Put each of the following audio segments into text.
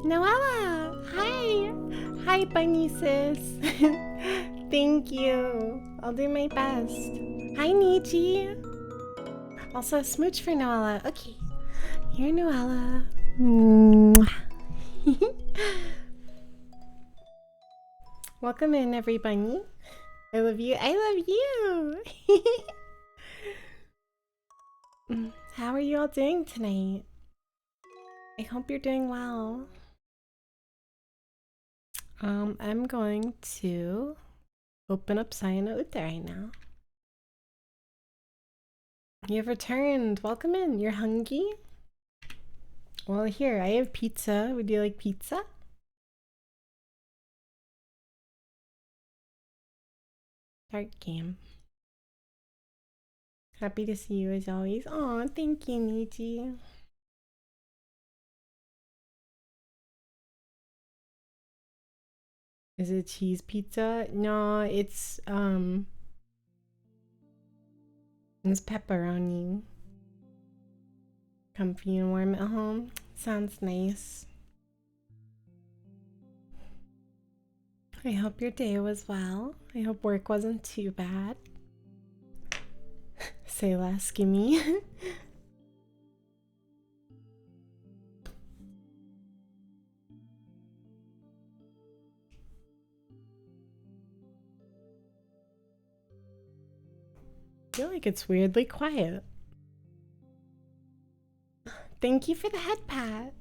Noella! Hi! Hi, bunny sis! Thank you! I'll do my best. Hi, Nietzsche! Also, a smooch for Noella. Okay. Here, Noella. Mwah. Welcome in, everybody. I love you. I love you! How are you all doing tonight? I hope you're doing well. I'm going to open up Sayano Ute right now. You've returned. Welcome in. You're hungry? Well, here, I have pizza. Would you like pizza? Start game. Happy to see you as always. Aw, thank you, Nietzsche. Is it cheese pizza? No, it's pepperoni. Comfy and warm at home. Sounds nice. I hope your day was well. I hope work wasn't too bad. Say less, gimme. I feel like it's weirdly quiet. Thank you for the head pat.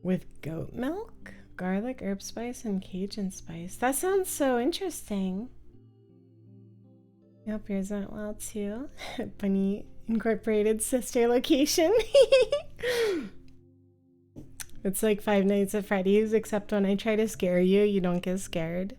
With goat milk, garlic, herb spice, and Cajun spice. That sounds so interesting. I hope yours went well too. Bunny Incorporated sister location. It's like Five Nights at Freddy's, except when I try to scare you, you don't get scared.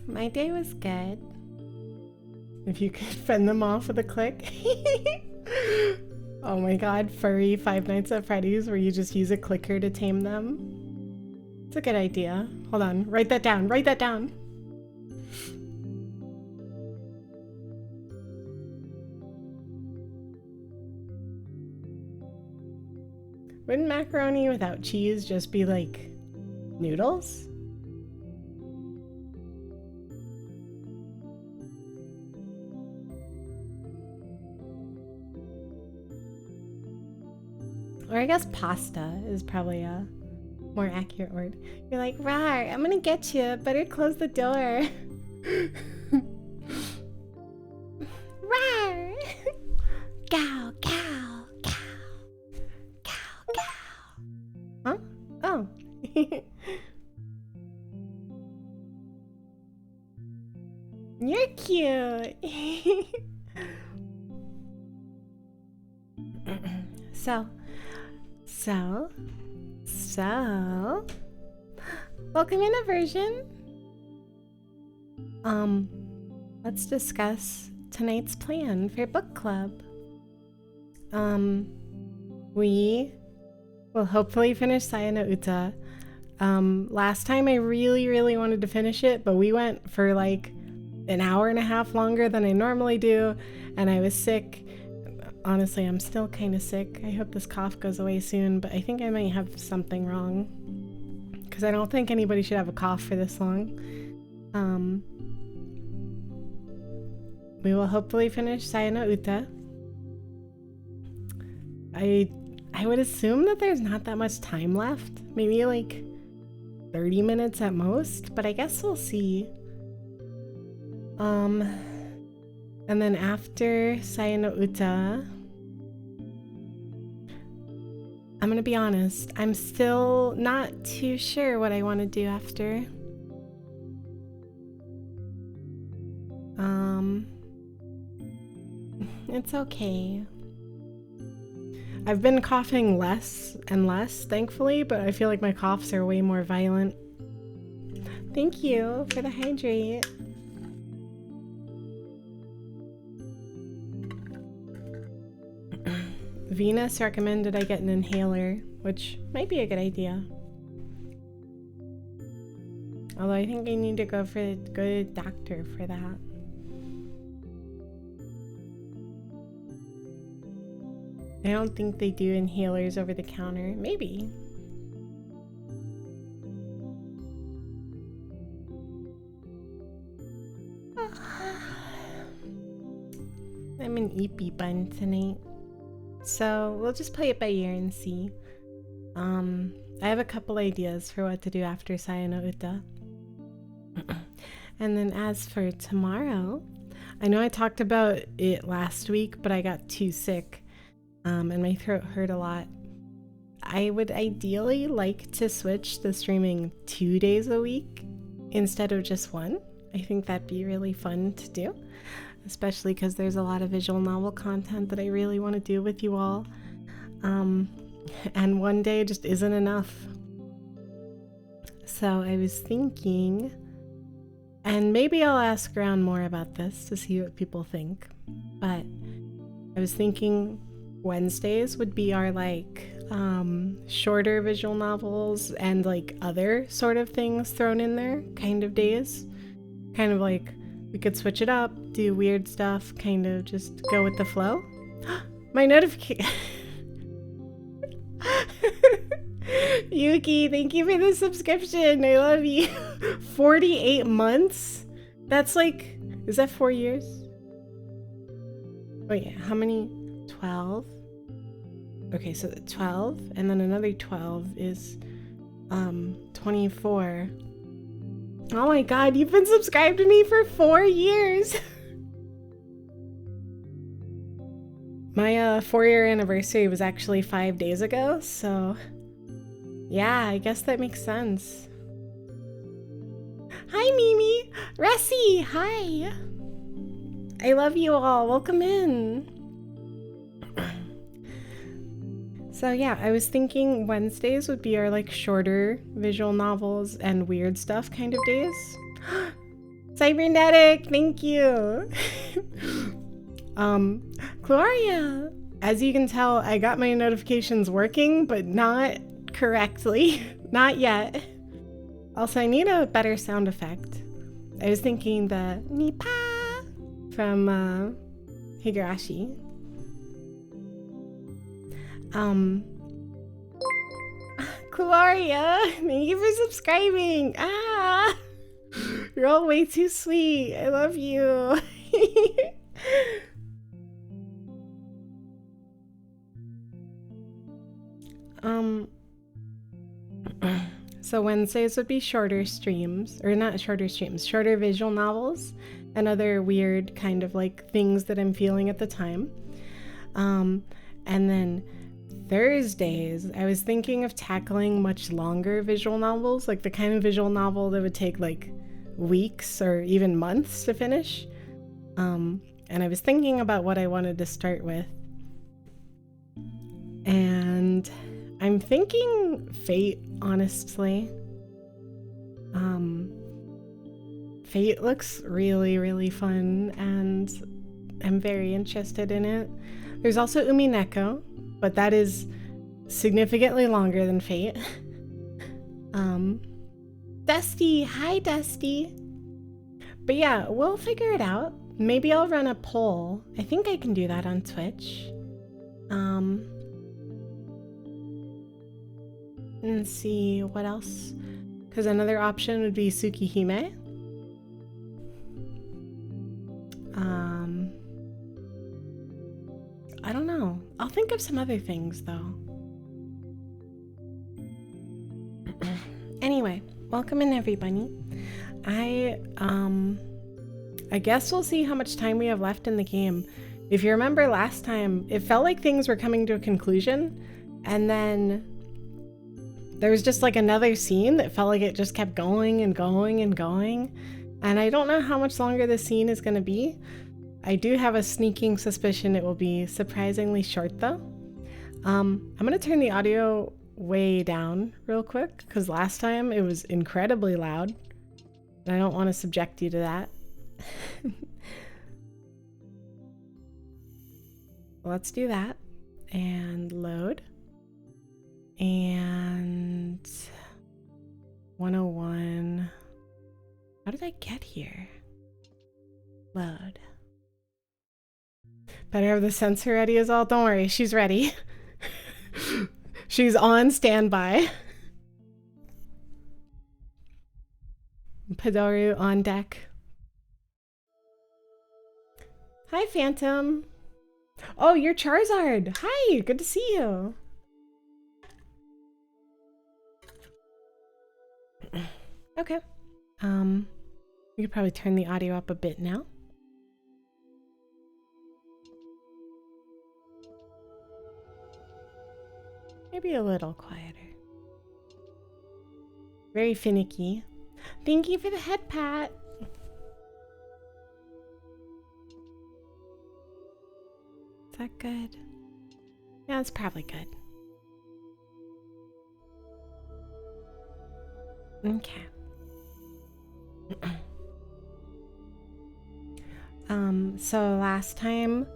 My day was good. If you could fend them off with a click. Oh my god, furry Five Nights at Freddy's where you just use a clicker to tame them. It's a good idea. Hold on, write that down, write that down. Wouldn't macaroni without cheese just be like noodles? Or I guess pasta is probably a more accurate word. You're like, rawr, I'm gonna get you. Better close the door. Rawr! Cow, cow, cow. Cow, cow. Huh? Oh. You're cute. So, welcome in, Aversion. Let's discuss tonight's plan for book club. We will hopefully finish Sayano Uta. Last time I really wanted to finish it, but we went for like an hour and a half longer than I normally do, and I was sick. Honestly, I'm still kind of sick. I hope this cough goes away soon, but I think I might have something wrong. Because I don't think anybody should have a cough for this long. We will hopefully finish Sayano Uta. I would assume that there's not that much time left. Maybe like 30 minutes at most, but I guess we'll see. And then after Sayano Uta, I'm gonna be honest, I'm still not too sure what I want to do after. It's okay. I've been coughing less and less, thankfully, but I feel like my coughs are way more violent Thank you for the hydrate. Venus recommended I get an inhaler, which might be a good idea. Although I think I need to go for a good doctor for that. I don't think they do inhalers over the counter. Maybe. I'm an eepy bun tonight. So we'll just play it by ear and see. I have a couple ideas for what to do after Saya no Uta. And then as for tomorrow, I know I talked about it last week, but I got too sick and my throat hurt a lot. I would ideally like to switch to streaming 2 days a week instead of just one. I think that'd be really fun to do, especially because there's a lot of visual novel content that I really want to do with you all. And one day just isn't enough. So I was thinking, and maybe I'll ask around more about this to see what people think, but I was thinking Wednesdays would be our shorter visual novels and like other sort of things thrown in there kind of days. Kind of like we could switch it up, do weird stuff, kind of just go with the flow. My notification. Yuki, thank you for the subscription. I love you. 48 months? That's like, is that 4 years? Oh yeah, how many? 12? Okay, so 12, and then another 12 is 24. Oh my god, you've been subscribed to me for 4 years. My 4-year anniversary was actually 5 days ago, so yeah, I guess that makes sense. Hi Mimi! Ressie, hi! I love you all, welcome in! So yeah, I was thinking Wednesdays would be our like shorter visual novels and weird stuff kind of days. Cybernetic, thank you! Gloria! As you can tell, I got my notifications working, but not correctly. Not yet. Also, I need a better sound effect. I was thinking the Nipa from Higurashi. Gloria, thank you for subscribing. Ah, you're all way too sweet. I love you. So Wednesdays would be shorter streams, or not shorter streams, shorter visual novels and other weird kind of like things that I'm feeling at the time. And then Thursdays, I was thinking of tackling much longer visual novels, like the kind of visual novel that would take like weeks or even months to finish. And I was thinking about what I wanted to start with. And I'm thinking Fate, honestly. Fate looks really, really fun, and I'm very interested in it. There's also Umineko, but that is significantly longer than Fate. Dusty, hi Dusty. But yeah, we'll figure it out. Maybe I'll run a poll. I think I can do that on Twitch. And see what else. Because another option would be Tsukihime. I don't know. I'll think of some other things though. Anyway, welcome in everybody. I guess we'll see how much time we have left in the game. If you remember last time, it felt like things were coming to a conclusion, and then there was just like another scene that felt like it just kept going and going and going. And I don't know how much longer this scene is going to be. I do have a sneaking suspicion it will be surprisingly short though. I'm going to turn the audio way down real quick because last time it was incredibly loud. I don't want to subject you to that. Let's do that. And load. And 101. How did I get here? Load. Better have the sensor ready as all. Don't worry, she's ready. She's on standby. Padoru on deck. Hi, Phantom. Oh, you're Charizard. Hi, good to see you. Okay. We could probably turn the audio up a bit now. Maybe a little quieter. Very finicky. Thank you for the head pat. Is that good? Yeah, it's probably good. Okay. So last time,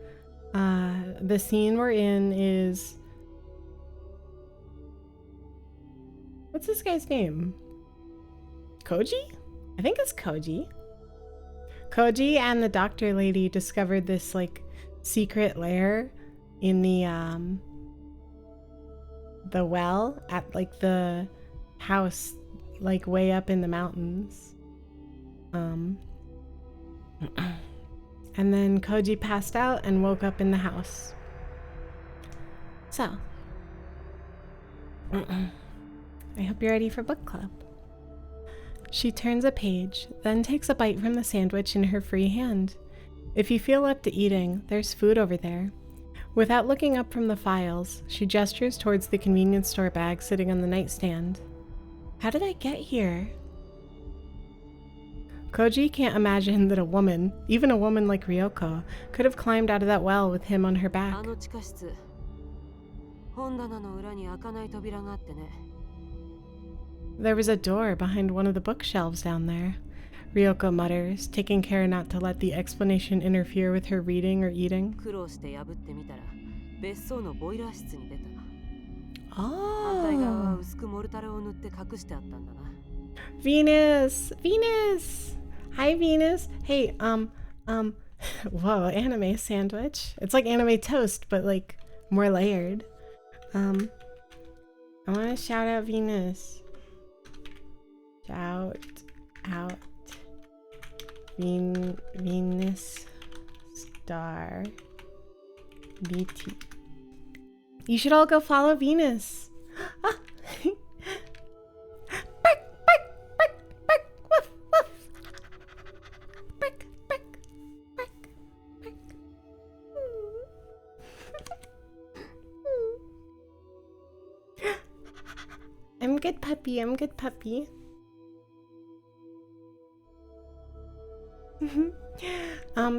the scene we're in is... What's this guy's name? Koji? I think it's Koji. Koji and the doctor lady discovered this, like, secret lair in the well at, like, the house, like, way up in the mountains. And then Koji passed out and woke up in the house. So, I hope you're ready for book club. She turns a page, then takes a bite from the sandwich in her free hand. If you feel up to eating, there's food over there. Without looking up from the files, she gestures towards the convenience store bag sitting on the nightstand. How did I get here? Koji can't imagine that a woman, even a woman like Ryoko, could have climbed out of that well with him on her back. There was a door behind one of the bookshelves down there, Ryoko mutters, taking care not to let the explanation interfere with her reading or eating. Oh! Venus! Venus! Hi, Venus! Hey, whoa, anime sandwich. It's like anime toast, but like more layered. I want to shout out Venus. Shout out Venus Star BT. You should all go follow Venus. Ah. I'm good puppy, I'm good puppy.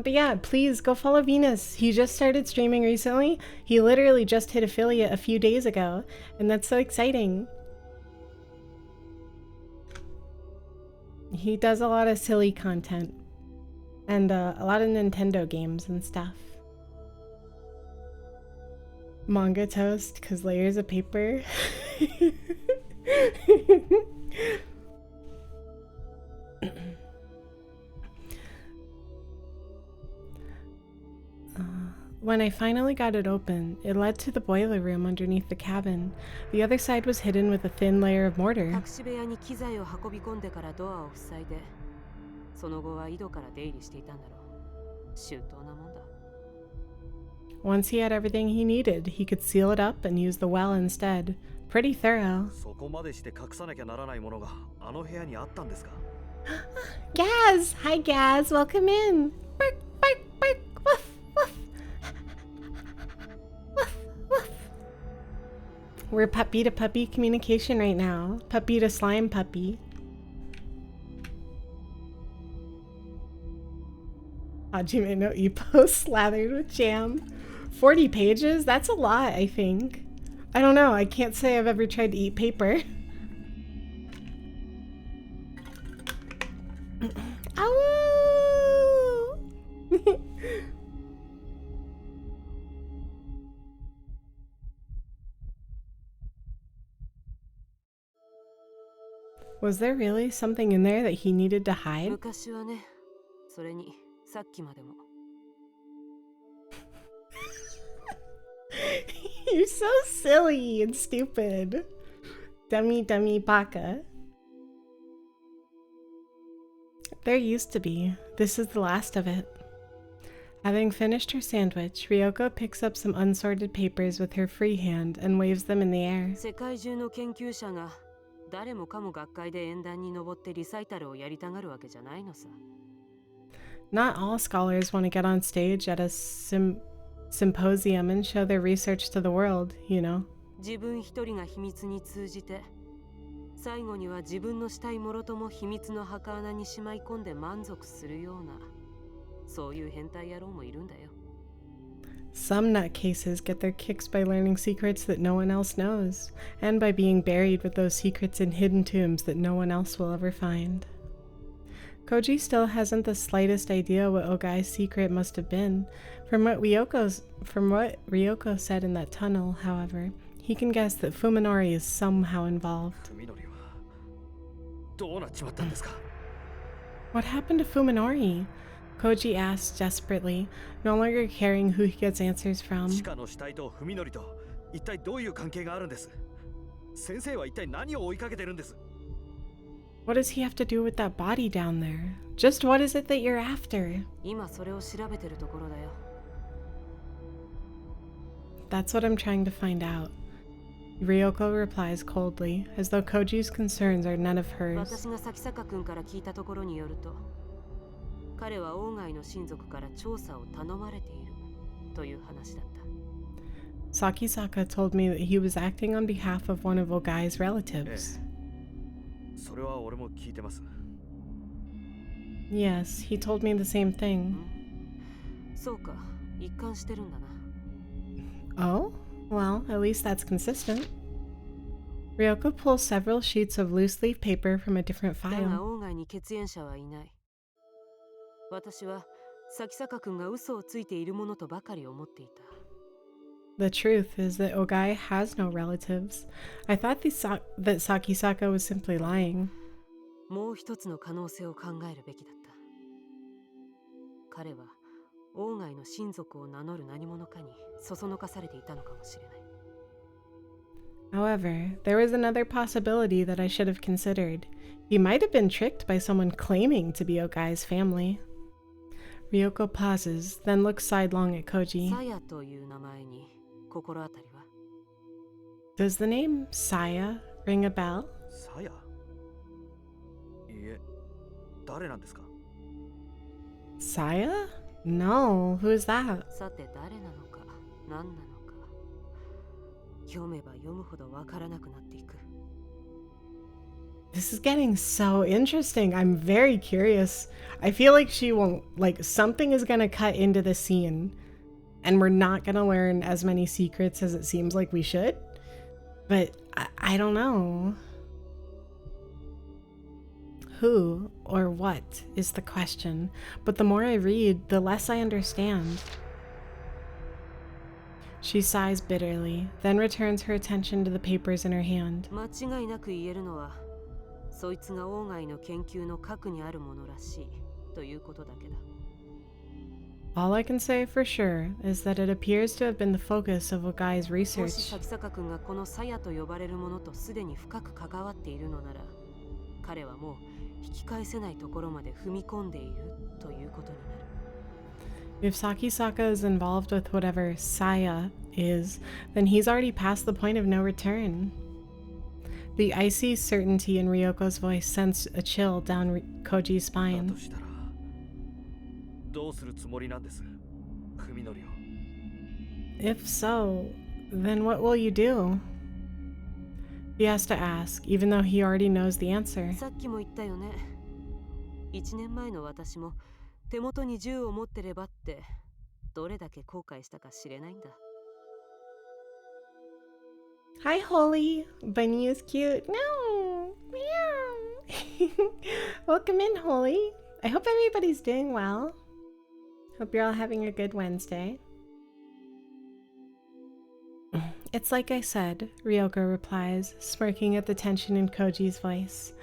But yeah, please go follow Venus. He just started streaming recently. He literally just hit affiliate a few days ago, and that's so exciting. He does a lot of silly content and a lot of Nintendo games and stuff. Manga toast, because layers of paper. When I finally got it open, it led to the boiler room underneath the cabin. The other side was hidden with a thin layer of mortar. Once he had everything he needed, he could seal it up and use the well instead. Pretty thorough. Gaz! Hi, Gaz. Welcome in. Bark, bark, bark. Woof, woof. Woof, woof. We're puppy to puppy communication right now. Puppy to slime puppy. Hajime no Ippo slathered with jam. 40 pages? That's a lot, I think. I don't know. I can't say I've ever tried to eat paper. Ow! Was there really something in there that he needed to hide? 昔はね、それにさっきまでも。You're so silly and stupid. Dummy, dummy, baka. There used to be. This is the last of it. Having finished her sandwich, Ryoko picks up some unsorted papers with her free hand and waves them in the air. 世界中の研究者が誰もかも学会で演壇に登ってリサイタルをやりたがるわけじゃないのさ。Not all scholars want to get on stage at a symposium and show their research to the world, you know. 自分一人が秘密に通じて、最後には自分のしたいもろとも秘密の墓穴にしまい込んで満足するような、そういう変態野郎もいるんだよ。Some nutcases get their kicks by learning secrets that no one else knows, and by being buried with those secrets in hidden tombs that no one else will ever find. Koji still hasn't the slightest idea what Ogai's secret must have been. From what Ryoko said in that tunnel, however, he can guess that Fuminori is somehow involved. What happened to Fuminori? Koji asks desperately, no longer caring who he gets answers from. What does he have to do with that body down there? Just what is it that you're after? 今それを調べてるところだよ。That's what I'm trying to find out. Ryoko replies coldly, as though Koji's concerns are none of hers. 私が咲坂君から聞いたところによると、彼は王外の親族から調査を頼まれているという話だった。Sakisaka told me that he was acting on behalf of one of Ogai's relatives. Yes, he told me the same thing. そうか、一貫してるんだな。Oh? Well, at least that's consistent. Ryoko pulls several sheets of loose-leaf paper from a different だが file. 王外に血縁者はいない。私は咲坂君が嘘をついているものとばかり思っていた。The truth is that Ogai has no relatives. I thought that Sakisaka was simply lying. もう一つの可能性を考えるべきだった。彼は王外の親族を名乗る何者かにそそのかされていたのかもしれない。However, there was another possibility that I should have considered. He might have been tricked by someone claiming to be Ogai's family. Ryoko pauses, then looks sidelong at Koji. サヤという名前に心当たりは？ Does the name Saya ring a bell? サヤ？いえ、誰なんですか？ Saya? No, who is that? さて誰なのか何なのか読めば読むほどわからなくなっていく。 This is getting so interesting. I'm very curious. I feel like she won't, like, something is gonna cut into the scene and we're not gonna learn as many secrets as it seems like we should. But I don't know. Who or what is the question, but the more I read, the less I understand. She sighs bitterly, then returns her attention to the papers in her hand. 間違いなく言えるのは、そいつが王外の研究の核にあるものらしいということだけだ。 All I can say for sure is that it appears to have been the focus of Ogai's もし research. 咲坂君がこのサヤと呼ばれるものとすでに深く関わっているのなら、彼はもう引き返せないところまで踏み込んでいるということになる。 If Sakisaka is involved with whatever Saya is, then he's already past the point of no return. The icy certainty in Ryoko's voice sends a chill down Koji's だ spine. としたらどうするつもりなんです、文則を。 If so, then what will you do? He has to ask, even though he already knows the answer. さっきも言ったよね。1年前の私も手元に銃を持ってればってどれだけ後悔したか知れないんだ。 Hi, Holy. Bunny is cute. No. Meow. Welcome in, Holy. I hope everybody's doing well. Hope you're all having a good Wednesday. It's like I said, Ryoko replies, smirking at the tension in Koji's voice.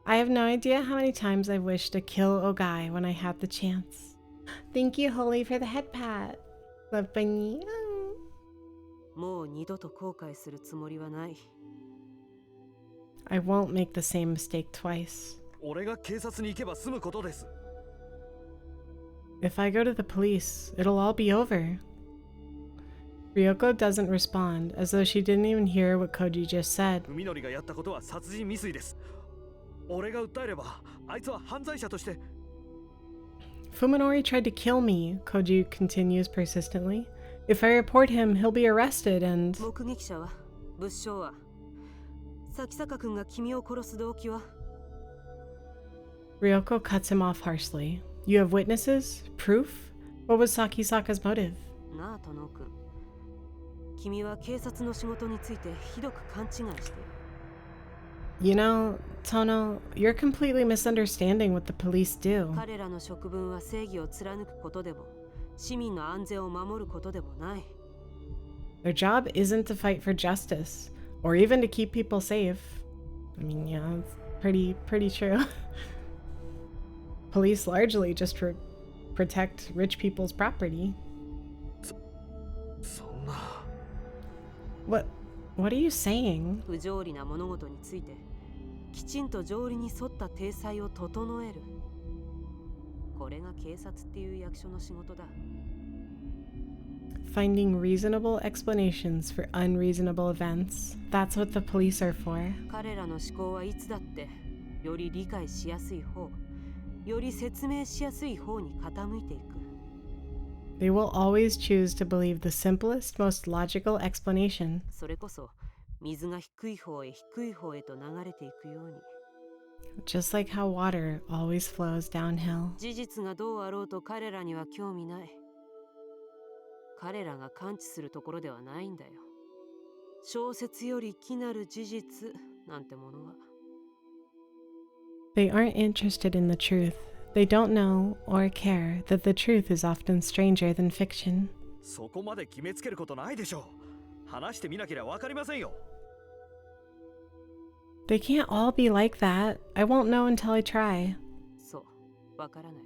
I have no idea how many times I've wished to kill Ogai when I had the chance. Thank you, Holy, for the head pat. Love Bunny. もう二度と後悔するつもりはない。 I won't make the same mistake twice. 俺が警察に行けば済むことです。 If I go to the police, it'll all be over. Ryoko doesn't respond, as though she didn't even hear what Koji just said. 海のりがやったことは殺人未遂です。俺が訴えれば、あいつは犯罪者として。 Fuminori tried to kill me, Koji continues persistently. If I report him, he'll be arrested and... 目撃者は、物証は、崎坂君が君を殺す動機は。 Ryoko cuts him off harshly. You have witnesses? Proof? What was Sakisaka's motive? なあ、トノ君。君は警察の仕事についてひどく勘違いしている。 You know, Tono, you're completely misunderstanding what the police do. 彼らの職分は正義を貫くことでも、市民の安全を守ることでもない。 Their job isn't to fight for justice, or even to keep people safe. I mean, yeah, it's pretty true. Police largely just protect rich people's property. そんな。 What are you saying? 不条理な物事について、きちんと条理に沿った体裁を整える。これが警察っていう役所の仕事だ。 Finding reasonable explanations for unreasonable events. That's what the police are for. 彼らの思考はいつだってより理解しやすい方、より説明しやすい方に傾いていく。 They will always choose to believe the simplest, most logical explanation. それこそ水が低い方へ低い方へと流れていくように。 Just like how water always flows downhill. 事実がどうあろうと彼らには興味ない。彼らが感知するところではないんだよ。小説より奇なる事実なんてものは。 They aren't interested in the truth. They don't know or care that the truth is often stranger than fiction. そこまで決めつけることないでしょう。話してみなければわかりませんよ。 They can't all be like that. I won't know until I try. そう、わからない。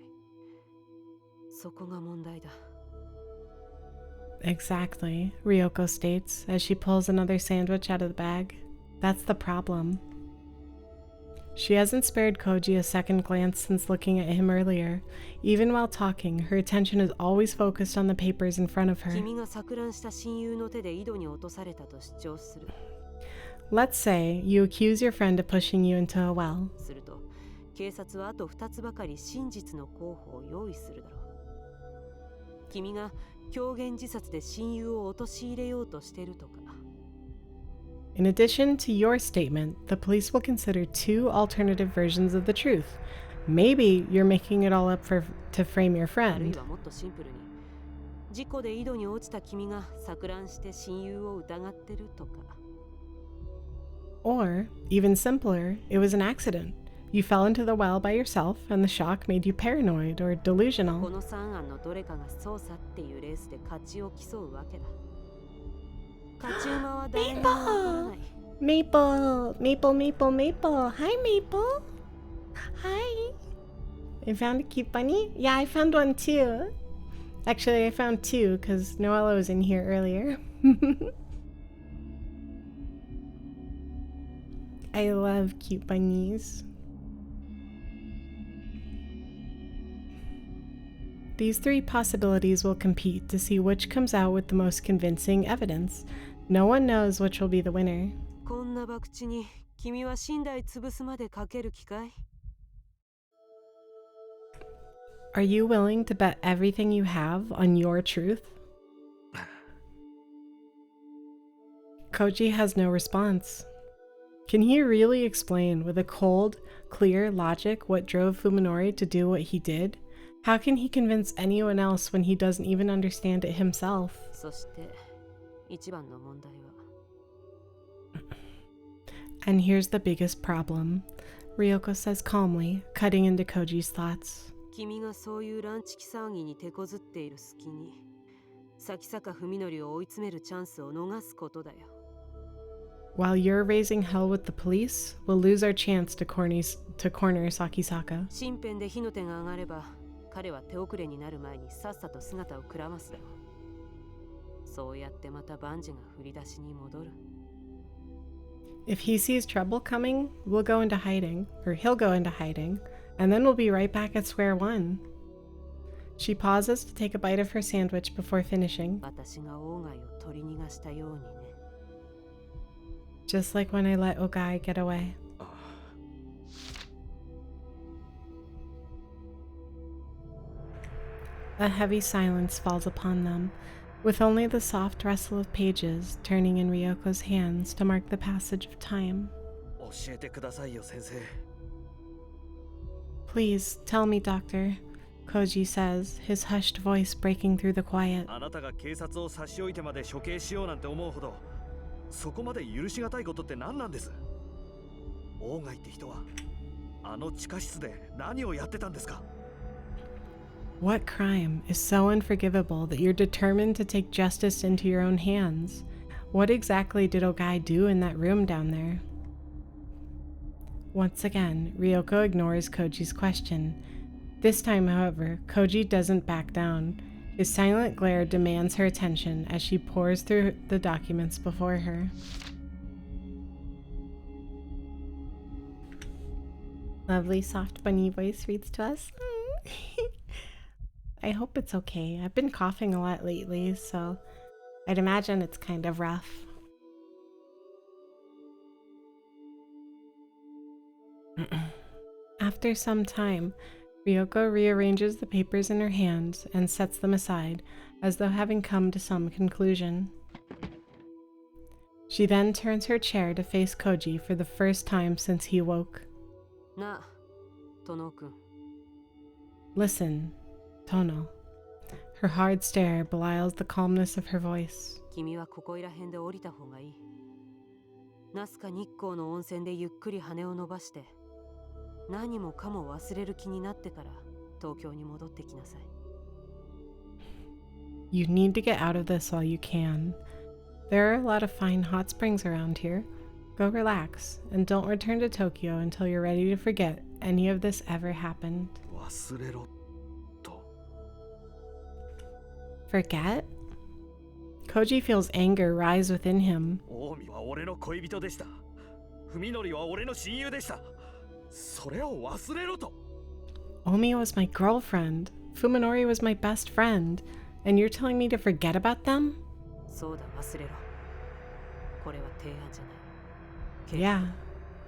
そこが問題だ。 Exactly, Ryoko states as she pulls another sandwich out of the bag. That's the problem. She hasn't spared Koji a second glance since looking at him earlier. Even while talking, her attention is always focused on the papers in front of her. 君が錯乱した親友の手で井戸に落とされたと主張する。 Let's say you accuse your friend of pushing you into a well. すると、警察はあと2つばかり真実の候補を用意するだろう。君が狂言自殺で親友を陥れようとしてるとか。 In addition to your statement, the police will consider two alternative versions of the truth. Maybe you're making it all up to frame your あるい friend. はもっとシンプルに、事故で井戸に落ちた君が錯乱して親友を疑ってるとか。 Or, even simpler, it was an accident. You fell into the well by yourself and the shock made you paranoid or こ delusional. の3案のどれかが操作っていうレースで勝ちを競うわけだ。勝ち馬は誰にもわからない。 Maple! Maple! Hi, Maple! Hi! I found a cute bunny? Yeah, I found one too. Actually, I found two because Noella was in here earlier. I love cute bunnies. These three possibilities will compete to see which comes out with the most convincing evidence. No one knows which will be the winner. こんな博打に君は寝台潰すまでかける気かい？ Are you willing to bet everything you have on your truth? Koji has no response. Can he really explain with a cold, clear logic what drove Fuminori to do what he did? How can he convince anyone else when he doesn't even understand it himself? そして一番の問題は And here's the biggest problem. Ryoko says calmly, cutting into Koji's thoughts. 君がそういうランチキ騒ぎに手こずっている隙に先坂文則を追い詰めるチャンスを逃すことだよ。 While you're raising hell with the police, we'll lose our chance to corner Sakisaka. 身辺で火の手が上がれば彼は手遅れになる前にさっさと姿をくらますだろう。そうやってまた万事が振り出しに戻る。 If he sees trouble coming, we'll go into hiding, or he'll go into hiding, and then we'll be right back at square one. She pauses to take a bite of her sandwich before finishing. 私が鴎外を取り逃がしたようにね。 Just like when I let Ogai get away. A heavy silence falls upon them, with only the soft rustle of pages turning in Ryoko's hands to mark the passage of time. 教えてくださいよ、先生。 Please, tell me, Doctor, Koji says, his hushed voice breaking through the quiet. あなたが警察を差し置いてまで処刑しようなんて思うほど、そこまで許しがたいことって何なんです？鴎外って人はあの地下室で何をやってたんですか？ What crime is so unforgivable that you're determined to take justice into your own hands? What exactly did Ogai do in that room down there? Once again, Ryoko ignores Koji's question. This time, however, Koji doesn't back down. His silent glare demands her attention as she pores through the documents before her. Lovely soft bunny voice reads to us. I hope it's okay. I've been coughing a lot lately, so I'd imagine it's kind of rough. After some time, Ryoko rearranges the papers in her hands and sets them aside, as though having come to some conclusion. She then turns her chair to face Koji for the first time since he woke. なあ、Tono-kun。 Listen, Tono. Her hard stare belies the calmness of her voice. 君はここいら辺で降りた方がいい。ナスカ日光の温泉でゆっくり羽を伸ばして、何もかも忘れる気になってから東京に戻ってきなさい。 You need to get out of this while you can. There are a lot of fine hot springs around here. Go relax, and don't return to Tokyo until you're ready to forget any of this ever happened. 忘れろと。 Forget? Koji feels anger rise within him. 近江は俺の恋人でした。文則は俺の親友でした。それを忘れろと。 Omi was my girlfriend. Fuminori was my best friend. And you're telling me to forget about them? そうだ、忘れろ。これは提案じゃない。 Yeah,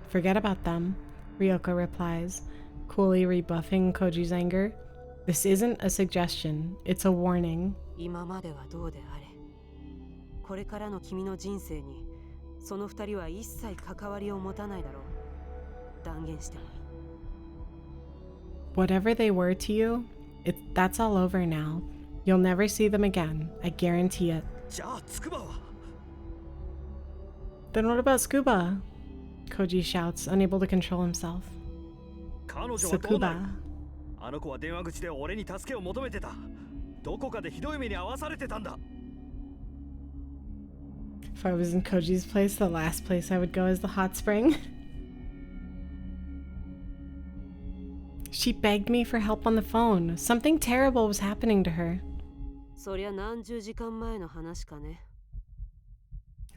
forget about them, Ryoko replies, coolly rebuffing Koji's anger. This isn't a suggestion, it's a warning. 今まではどうであれ。これからの君の人生に、その二人は一切関わりを持たないだろう。断言してもいい。 Whatever they were to you, that's all over now. You'll never see them again, I guarantee it. じゃあ筑波は？ Then what about Scuba? Koji shouts, unable to control himself. 彼女はどうなる？ Tsukuba. あの子は電話口で俺に助けを求めてた。どこかでひどい目に遭わされてたんだ。 If I was in Koji's place, the last place I would go is the hot spring. She begged me for help on the phone. Something terrible was happening to her. そりゃ何十時間前の話かね。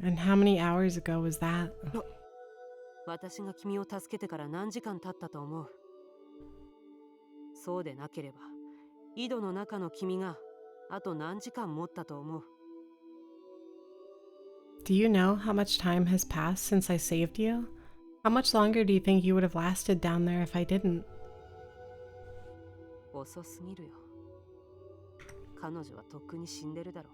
And how many hours ago was that? 私が君を助けてから何時間経ったと思う？そうでなければ、井戸の中の君があと何時間持ったと思う？ Do you know how much time has passed since I saved you? How much longer do you think you would have lasted down there if I didn't? 遅すぎるよ。彼女はとっくに死んでるだろう。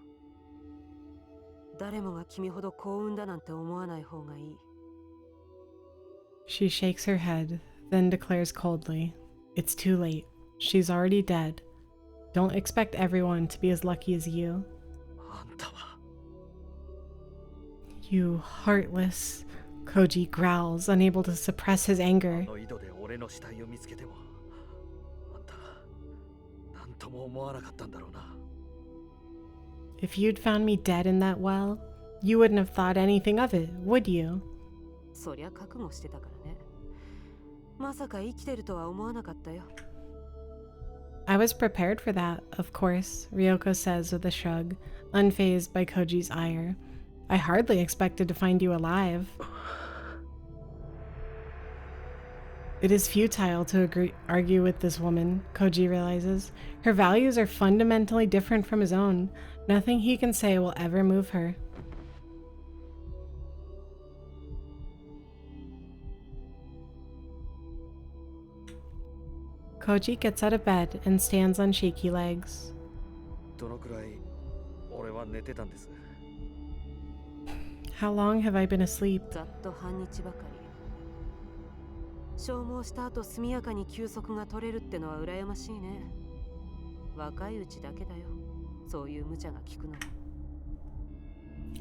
誰もが君ほど幸運だなんて思わない方がいい。 She shakes her head, then declares coldly, It's too late. She's already dead. Don't expect everyone to be as lucky as you. あんたは。 You heartless, Koji growls, unable to suppress his あ anger. の井戸で俺の死体を見つけても、あんた、なんとも思わなかったんだろうな。 If you'd found me dead in that well, you wouldn't have thought anything of it, would you? そりゃ覚悟してたからね。まさか生きてるとは思わなかったよ。I was prepared for that, of course, Ryoko says with a shrug, unfazed by Koji's ire. I hardly expected to find you alive. It is futile to argue with this woman, Koji realizes. Her values are fundamentally different from his own. Nothing he can say will ever move her. Koji gets out of bed and stands on shaky legs. どのくらい俺は寝てたんです。 How long have I been asleep? ざっと半日ばかり。消耗した後速やかに休息が取れるってのは羨ましいね。若いうちだけだよ。そういう無茶が効くのは。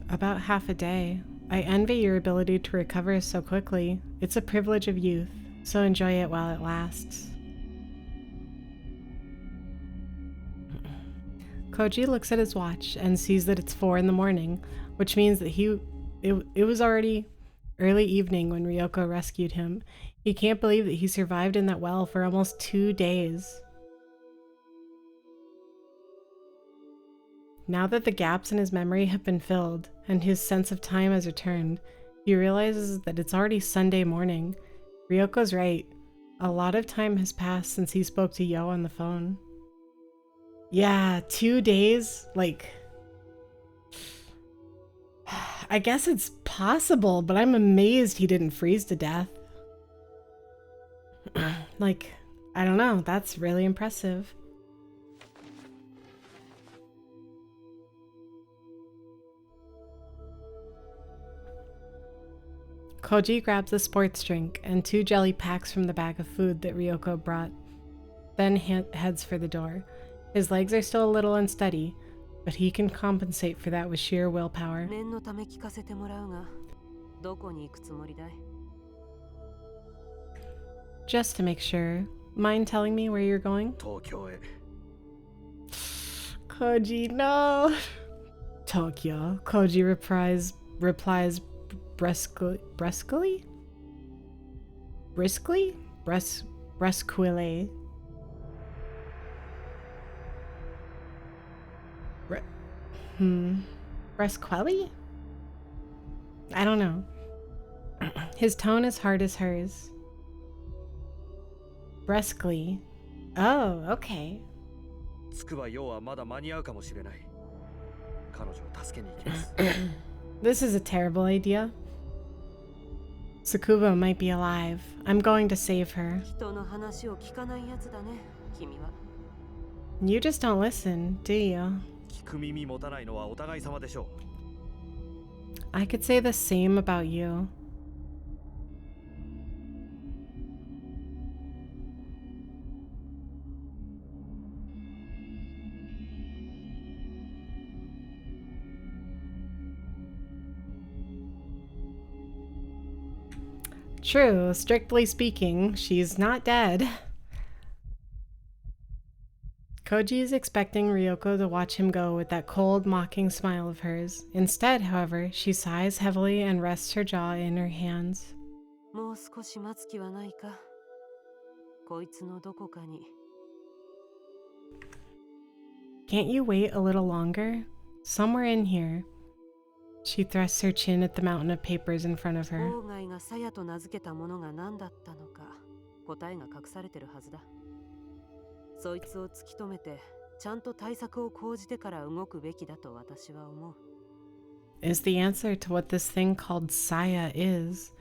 About half a day. I envy your ability to recover so quickly. It's a privilege of youth, so enjoy it while it lasts. Koji looks at his watch and sees that it's 4 in the morning, which means that it was already early evening when Ryoko rescued him. He can't believe that he survived in that well for almost 2 days. Now that the gaps in his memory have been filled and his sense of time has returned, he realizes that it's already Sunday morning. Ryoko's right. A lot of time has passed since he spoke to Yo on the phone. Yeah, 2 days? Like, I guess it's possible, but I'm amazed he didn't freeze to death. Like, I don't know, that's really impressive. Koji grabs a sports drink and 2 jelly packs from the bag of food that Ryoko brought, then heads for the door. His legs are still a little unsteady, but he can compensate for that with sheer willpower. 念のため聞かせてもらうが、どこに行くつもりだい? Just to make sure, mind telling me where you're going? 東京へ。 Koji, no! Tokyo, Koji replies brusquely? Briskly? Brusquely. Brusquely? I don't know. His tone is hard as hers. Brusquely. Oh, okay. つくばようはまだ間に合うかもしれない。彼女を助けに行きます。 This is a terrible idea. Tsukuba might be alive. I'm going to save her. 人の話を聞かないやつだね、君は。 You just don't listen, do you? 聞く耳持たないのはお互い様でしょう。 I could say the same about you. True, strictly speaking, she's not dead. Koji is expecting Ryoko to watch him go with that cold, mocking smile of hers. Instead, however, she sighs heavily and rests her jaw in her hands. もう少し待つ気はないか。こいつのどこかに。 Can't you wait a little longer? Somewhere in here. She thrusts her chin at the mountain of papers in front of her. 郊外がサヤと名付けたものが何だったのか、答えが隠されてるはずだ。そいつを突き止めて、ちゃんと対策を講じてから動くべきだと私は思う。 Is the answer to what this thing called Saya is.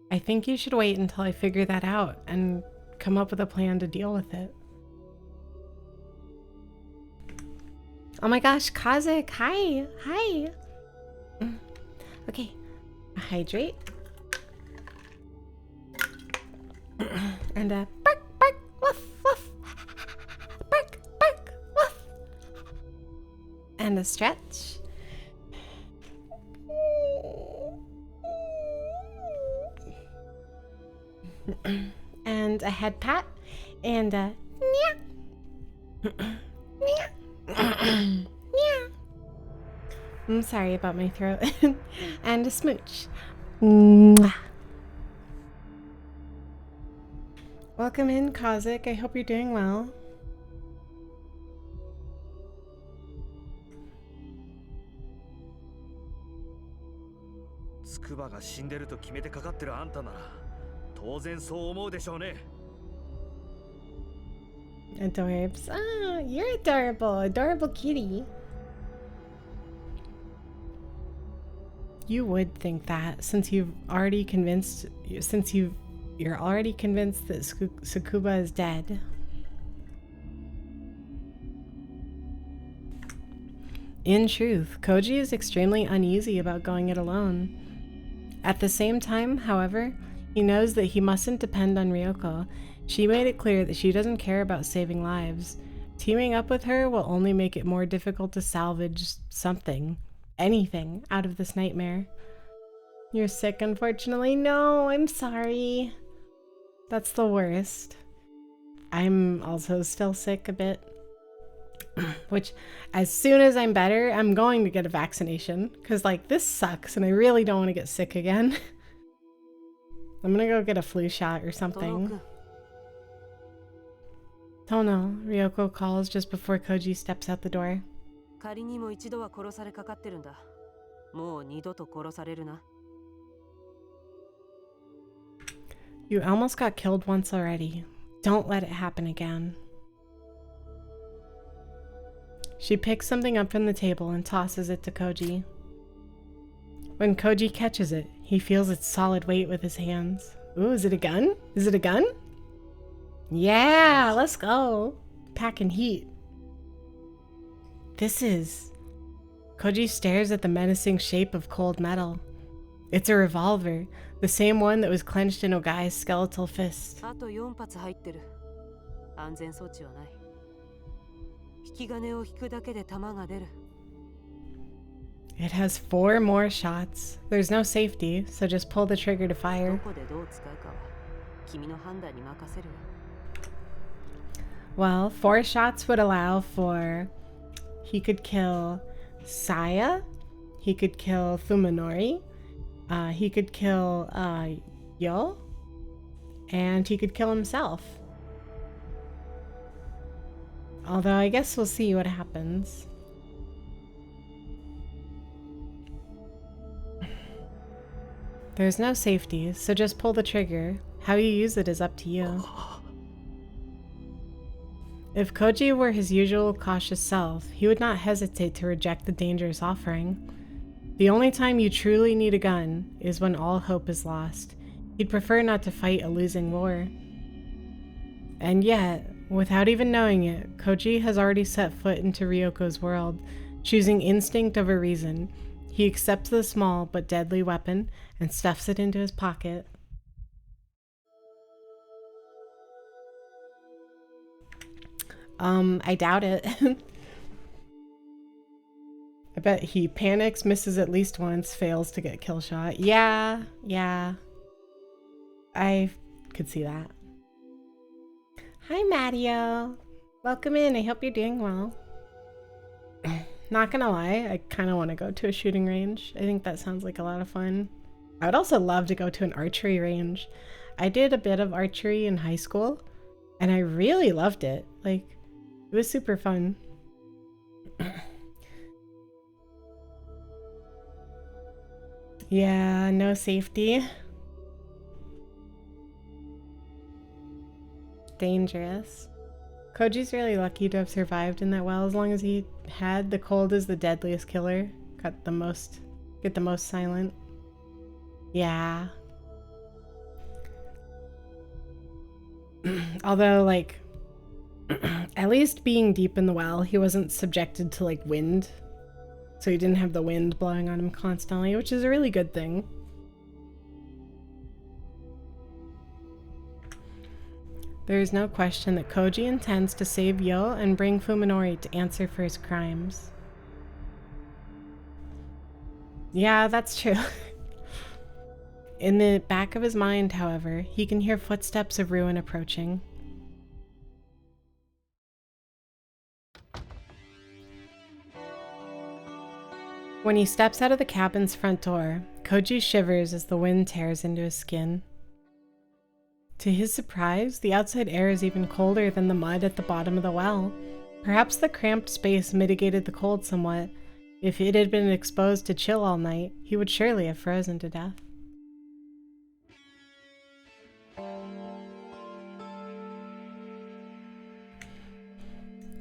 I think you should wait until I figure that out and come up with a plan to deal with it. Oh my gosh, Kazik, hi! Hi! Okay, hydrate. And bark, bark, woof, woof. Bark, bark, woof. And a stretch. and a head pat, and a I'm sorry about my throat. And a smooch. Mwah. Welcome in, Kazik. I hope you're doing well. Tsukuba が死んでると決めてかかってるあんたなら当然そう思うでしょうね。 Adorbs. Ah, you're adorable. Adorable kitty. You would think that since you've already convinced, you're already convinced that Tsukuba is dead. In truth, Koji is extremely uneasy about going it alone. At the same time, however, he knows that he mustn't depend on Ryoko. She made it clear that she doesn't care about saving lives. Teaming up with her will only make it more difficult to salvage something, anything, out of this nightmare. You're sick, unfortunately. No, I'm sorry. That's the worst. I'm also still sick a bit. Which, as soon as I'm better, I'm going to get a vaccination. Because, like, this sucks and I really don't want to get sick again. I'm gonna go get a flu shot or something. Tono, Ryoko calls just before Koji steps out the door. 仮にも一度は殺されかかってるんだ。もう二度と殺されるな。 You almost got killed once already. Don't let it happen again. She picks something up from the table and tosses it to Koji. When Koji catches it, he feels its solid weight with his hands. Ooh, is it a gun? Is it a gun? Yeah, let's go. Packing heat. This is... Koji stares at the menacing shape of cold metal. It's a revolver, the same one that was clenched in Ogai's skeletal fist. あと4発入ってる。安全装置はない。引き金を引くだけで弾が出る。 It has 4 more shots. There's no safety, so just pull the trigger to ど fire. こでどう使うかは君の判断に任せるよ。 Well, 4 shots would allow for... He could kill Saya. He could kill Fuminori. He could kill Yo. And he could kill himself. Although I guess we'll see what happens. There's no safety, so just pull the trigger. How you use it is up to you. If Koji were his usual cautious self, he would not hesitate to reject the dangerous offering. The only time you truly need a gun is when all hope is lost. He'd prefer not to fight a losing war. And yet, without even knowing it, Koji has already set foot into Ryoko's world, choosing instinct over reason. He accepts the small but deadly weapon and stuffs it into his pocket. I doubt it. I bet he panics, misses at least once, fails to get kill shot. Yeah. I could see that. Hi, Matteo. Welcome in. I hope you're doing well. Not gonna lie, I kind of want to go to a shooting range. I think that sounds like a lot of fun. I would also love to go to an archery range. I did a bit of archery in high school, and I really loved it. Like, it was super fun. Yeah, no safety. Dangerous. Koji's really lucky to have survived in that well, as long as he had. The cold is the deadliest killer. Get the most silent. Yeah. Although, like, at least being deep in the well, he wasn't subjected to, like, wind. So he didn't have the wind blowing on him constantly, which is a really good thing. There is no question that Koji intends to save Yo and bring Fuminori to answer for his crimes. Yeah, that's true. In the back of his mind, however, he can hear footsteps of ruin approaching. When he steps out of the cabin's front door, Koji shivers as the wind tears into his skin. To his surprise, the outside air is even colder than the mud at the bottom of the well. Perhaps the cramped space mitigated the cold somewhat. If it had been exposed to chill all night, he would surely have frozen to death.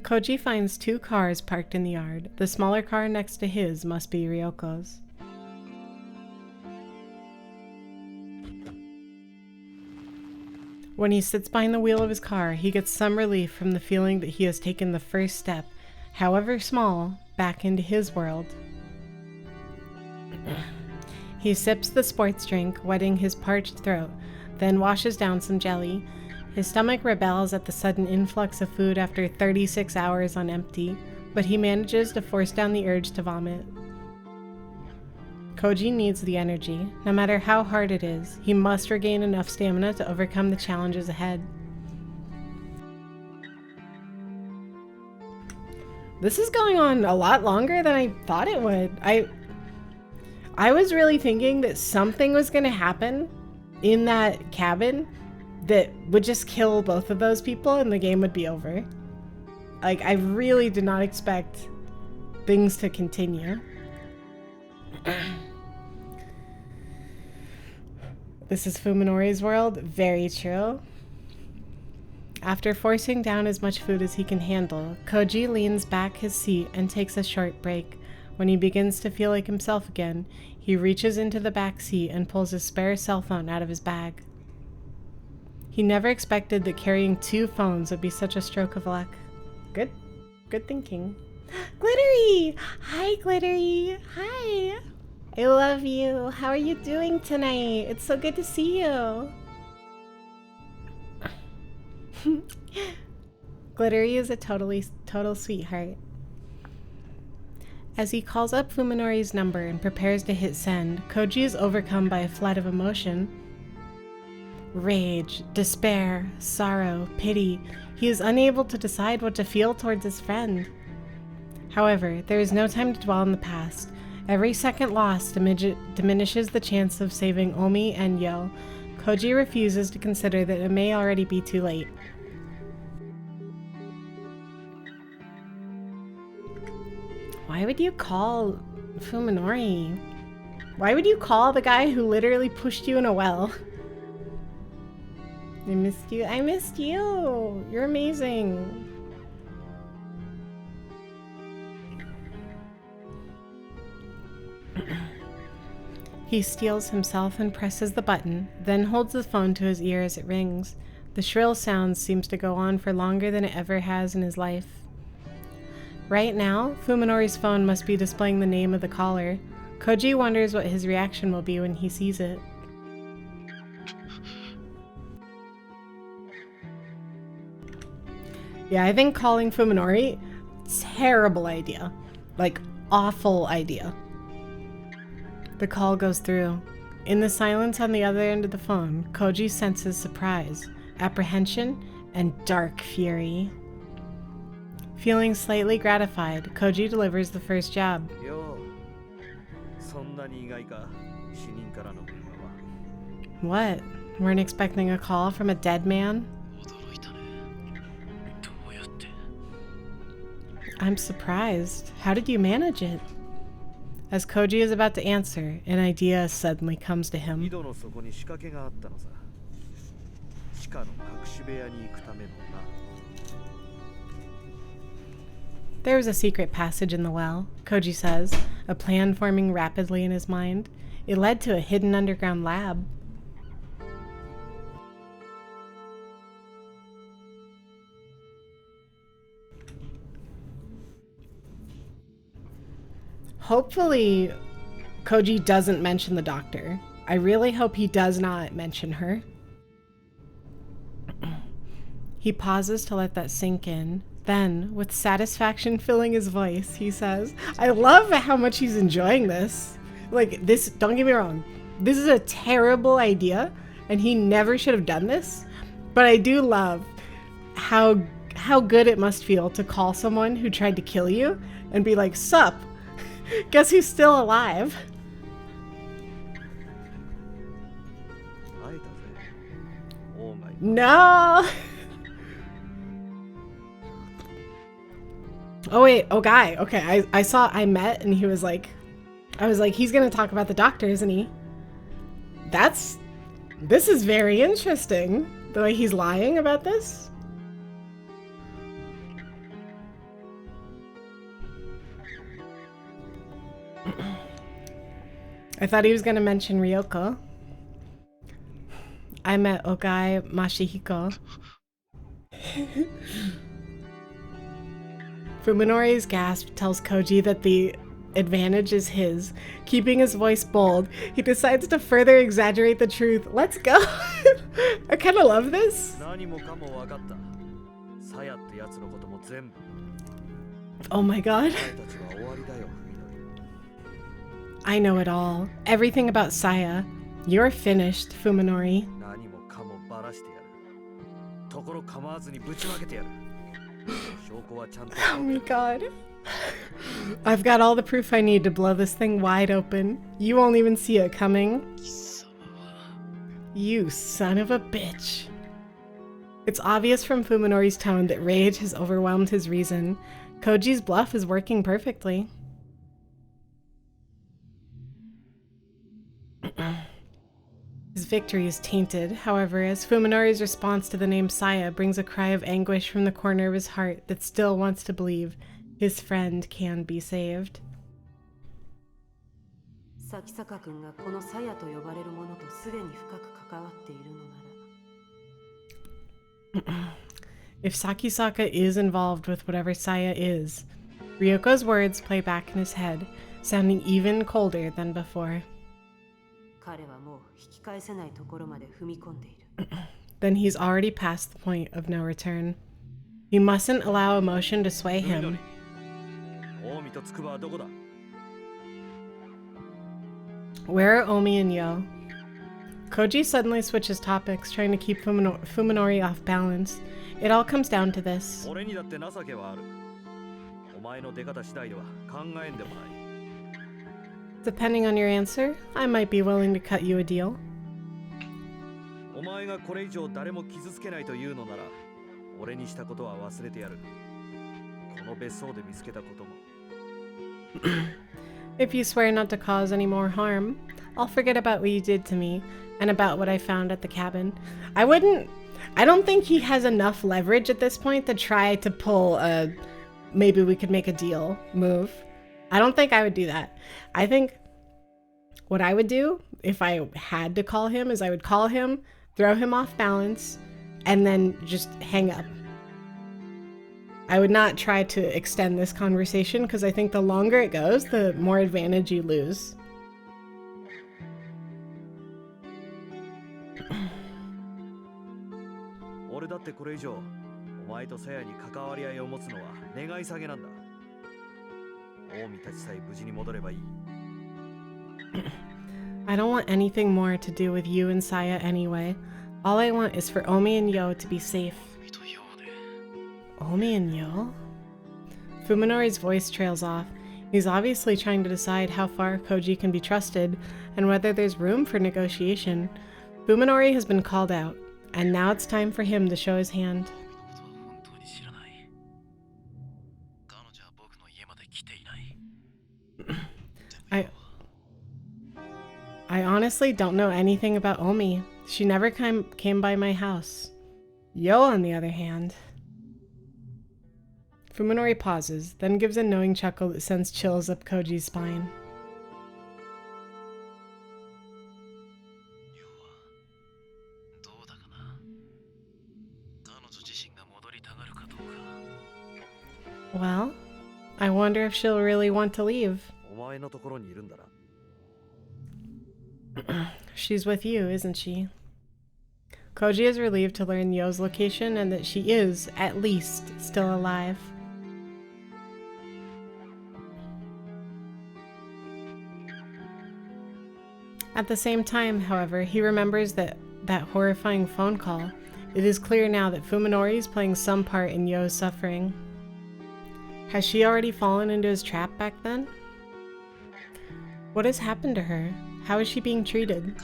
Koji finds 2 cars parked in the yard. The smaller car next to his must be Ryoko's. When he sits behind the wheel of his car, he gets some relief from the feeling that he has taken the first step, however small, back into his world. He sips the sports drink, wetting his parched throat, then washes down some jelly. His stomach rebels at the sudden influx of food after 36 hours on empty, but he manages to force down the urge to vomit. Koji needs the energy. No matter how hard it is, he must regain enough stamina to overcome the challenges ahead. This is going on a lot longer than I thought it would. I was really thinking that something was going to happen in that cabin that would just kill both of those people and the game would be over. Like, I really did not expect things to continue. This is Fuminori's world. Very true. After forcing down as much food as he can handle, Koji leans back his seat and takes a short break. When he begins to feel like himself again, he reaches into the back seat and pulls his spare cell phone out of his bag. He never expected that carrying 2 phones would be such a stroke of luck. Good thinking. Glittery! Hi, Glittery! Hi! I love you. How are you doing tonight? It's so good to see you. Glittery is a total sweetheart. As he calls up Fuminori's number and prepares to hit send, Koji is overcome by a flood of emotion. Rage, despair, sorrow, pity. He is unable to decide what to feel towards his friend. However, there is no time to dwell on the past. Every second lost diminishes the chance of saving Omi and Yo. Koji refuses to consider that it may already be too late. Why would you call Fuminori? Why would you call the guy who literally pushed you in a well? I missed you. I missed you. You're amazing. He steels himself and presses the button, then holds the phone to his ear as it rings. The shrill sound seems to go on for longer than it ever has in his life. Right now, Fuminori's phone must be displaying the name of the caller. Koji wonders what his reaction will be when he sees it. Yeah, I think calling Fuminori, terrible idea. Like, awful idea. The call goes through. In the silence on the other end of the phone, Koji senses surprise, apprehension, and dark fury. Feeling slightly gratified, Koji delivers the first jab. What? Weren't expecting a call from a dead man? I'm surprised. How did you manage it? As Koji is about to answer, an idea suddenly comes to him. There was a secret passage in the well, Koji says, a plan forming rapidly in his mind. It led to a hidden underground lab. Hopefully, Koji doesn't mention the doctor. I really hope he does not mention her. He pauses to let that sink in. Then, with satisfaction filling his voice, he says, I love how much he's enjoying this. Like, this, don't get me wrong, this is a terrible idea and he never should have done this. But I do love how good it must feel to call someone who tried to kill you and be like, sup, guess who's still alive? No! Oh wait, oh guy. Okay, I met and he was like, I was like, he's gonna talk about the doctor, isn't he? This is very interesting. The way he's lying about this. I thought he was gonna mention Ryoko. I met Ogai Mashihiko. Fuminori's gasp tells Koji that the advantage is his. Keeping his voice bold, he decides to further exaggerate the truth. Let's go! I kind of love this. Oh my god. I know it all. Everything about Saya. You're finished, Fuminori. Oh my god. I've got all the proof I need to blow this thing wide open. You won't even see it coming. You son of a bitch. It's obvious from Fuminori's tone that rage has overwhelmed his reason. Koji's bluff is working perfectly. His victory is tainted, however, as Fuminori's response to the name Saya brings a cry of anguish from the corner of his heart that still wants to believe his friend can be saved. If Sakisaka is involved with whatever Saya is, Ryoko's words play back in his head, sounding even colder than before. Then he's already past the point of no return. He mustn't allow emotion to sway him. Where are Omi and Yo? Koji suddenly switches topics, trying to keep Fuminori off balance. It all comes down to this. Depending on your answer, I might be willing to cut you a deal. If you swear not to cause any more harm, I'll forget about what you did to me and about what I found at the cabin. I don't think he has enough leverage at this point to try to pull a maybe we could make a deal move. I don't think I would do that. I think what I would do if I had to call him is I would call him, throw him off balance, and then just hang up. I would not try to extend this conversation because I think the longer it goes, the more advantage you lose. I don't want anything more to do with you and Saya anyway. All I want is for Omi and Yo to be safe. Omi and Yo? Fuminori's voice trails off. He's obviously trying to decide how far Koji can be trusted and whether there's room for negotiation. Fuminori has been called out, and now it's time for him to show his hand. I honestly don't know anything about Omi. She never came by my house. Yo, on the other hand. Fuminori pauses, then gives a knowing chuckle that sends chills up Koji's spine. Well, I wonder if she'll really want to leave. She's with you, isn't she? Koji is relieved to learn Yo's location and that she is, at least, still alive. At the same time, however, he remembers that horrifying phone call. It is clear now that Fuminori is playing some part in Yo's suffering. Has she already fallen into his trap back then? What has happened to her? How is she being treated?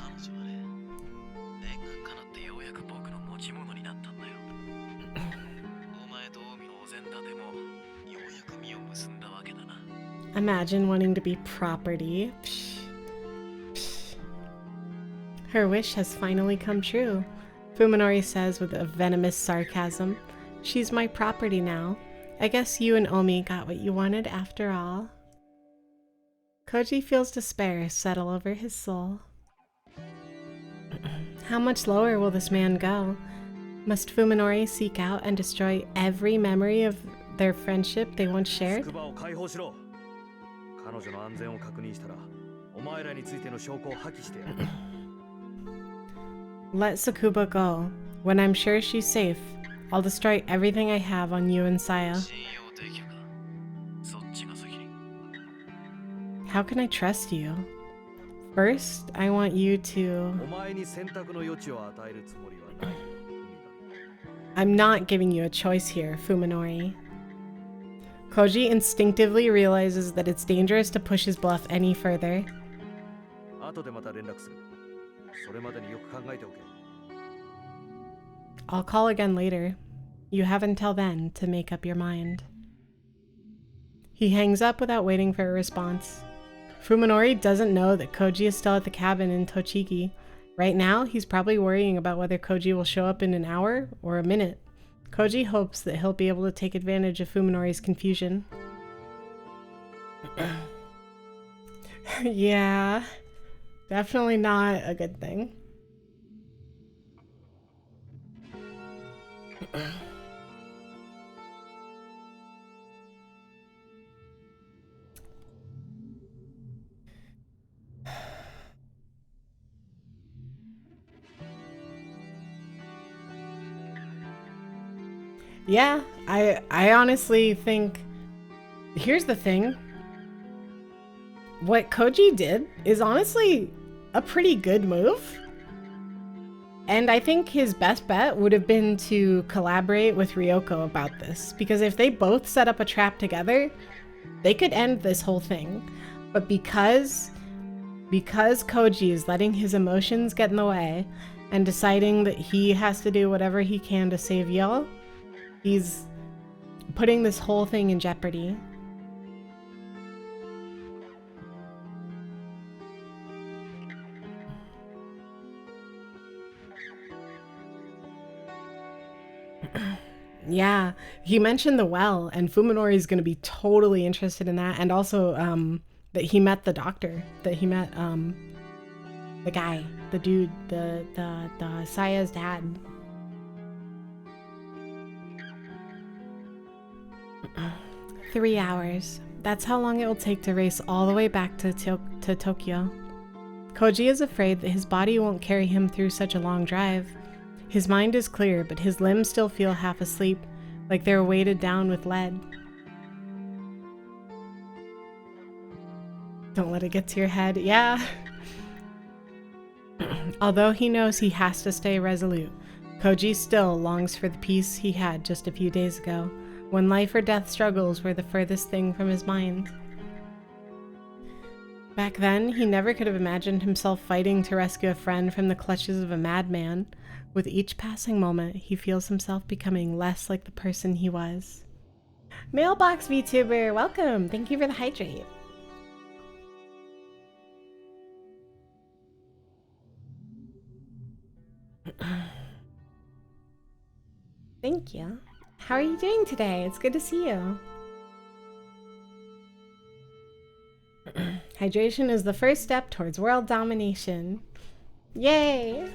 Imagine wanting to be property. Psh. Psh. Her wish has finally come true, Fuminori says with a venomous sarcasm. She's my property now. I guess you and Omi got what you wanted after all. Koji feels despair settle over his soul. How much lower will this man go? Must Fuminori seek out and destroy every memory of their friendship they once shared? Let Tsukuba go. When I'm sure she's safe, I'll destroy everything I have on you and Saya. How can I trust you? First, I want you to... I'm not giving you a choice here, Fuminori. Koji instinctively realizes that it's dangerous to push his bluff any further. I'll call again later. You have until then to make up your mind. He hangs up without waiting for a response. Fuminori doesn't know that Koji is still at the cabin in Tochigi. Right now, he's probably worrying about whether Koji will show up in an hour or a minute. Koji hopes that he'll be able to take advantage of Fuminori's confusion. Yeah, definitely not a good thing. Yeah, I honestly think, here's the thing. What Koji did is honestly a pretty good move. And I think his best bet would have been to collaborate with Ryoko about this, because if they both set up a trap together, they could end this whole thing. But because Koji is letting his emotions get in the way and deciding that he has to do whatever he can to save Yo, he's putting this whole thing in jeopardy. Yeah, he mentioned the well, and Fuminori is going to be totally interested in that, and also that he met the doctor, that he met the guy, the dude, the Saya's dad. "3 hours. That's how long it will take to race all the way back to Tokyo. Koji is afraid that his body won't carry him through such a long drive. His mind is clear, but his limbs still feel half asleep, like they're weighted down with lead. Don't let it get to your head." Yeah. Although he knows he has to stay resolute, Koji still longs for the peace he had just a few days ago, when life or death struggles were the furthest thing from his mind. Back then, he never could have imagined himself fighting to rescue a friend from the clutches of a madman. With each passing moment, he feels himself becoming less like the person he was. Mailbox VTuber, welcome! Thank you for the hydrate. Thank you. How are you doing today? It's good to see you. Hydration is the first step towards world domination. Yay!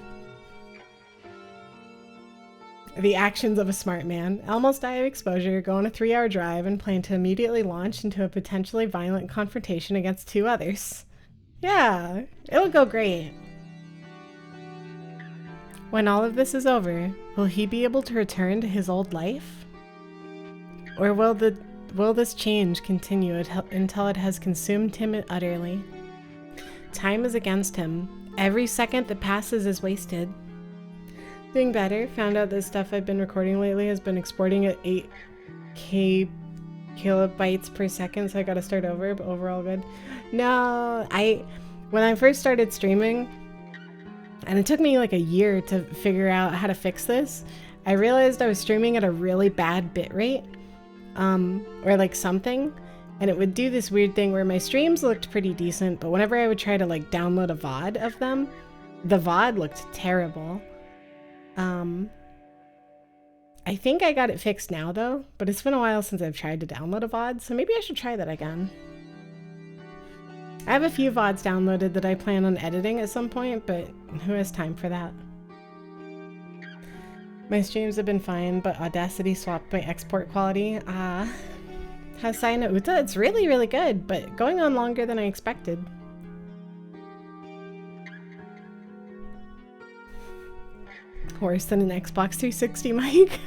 The actions of a smart man. Almost die of exposure, go on a 3-hour drive, and plan to immediately launch into a potentially violent confrontation against 2 others. Yeah, it'll go great. When all of this is over, will he be able to return to his old life? Or will this change continue until it has consumed him utterly? Time is against him. Every second that passes is wasted. Doing better. Found out this stuff I've been recording lately has been exporting at 8K kilobytes per second, so I gotta start over, but overall good. No, when I first started streaming, and it took me like a year to figure out how to fix this, I realized I was streaming at a really bad bitrate, or like something, and it would do this weird thing where my streams looked pretty decent, but whenever I would try to like download a VOD of them, the VOD looked terrible. I think I got it fixed now though, but it's been a while since I've tried to download a VOD, so maybe I should try that again. I have a few VODs downloaded that I plan on editing at some point, but who has time for that? My streams have been fine, but Audacity swapped my export quality. How's Saya no Uta? It's really, really good, but going on longer than I expected. Worse than an Xbox 360 mic.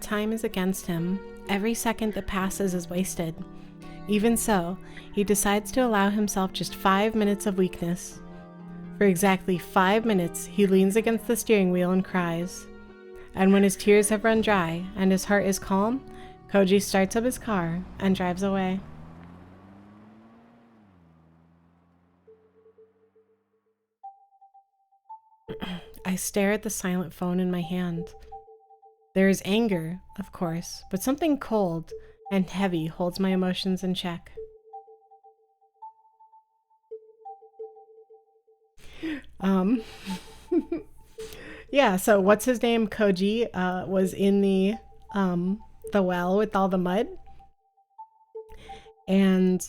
Time is against him. Every second that passes is wasted. Even so, he decides to allow himself just 5 minutes of weakness. For exactly 5 minutes, he leans against the steering wheel and cries. And when his tears have run dry and his heart is calm, Koji starts up his car and drives away. I stare at the silent phone in my hand. There is anger, of course, but something cold and heavy holds my emotions in check. Yeah, so what's his name? Koji was in the well with all the mud. And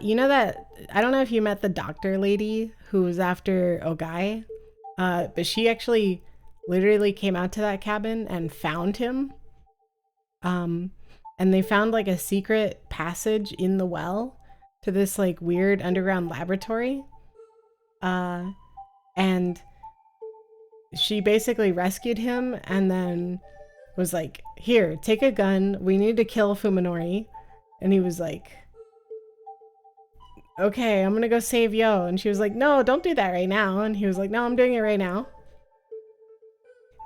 you know that, I don't know if you met the doctor lady who was after Ogai, but she actually literally came out to that cabin and found him. And they found like a secret passage in the well to this like weird underground laboratory. And she basically rescued him and then was like, here, take a gun. We need to kill Fuminori. And he was like, okay, I'm gonna go save Yo. And she was like, no, don't do that right now. And he was like, no, I'm doing it right now.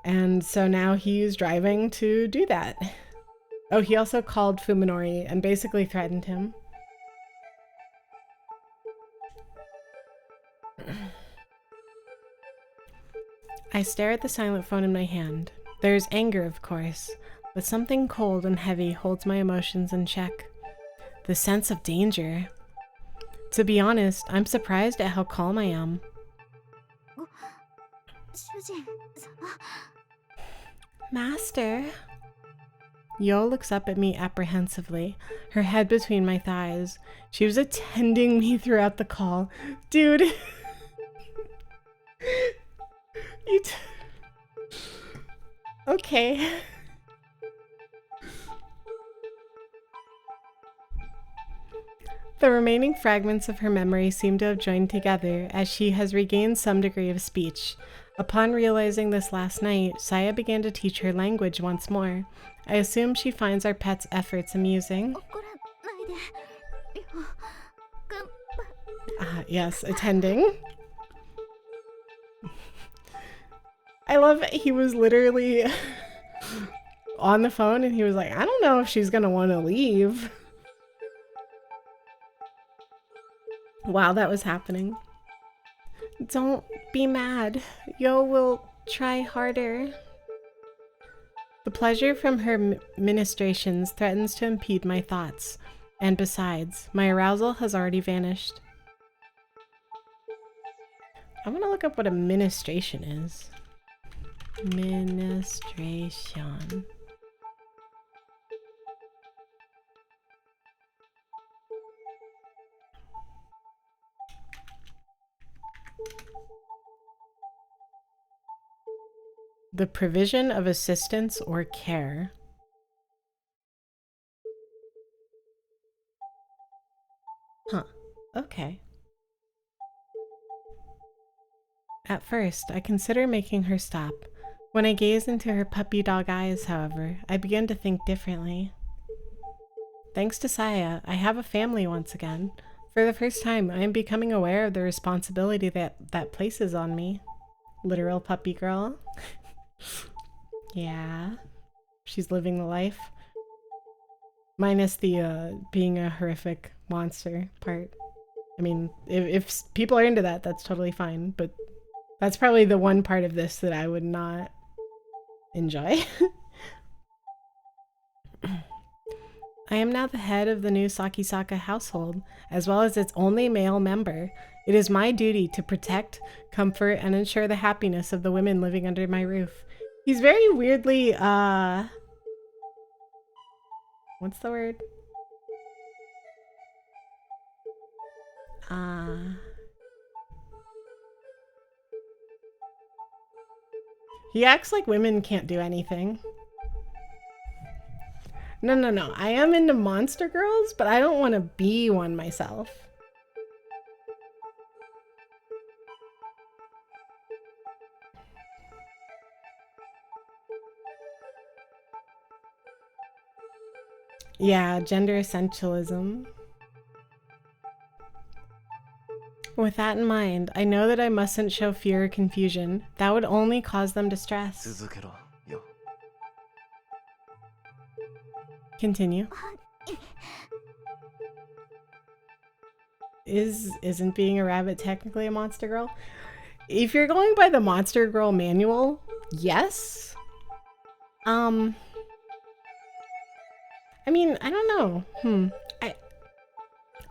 And so now he's driving to do that. Oh, he also called Fuminori and basically threatened him. I stare at the silent phone in my hand. There's anger, of course, but something cold and heavy holds my emotions in check. The sense of danger. To be honest, I'm surprised at how calm I am. Master. Yo looks up at me apprehensively, her head between my thighs. She was attending me throughout the call. Dude. Okay. The remaining fragments of her memory seem to have joined together as she has regained some degree of speech. Upon realizing this last night, Saya began to teach her language once more. I assume she finds our pet's efforts amusing. Yes, attending. I love it. He was literally on the phone and he was like, I don't know if she's gonna want to leave. While that was happening. Don't be mad. Yo will try harder. The pleasure from her ministrations threatens to impede my thoughts. And besides, my arousal has already vanished. I'm gonna look up what a ministration is. Ministration. The provision of assistance or care. Huh. Okay. At first, I consider making her stop. When I gaze into her puppy dog eyes, however, I begin to think differently. Thanks to Saya, I have a family once again. For the first time, I am becoming aware of the responsibility that places on me. Literal puppy girl. Yeah. She's living the life. Minus the being a horrific monster part. I mean, if people are into that, that's totally fine. But that's probably the one part of this that I would not enjoy. I am now the head of the new Sakisaka household, as well as its only male member. It is my duty to protect, comfort, and ensure the happiness of the women living under my roof. He's very weirdly, what's the word? He acts like women can't do anything. No. I am into monster girls, but I don't want to be one myself. Yeah, gender essentialism. With that in mind, I know that I mustn't show fear or confusion. That would only cause them distress. Continue. Isn't being a rabbit technically a monster girl? If you're going by the monster girl manual, yes. I mean, I don't know.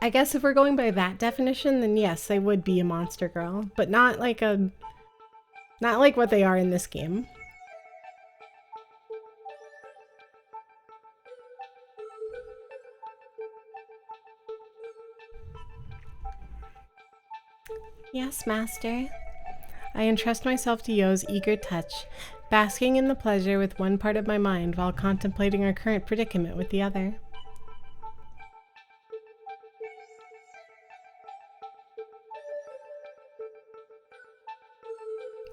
I guess if we're going by that definition, then yes, they would be a monster girl, but not like what they are in this game. Yes, master. I entrust myself to Yo's eager touch, basking in the pleasure with one part of my mind while contemplating our current predicament with the other.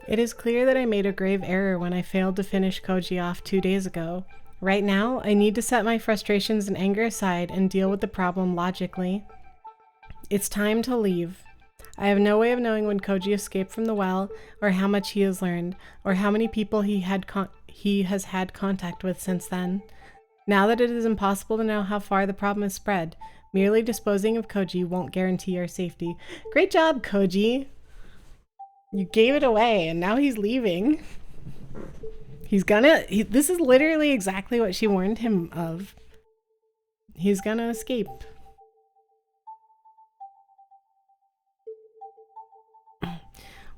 It is clear that I made a grave error when I failed to finish Koji off 2 days ago. Right now, I need to set my frustrations and anger aside and deal with the problem logically. It's time to leave. I have no way of knowing when Koji escaped from the well, or how much he has learned, or how many people he has had contact with since then. Now that it is impossible to know how far the problem has spread, merely disposing of Koji won't guarantee our safety. Great job, Koji! You gave it away, and now he's leaving. This is literally exactly what she warned him of. He's gonna escape.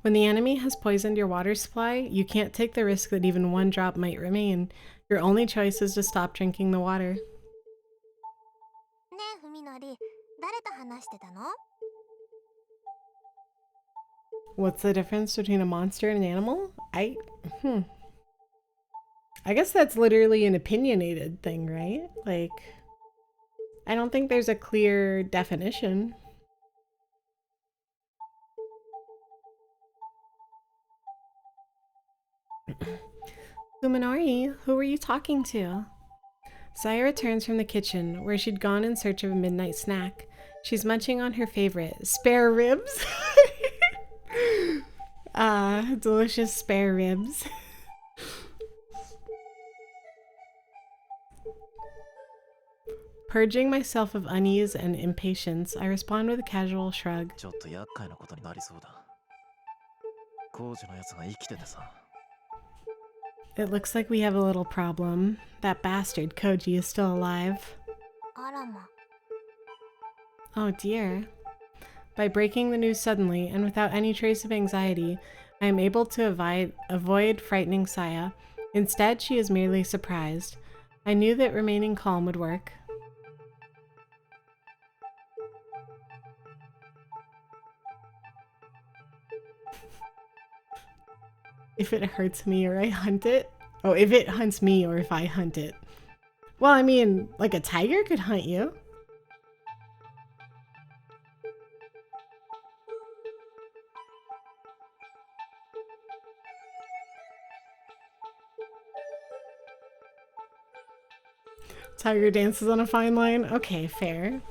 When the enemy has poisoned your water supply, you can't take the risk that even one drop might remain. Your only choice is to stop drinking the water. What's the difference between a monster and an animal? I guess that's literally an opinionated thing, right? Like, I don't think there's a clear definition. Luminori, who were you talking to? Saya returns from the kitchen, where she'd gone in search of a midnight snack. She's munching on her favorite, spare ribs. Delicious spare ribs. Purging myself of unease and impatience, I respond with a casual shrug. It looks like we have a little problem. That bastard Koji is still alive. Oh dear. By breaking the news suddenly and without any trace of anxiety, I am able to avoid frightening Saya. Instead, she is merely surprised. I knew that remaining calm would work. If it hurts me or I hunt it? Oh, if it hunts me or if I hunt it. Well, I mean, like a tiger could hunt you. Tiger dances on a fine line. Okay, fair.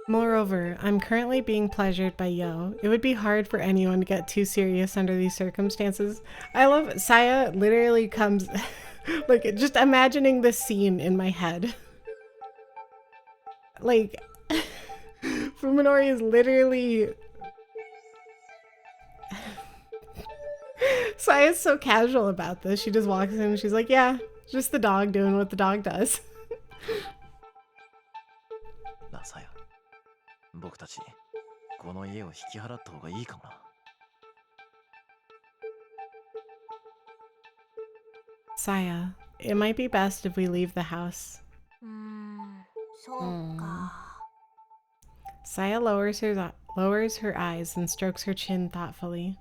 Moreover, I'm currently being pleasured by Yo. It would be hard for anyone to get too serious under these circumstances. I love Saya literally comes like just imagining this scene in my head. Like Fuminori is literally Saya's so casual about this. She just walks in and she's like, yeah, just the dog doing what the dog does. なあさや、僕たちこの家を引き払った方がいいかもな。Saya, it might be best if we leave the house. そうか。Saya lowers her eyes and strokes her chin thoughtfully.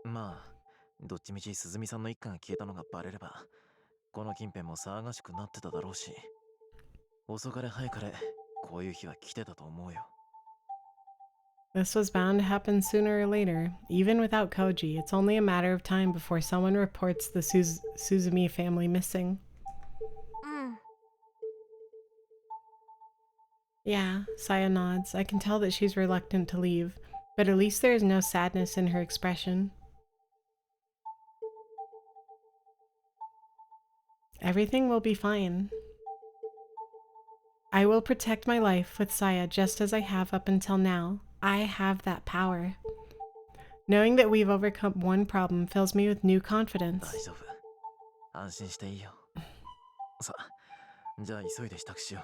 まあ、どっちみち鈴見さんの一家が消えたのがバレれば、この近辺も騒がしくなってただろうし、遅かれ早かれこういう日は来てたと思うよ。This was bound to happen sooner or later. Even without Koji, it's only a matter of time before someone reports the Suzumi family missing. うん。 Yeah, Saya nods. I can tell that she's reluctant to leave, but at least there is no sadness in her expression. Everything will be fine. I will protect my life with Saya just as I have up until now. I have that power. Knowing that we've overcome one problem fills me with new confidence. 大丈夫。安心していいよ。さあ、じゃあ急いで支度しよ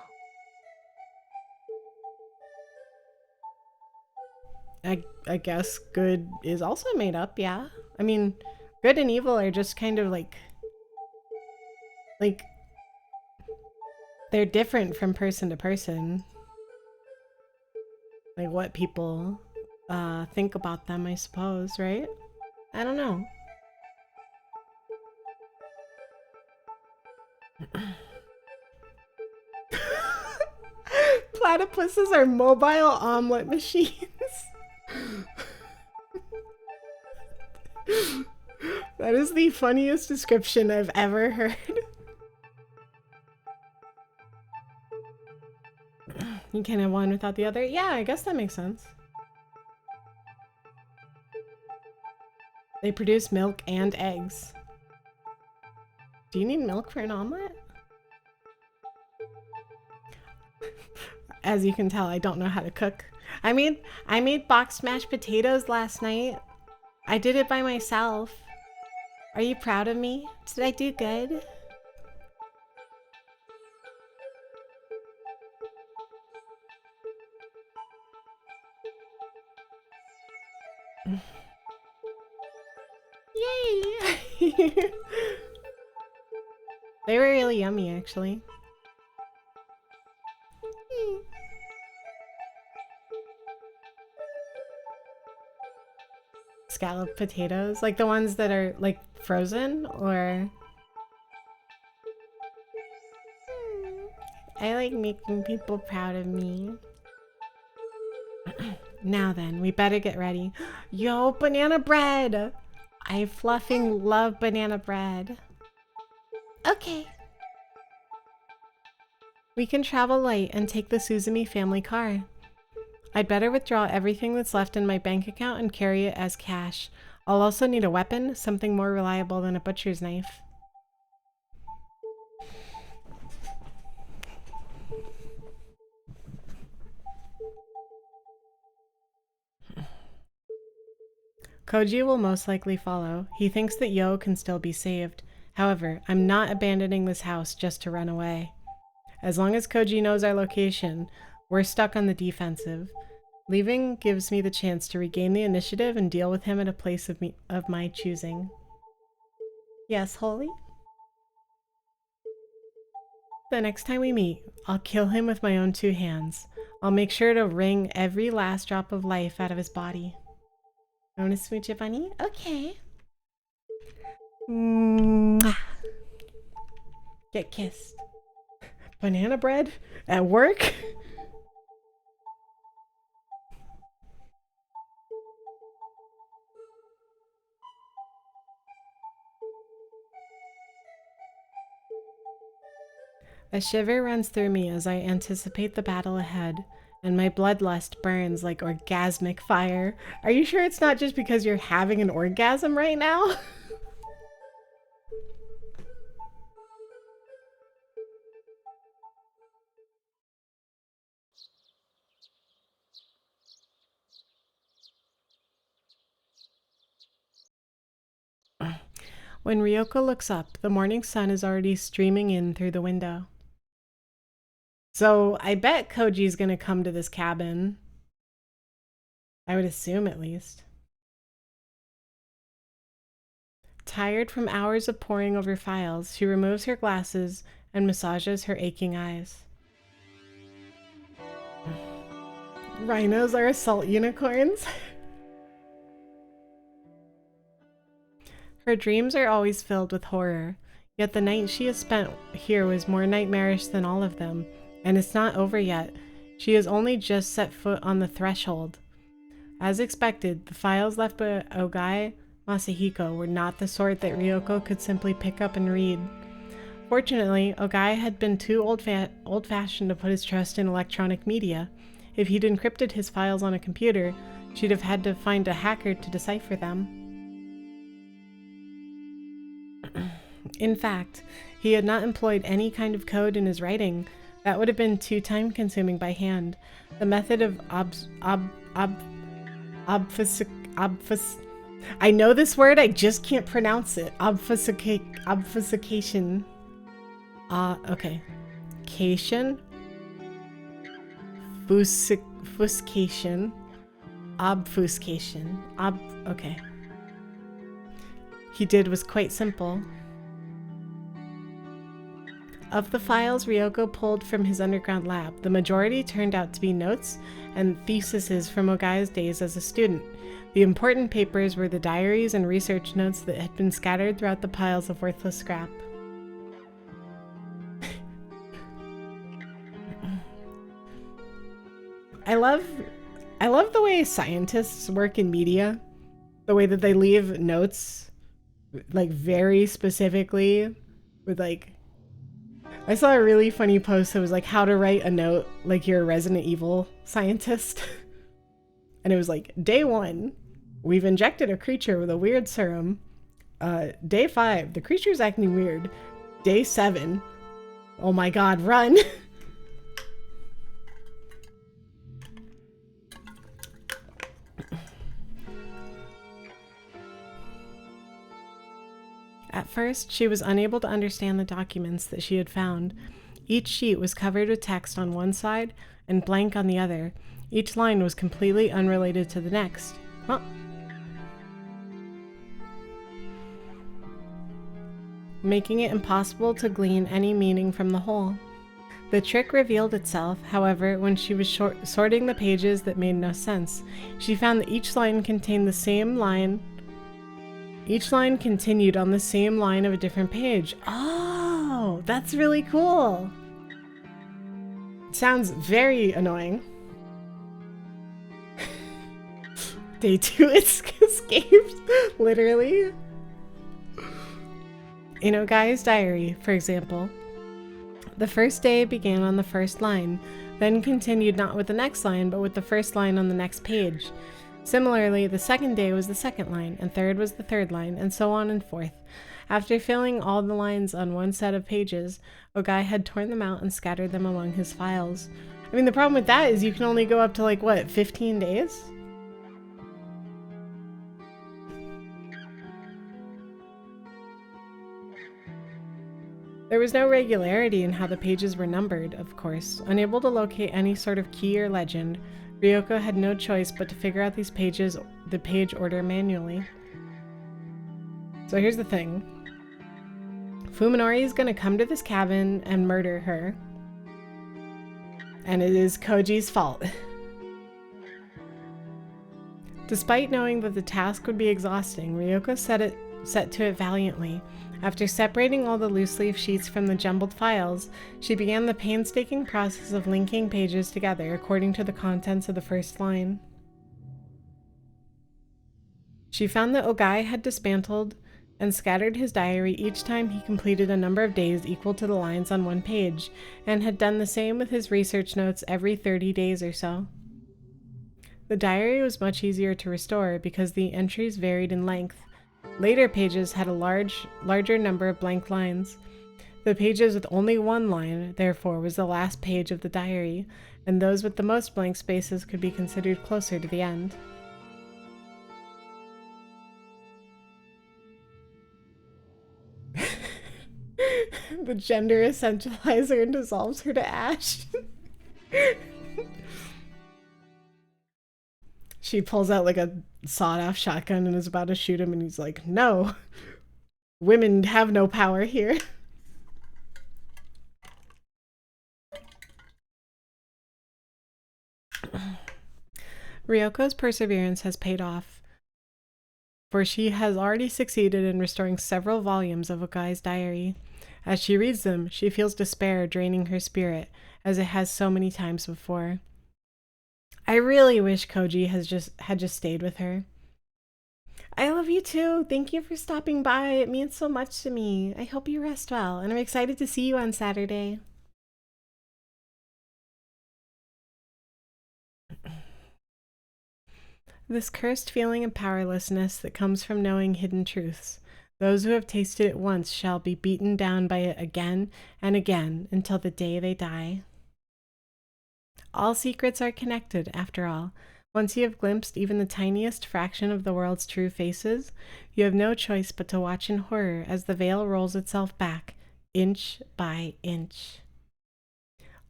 う。I guess good is also made up, yeah. I mean, good and evil are just kind of like they're different from person to person. Like what people think about them, I suppose, right? I don't know. Platypuses are mobile omelet machines. That is the funniest description I've ever heard. You can't have one without the other. Yeah, I guess that makes sense. They produce milk and eggs. Do you need milk for an omelet? As you can tell, I don't know how to cook. I made boxed mashed potatoes last night. I did it by myself. Are you proud of me? Did I do good? Yay! They were really yummy, actually. Scalloped potatoes, like the ones that are like frozen, or I like making people proud of me. Now then, we better get ready. Yo, banana bread! I fluffing love banana bread. Okay. We can travel light and take the Suzumi family car. I'd better withdraw everything that's left in my bank account and carry it as cash. I'll also need a weapon, something more reliable than a butcher's knife. Koji will most likely follow. He thinks that Yo can still be saved. However, I'm not abandoning this house just to run away. As long as Koji knows our location, we're stuck on the defensive. Leaving gives me the chance to regain the initiative and deal with him at a place of my choosing. Yes, Holy? The next time we meet, I'll kill him with my own two hands. I'll make sure to wring every last drop of life out of his body. You want to smooch it, bunny? Okay. Mwah. Get kissed. Banana bread? At work? A shiver runs through me as I anticipate the battle ahead, and my bloodlust burns like orgasmic fire. Are you sure it's not just because you're having an orgasm right now? When Ryoko looks up, the morning sun is already streaming in through the window. So I bet Koji's gonna come to this cabin. I would assume, at least. Tired from hours of poring over files, she removes her glasses and massages her aching eyes. Rhinos are assault unicorns. Her dreams are always filled with horror, yet the night she has spent here was more nightmarish than all of them, and it's not over yet. She has only just set foot on the threshold. As expected, the files left by Ogai Masahiko were not the sort that Ryoko could simply pick up and read. Fortunately, Ogai had been too old-fashioned to put his trust in electronic media. If he'd encrypted his files on a computer, she'd have had to find a hacker to decipher them. In fact, he had not employed any kind of code in his writing. That would have been too time-consuming by hand. The method of I know this word, I just can't pronounce it. Obfuscation. Okay. Cation. Fuscation. Obfuscation. Okay. He did was quite simple. Of the files Ryoko pulled from his underground lab, the majority turned out to be notes and theses from Ogai's days as a student. The important papers were the diaries and research notes that had been scattered throughout the piles of worthless scrap. I love the way scientists work in media. The way that they leave notes, like, very specifically with, like, I saw a really funny post that was like how to write a note like you're a Resident Evil scientist. And it was like, day 1, we've injected a creature with a weird serum. Day 5, the creature's acting weird. Day 7, oh my god, run. At first, she was unable to understand the documents that she had found. Each sheet was covered with text on one side and blank on the other. Each line was completely unrelated to the next. Huh. Making it impossible to glean any meaning from the whole. The trick revealed itself, however, when she was sorting the pages that made no sense. She found that each line contained the same line. Each line continued on the same line of a different page. Oh, that's really cool. Sounds very annoying. Day 2 escaped, literally. In Ogai's diary, for example, the first day began on the first line, then continued not with the next line, but with the first line on the next page. Similarly, the second day was the second line, and third was the third line, and so on and forth. After filling all the lines on one set of pages, Ogai had torn them out and scattered them among his files. I mean, the problem with that is you can only go up to, like, what, 15 days? There was no regularity in how the pages were numbered, of course. Unable to locate any sort of key or legend, Ryoko had no choice but to figure out the page order manually. So here's the thing. Fuminori is gonna come to this cabin and murder her. And it is Koji's fault. Despite knowing that the task would be exhausting, Ryoko set to it valiantly. After separating all the loose-leaf sheets from the jumbled files, she began the painstaking process of linking pages together according to the contents of the first line. She found that Ogai had dismantled and scattered his diary each time he completed a number of days equal to the lines on one page, and had done the same with his research notes every 30 days or so. The diary was much easier to restore because the entries varied in length. Later pages had a larger number of blank lines. The pages with only one line, therefore, was the last page of the diary, and those with the most blank spaces could be considered closer to the end. The gender essentializer and dissolves her to ash. She pulls out like a sawed-off shotgun and is about to shoot him, and he's like, "No, women have no power here." Ryoko's perseverance has paid off, for she has already succeeded in restoring several volumes of Okai's diary. As she reads them, she feels despair draining her spirit, as it has so many times before. I really wish Koji had just stayed with her. I love you too. Thank you for stopping by. It means so much to me. I hope you rest well, and I'm excited to see you on Saturday. This cursed feeling of powerlessness that comes from knowing hidden truths. Those who have tasted it once shall be beaten down by it again and again until the day they die. All secrets are connected, after all. Once you have glimpsed even the tiniest fraction of the world's true faces, you have no choice but to watch in horror as the veil rolls itself back, inch by inch.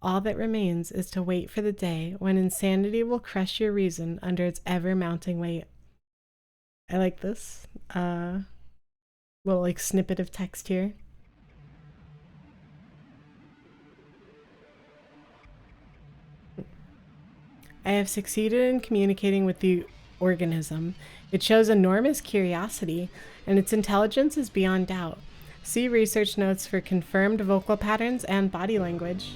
All that remains is to wait for the day when insanity will crush your reason under its ever-mounting weight. I like this little snippet of text here. I have succeeded in communicating with the organism. It shows enormous curiosity, and its intelligence is beyond doubt. See research notes for confirmed vocal patterns and body language.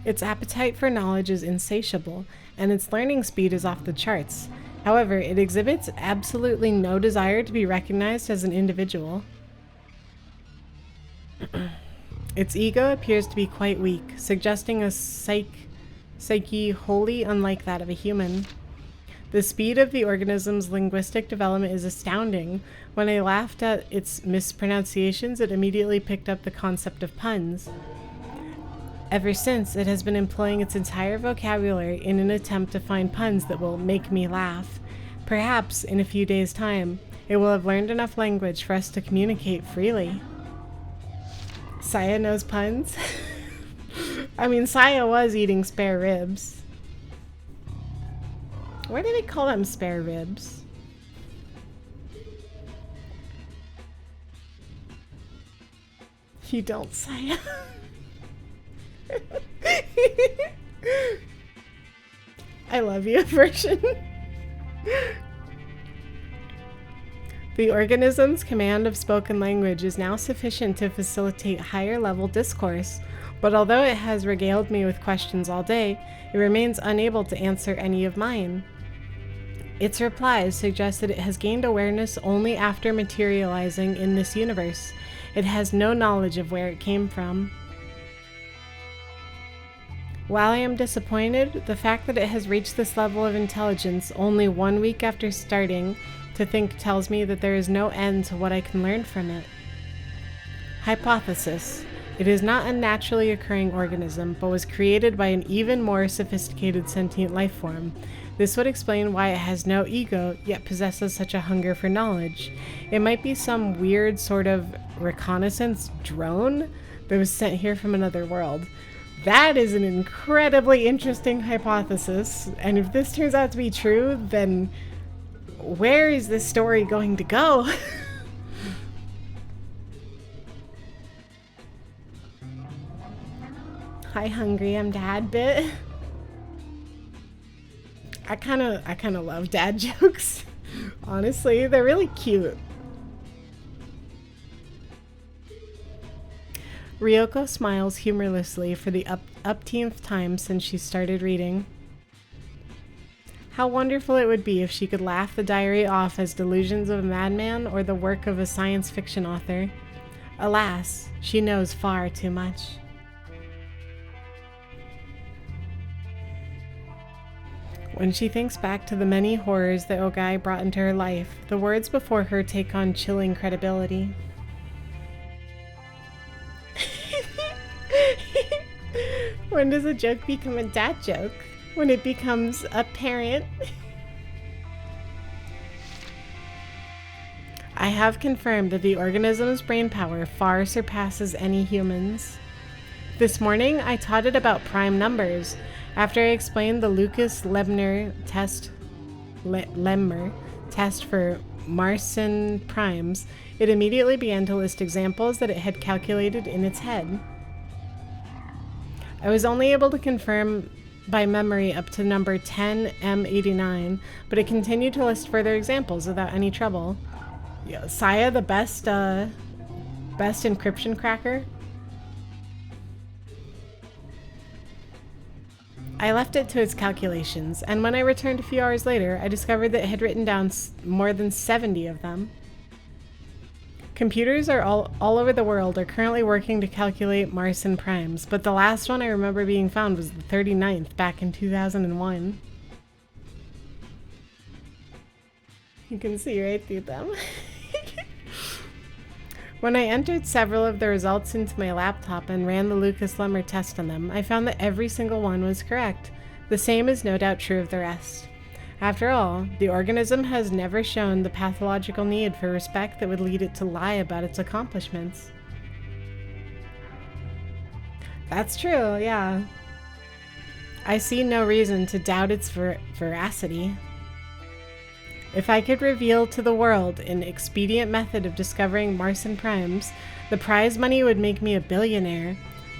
Its appetite for knowledge is insatiable, and its learning speed is off the charts. However, it exhibits absolutely no desire to be recognized as an individual. Its ego appears to be quite weak, suggesting a psyche wholly unlike that of a human. The speed of the organism's linguistic development is astounding. When I laughed at its mispronunciations, it immediately picked up the concept of puns. Ever since, it has been employing its entire vocabulary in an attempt to find puns that will make me laugh. Perhaps, in a few days' time, it will have learned enough language for us to communicate freely. Saya knows puns? I mean, Saya was eating spare ribs. Why do they call them spare ribs? You don't, Saya. I love you, version. The organism's command of spoken language is now sufficient to facilitate higher level discourse, but although it has regaled me with questions all day, it remains unable to answer any of mine. Its replies suggest that it has gained awareness only after materializing in this universe. It has no knowledge of where it came from. While I am disappointed, the fact that it has reached this level of intelligence only 1 week after starting to think tells me that there is no end to what I can learn from it. Hypothesis. It is not a naturally occurring organism, but was created by an even more sophisticated sentient life form. This would explain why it has no ego, yet possesses such a hunger for knowledge. It might be some weird sort of reconnaissance drone that was sent here from another world. That is an incredibly interesting hypothesis, and if this turns out to be true, then where is this story going to go? Hi, hungry, I'm dad bit. I kind of love dad jokes. Honestly, they're really cute. Ryoko smiles humorlessly for the upteenth time since she started reading. How wonderful it would be if she could laugh the diary off as delusions of a madman or the work of a science fiction author. Alas, she knows far too much. When she thinks back to the many horrors that Ogai brought into her life, the words before her take on chilling credibility. When does a joke become a dad joke? When it becomes apparent. I have confirmed that the organism's brain power far surpasses any human's. This morning, I taught it about prime numbers. After I explained the Lucas-Lemmer test for Mersenne primes, it immediately began to list examples that it had calculated in its head. I was only able to confirm by memory up to number 10M89, but it continued to list further examples without any trouble. Yeah, Saya, the best encryption cracker. I left it to its calculations, and when I returned a few hours later, I discovered that it had written down more than 70 of them. Computers are all over the world are currently working to calculate Mersenne primes, but the last one I remember being found was the 39th back in 2001. You can see right through them. When I entered several of the results into my laptop and ran the Lucas-Lemmer test on them, I found that every single one was correct. The same is no doubt true of the rest. After all, the organism has never shown the pathological need for respect that would lead it to lie about its accomplishments. That's true, yeah. I see no reason to doubt its veracity. If I could reveal to the world an expedient method of discovering Mersenne primes, the prize money would make me a billionaire.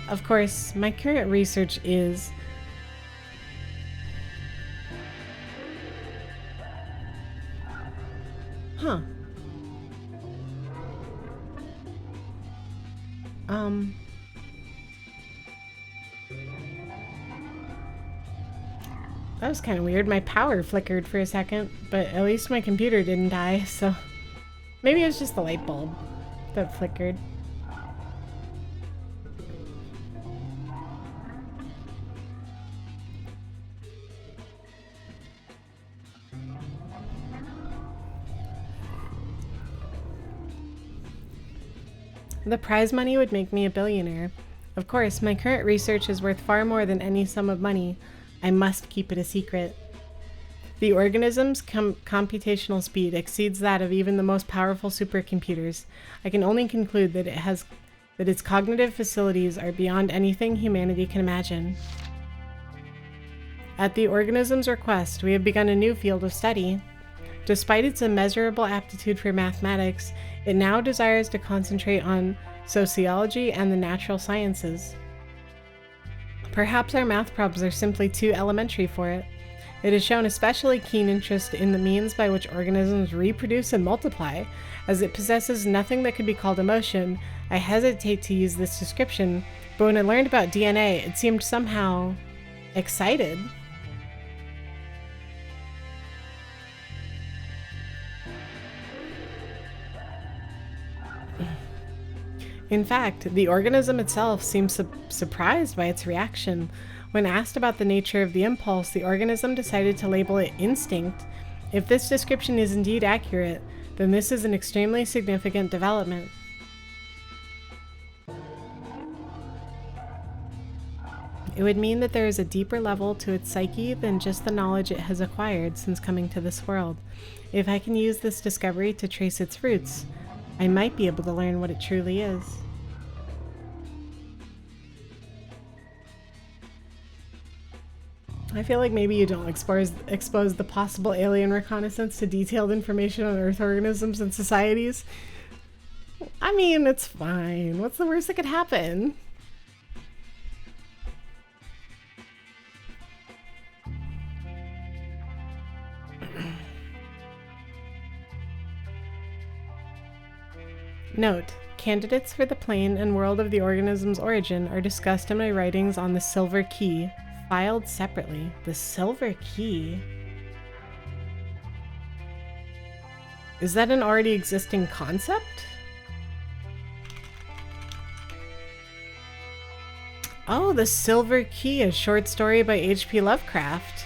Of course, my current research is... Huh. That was kind of weird. My power flickered for a second, but at least my computer didn't die, so... Maybe it was just the light bulb that flickered. The prize money would make me a billionaire. Of course, my current research is worth far more than any sum of money. I must keep it a secret. The organism's computational speed exceeds that of even the most powerful supercomputers. I can only conclude that its cognitive facilities are beyond anything humanity can imagine. At the organism's request, we have begun a new field of study. Despite its immeasurable aptitude for mathematics, it now desires to concentrate on sociology and the natural sciences. Perhaps our math problems are simply too elementary for it. It has shown especially keen interest in the means by which organisms reproduce and multiply. As it possesses nothing that could be called emotion, I hesitate to use this description, but when I learned about DNA, it seemed somehow excited. In fact, the organism itself seems surprised by its reaction. When asked about the nature of the impulse, the organism decided to label it instinct. If this description is indeed accurate, then this is an extremely significant development. It would mean that there is a deeper level to its psyche than just the knowledge it has acquired since coming to this world. If I can use this discovery to trace its roots, I might be able to learn what it truly is. I feel like maybe you don't expose the possible alien reconnaissance to detailed information on Earth organisms and societies. I mean, it's fine. What's the worst that could happen? Note: candidates for the plane and world of the organism's origin are discussed in my writings on the Silver Key, filed separately. The Silver Key? Is that an already existing concept? Oh, The Silver Key, a short story by H.P. Lovecraft.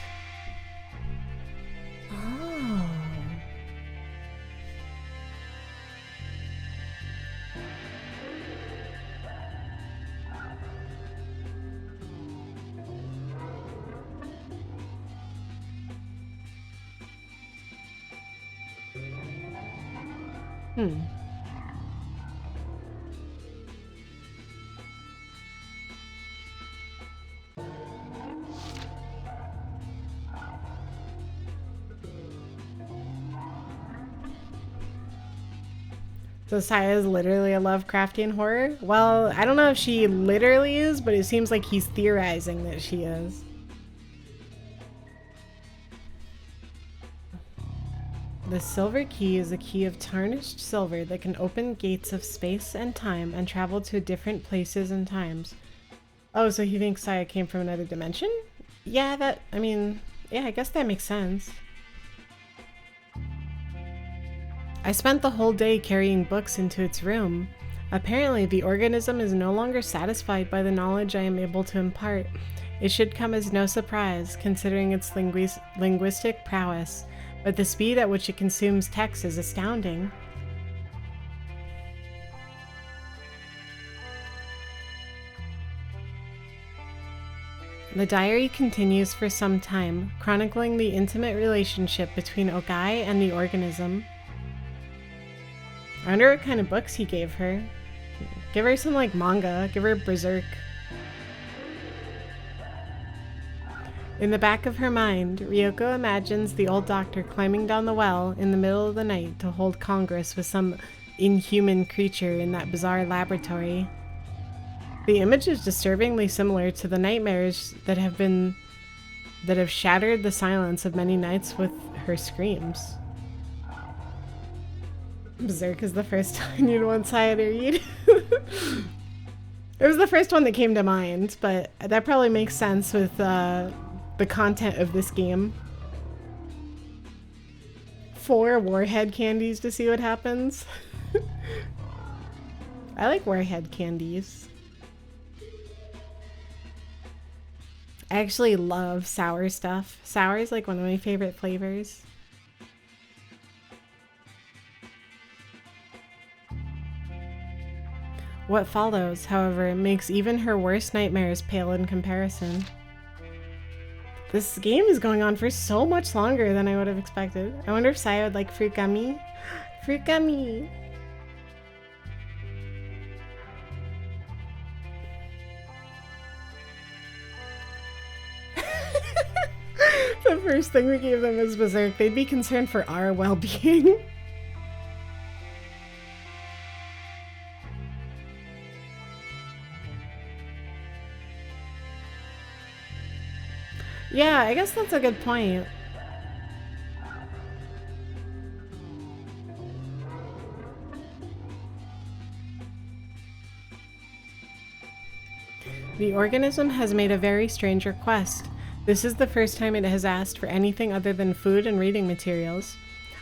Oh. Hmm. So Saya is literally a Lovecraftian horror? Well, I don't know if she literally is, but it seems like he's theorizing that she is. The Silver Key is a key of tarnished silver that can open gates of space and time and travel to different places and times. Oh, so he thinks Saya came from another dimension? Yeah, I guess that makes sense. I spent the whole day carrying books into its room. Apparently, the organism is no longer satisfied by the knowledge I am able to impart. It should come as no surprise, considering its linguistic prowess, but the speed at which it consumes text is astounding. The diary continues for some time, chronicling the intimate relationship between Ogai and the organism. I wonder what kind of books he gave her. Give her some, manga. Give her Berserk. In the back of her mind, Ryoko imagines the old doctor climbing down the well in the middle of the night to hold congress with some inhuman creature in that bizarre laboratory. The image is disturbingly similar to the nightmares that have shattered the silence of many nights with her screams. Berserk is the first time you'd want Saya to read. It was the first one that came to mind, but that probably makes sense with the content of this game. 4 warhead candies to see what happens. I like warhead candies. I actually love sour stuff. Sour is like one of my favorite flavors. What follows, however, makes even her worst nightmares pale in comparison. This game is going on for so much longer than I would have expected. I wonder if Saya would like fruit gummy. Fruit gummy! The first thing we gave them is Berserk. They'd be concerned for our well-being. Yeah, I guess that's a good point. The organism has made a very strange request. This is the first time it has asked for anything other than food and reading materials.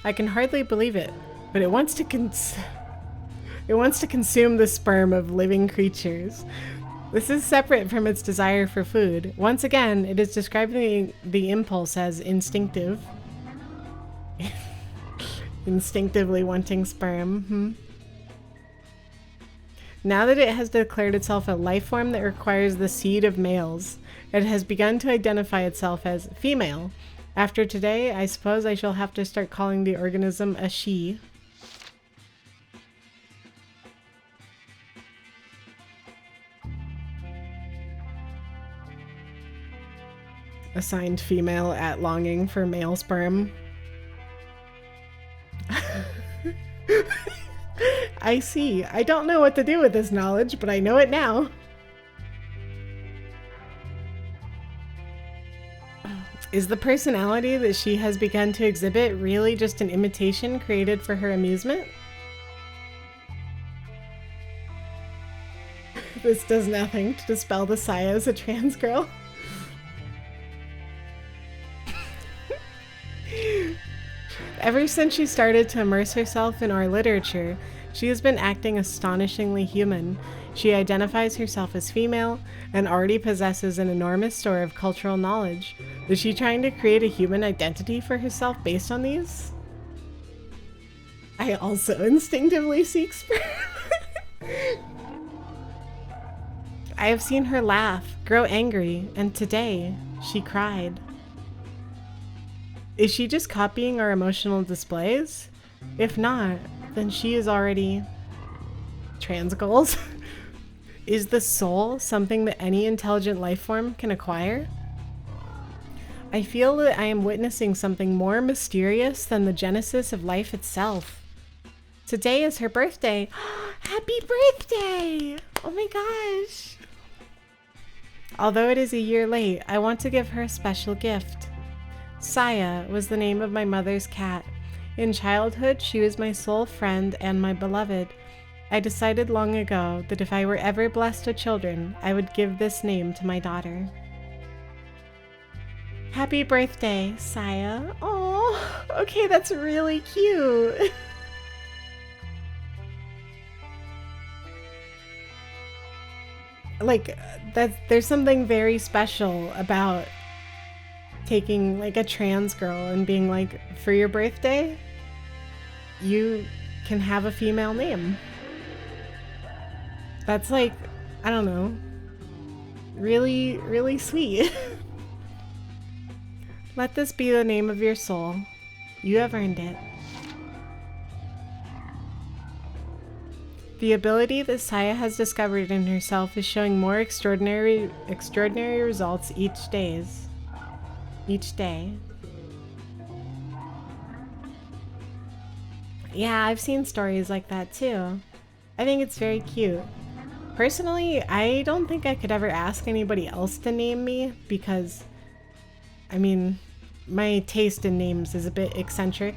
I can hardly believe it, but it wants to consume the sperm of living creatures. This is separate from its desire for food. Once again, it is describing the impulse as instinctive. Instinctively wanting sperm. Now that it has declared itself a life form that requires the seed of males, it has begun to identify itself as female. After today, I suppose I shall have to start calling the organism a she. Assigned female at longing for male sperm. I see. I don't know what to do with this knowledge, but I know it now. Is the personality that she has begun to exhibit really just an imitation created for her amusement? This does nothing to dispel the Saya as a trans girl. Ever since she started to immerse herself in our literature, she has been acting astonishingly human. She identifies herself as female and already possesses an enormous store of cultural knowledge. Is she trying to create a human identity for herself based on these? I also instinctively seek sperm. I have seen her laugh, grow angry, and today she cried. Is she just copying our emotional displays? If not, then she is already trans goals. Is the soul something that any intelligent life form can acquire? I feel that I am witnessing something more mysterious than the genesis of life itself. Today is her birthday. Happy birthday! Oh my gosh. Although it is a year late, I want to give her a special gift. Saya was the name of my mother's cat. In childhood, she was my sole friend and my beloved. I decided long ago that if I were ever blessed with children, I would give this name to my daughter. Happy birthday, Saya. Oh, okay, that's really cute. Like, there's something very special about taking like a trans girl and being like, for your birthday, you can have a female name. That's like, I don't know, really, really sweet. Let this be the name of your soul. You have earned it. The ability that Saya has discovered in herself is showing more extraordinary results each day. Yeah, I've seen stories like that too. I think it's very cute. Personally, I don't think I could ever ask anybody else to name me because, I mean, my taste in names is a bit eccentric.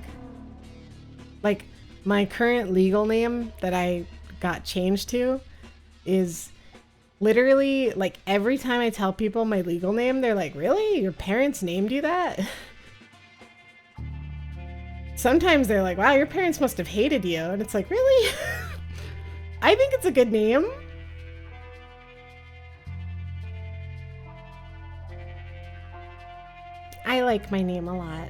Like, my current legal name that I got changed to is literally, like, every time I tell people my legal name, they're like, really? Your parents named you that? Sometimes they're like, wow, your parents must have hated you. And it's like, really? I think it's a good name. I like my name a lot.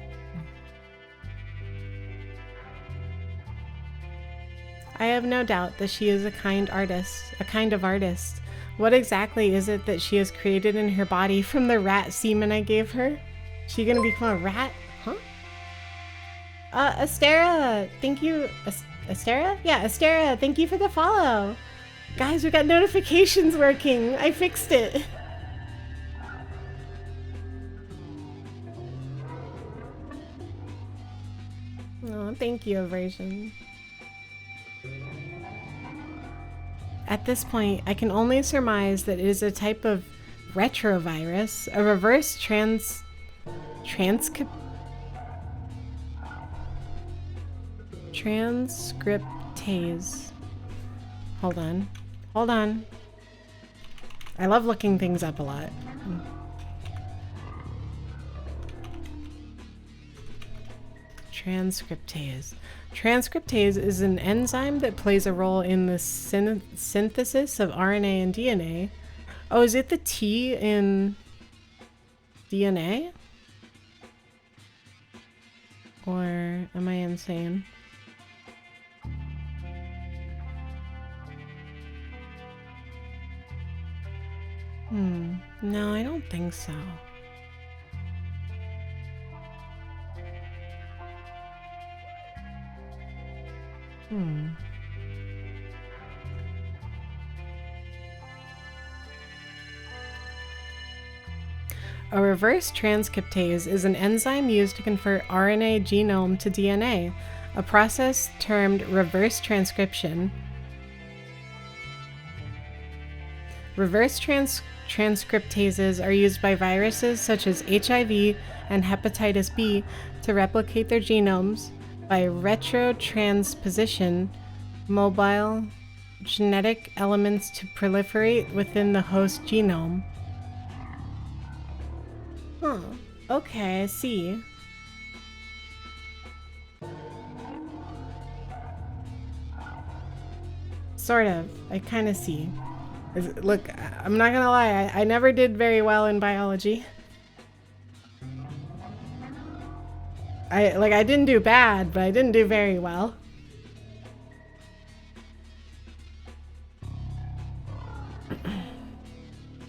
I have no doubt that she is a kind of artist. What exactly is it that she has created in her body from the rat semen I gave her? She gonna become a rat? Huh? Astera, thank you. Astera? Yeah, Astera, thank you for the follow. Guys, we got notifications working. I fixed it. Oh, thank you, Aversion. At this point, I can only surmise that it is a type of retrovirus, a reverse transcriptase. Hold on. I love looking things up a lot. Transcriptase. Transcriptase is an enzyme that plays a role in the synthesis of RNA and DNA. Oh, is it the T in DNA? Or am I insane? No, I don't think so. A reverse transcriptase is an enzyme used to convert RNA genome to DNA, a process termed reverse transcription. Reverse transcriptases are used by viruses such as HIV and hepatitis B to replicate their genomes by retrotransposition, mobile genetic elements to proliferate within the host genome. Huh. Okay, I see. Sort of. I kind of see. Look, I'm not gonna lie, I never did very well in biology. I didn't do bad, but I didn't do very well.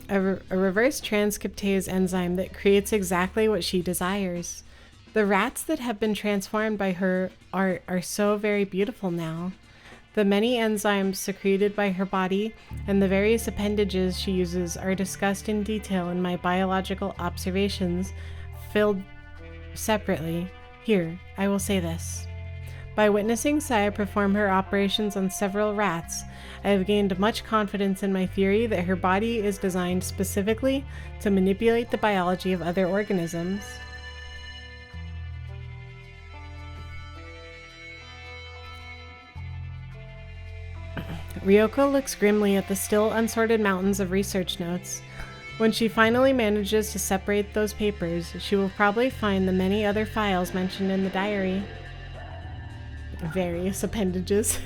A reverse transcriptase enzyme that creates exactly what she desires. The rats that have been transformed by her are so very beautiful now. The many enzymes secreted by her body and the various appendages she uses are discussed in detail in my biological observations, filled separately. Here, I will say this. By witnessing Saya perform her operations on several rats, I have gained much confidence in my theory that her body is designed specifically to manipulate the biology of other organisms. Ryoko looks grimly at the still unsorted mountains of research notes. When she finally manages to separate those papers, she will probably find the many other files mentioned in the diary. Various appendages.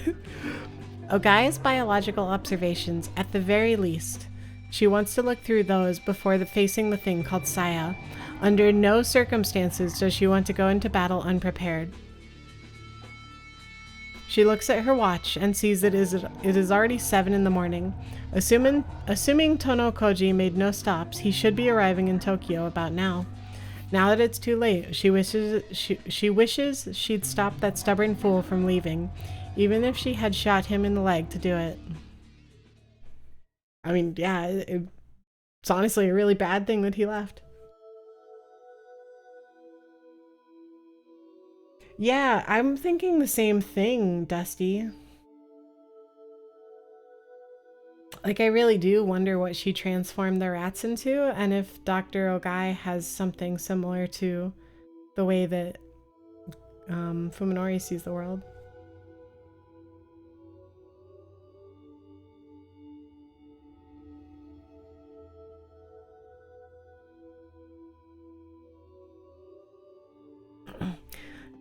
Ogai's biological observations, at the very least. She wants to look through those before facing the thing called Saya. Under no circumstances does she want to go into battle unprepared. She looks at her watch and sees that it is already 7 in the morning. Assuming Tono Koji made no stops, he should be arriving in Tokyo about now. Now that it's too late, she wishes she'd stopped that stubborn fool from leaving, even if she had shot him in the leg to do it. I mean, yeah, it's honestly a really bad thing that he left. Yeah, I'm thinking the same thing, Dusty. Like, I really do wonder what she transformed the rats into, and if Dr. Ogai has something similar to the way that Fuminori sees the world.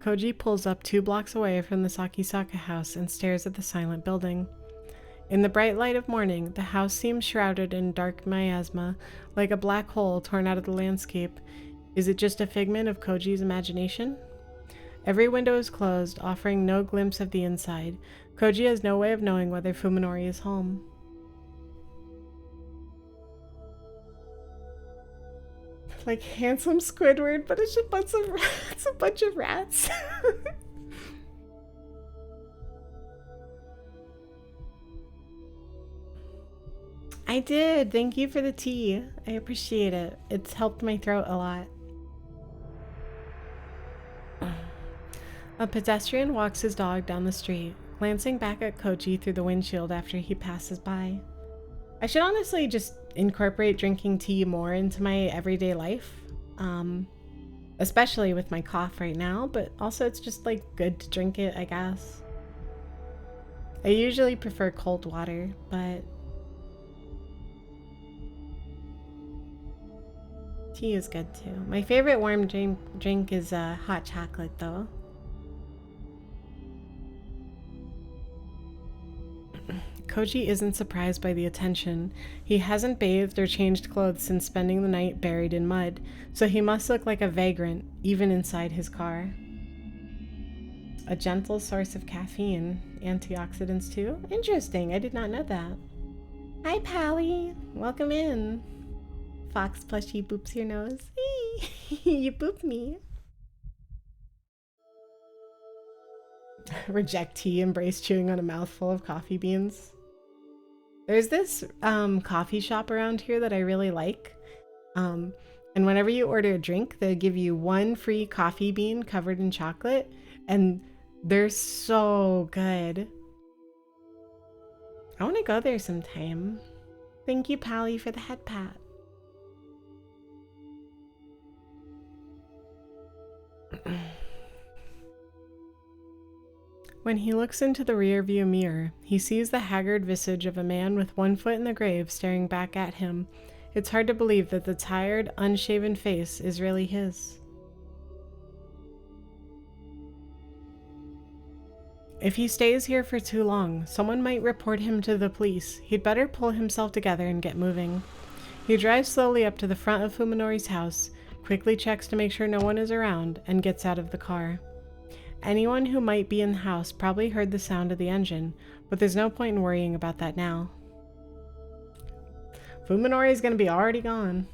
Koji pulls up 2 blocks away from the Sakisaka house and stares at the silent building. In the bright light of morning, the house seems shrouded in dark miasma, like a black hole torn out of the landscape. Is it just a figment of Koji's imagination? Every window is closed, offering no glimpse of the inside. Koji has no way of knowing whether Fuminori is home. Like handsome Squidward, but it's a bunch of rats. I did. Thank you for the tea. I appreciate it. It's helped my throat a lot. A pedestrian walks his dog down the street, glancing back at Koji through the windshield after he passes by. I should honestly just incorporate drinking tea more into my everyday life, especially with my cough right now, but also it's just like good to drink it, I guess. I usually prefer cold water, but tea is good too. My favorite warm drink is hot chocolate though. Koji isn't surprised by the attention. He hasn't bathed or changed clothes since spending the night buried in mud, so he must look like a vagrant, even inside his car. A gentle source of caffeine. Antioxidants too? Interesting, I did not know that. Hi, Pally. Welcome in. Fox plushie boops your nose. You booped me. Reject tea, embrace chewing on a mouthful of coffee beans. There's this coffee shop around here that I really like. And whenever you order a drink, they give you 1 free coffee bean covered in chocolate. And they're so good. I want to go there sometime. Thank you, Pally, for the head pat. When he looks into the rearview mirror, he sees the haggard visage of a man with 1 foot in the grave staring back at him. It's hard to believe that the tired, unshaven face is really his. If he stays here for too long, someone might report him to the police. He'd better pull himself together and get moving. He drives slowly up to the front of Fuminori's house, quickly checks to make sure no one is around, and gets out of the car. Anyone who might be in the house probably heard the sound of the engine, but there's no point in worrying about that now. Fuminori is going to be already gone.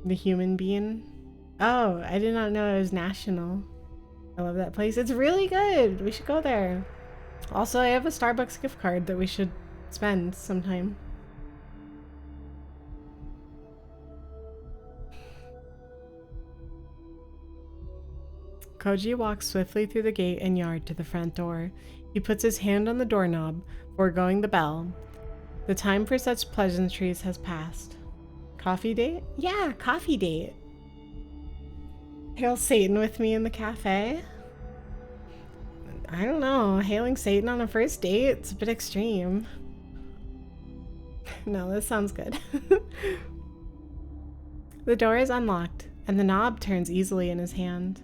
The human being. Oh, I did not know it was national. I love that place. It's really good. We should go there. Also, I have a Starbucks gift card that we should spend sometime. Koji walks swiftly through the gate and yard to the front door. He puts his hand on the doorknob, foregoing the bell. The time for such pleasantries has passed. Coffee date? Yeah, coffee date. Hail Satan with me in the cafe? I don't know. Hailing Satan on a first date? It's a bit extreme. No, this sounds good. The door is unlocked, and the knob turns easily in his hand.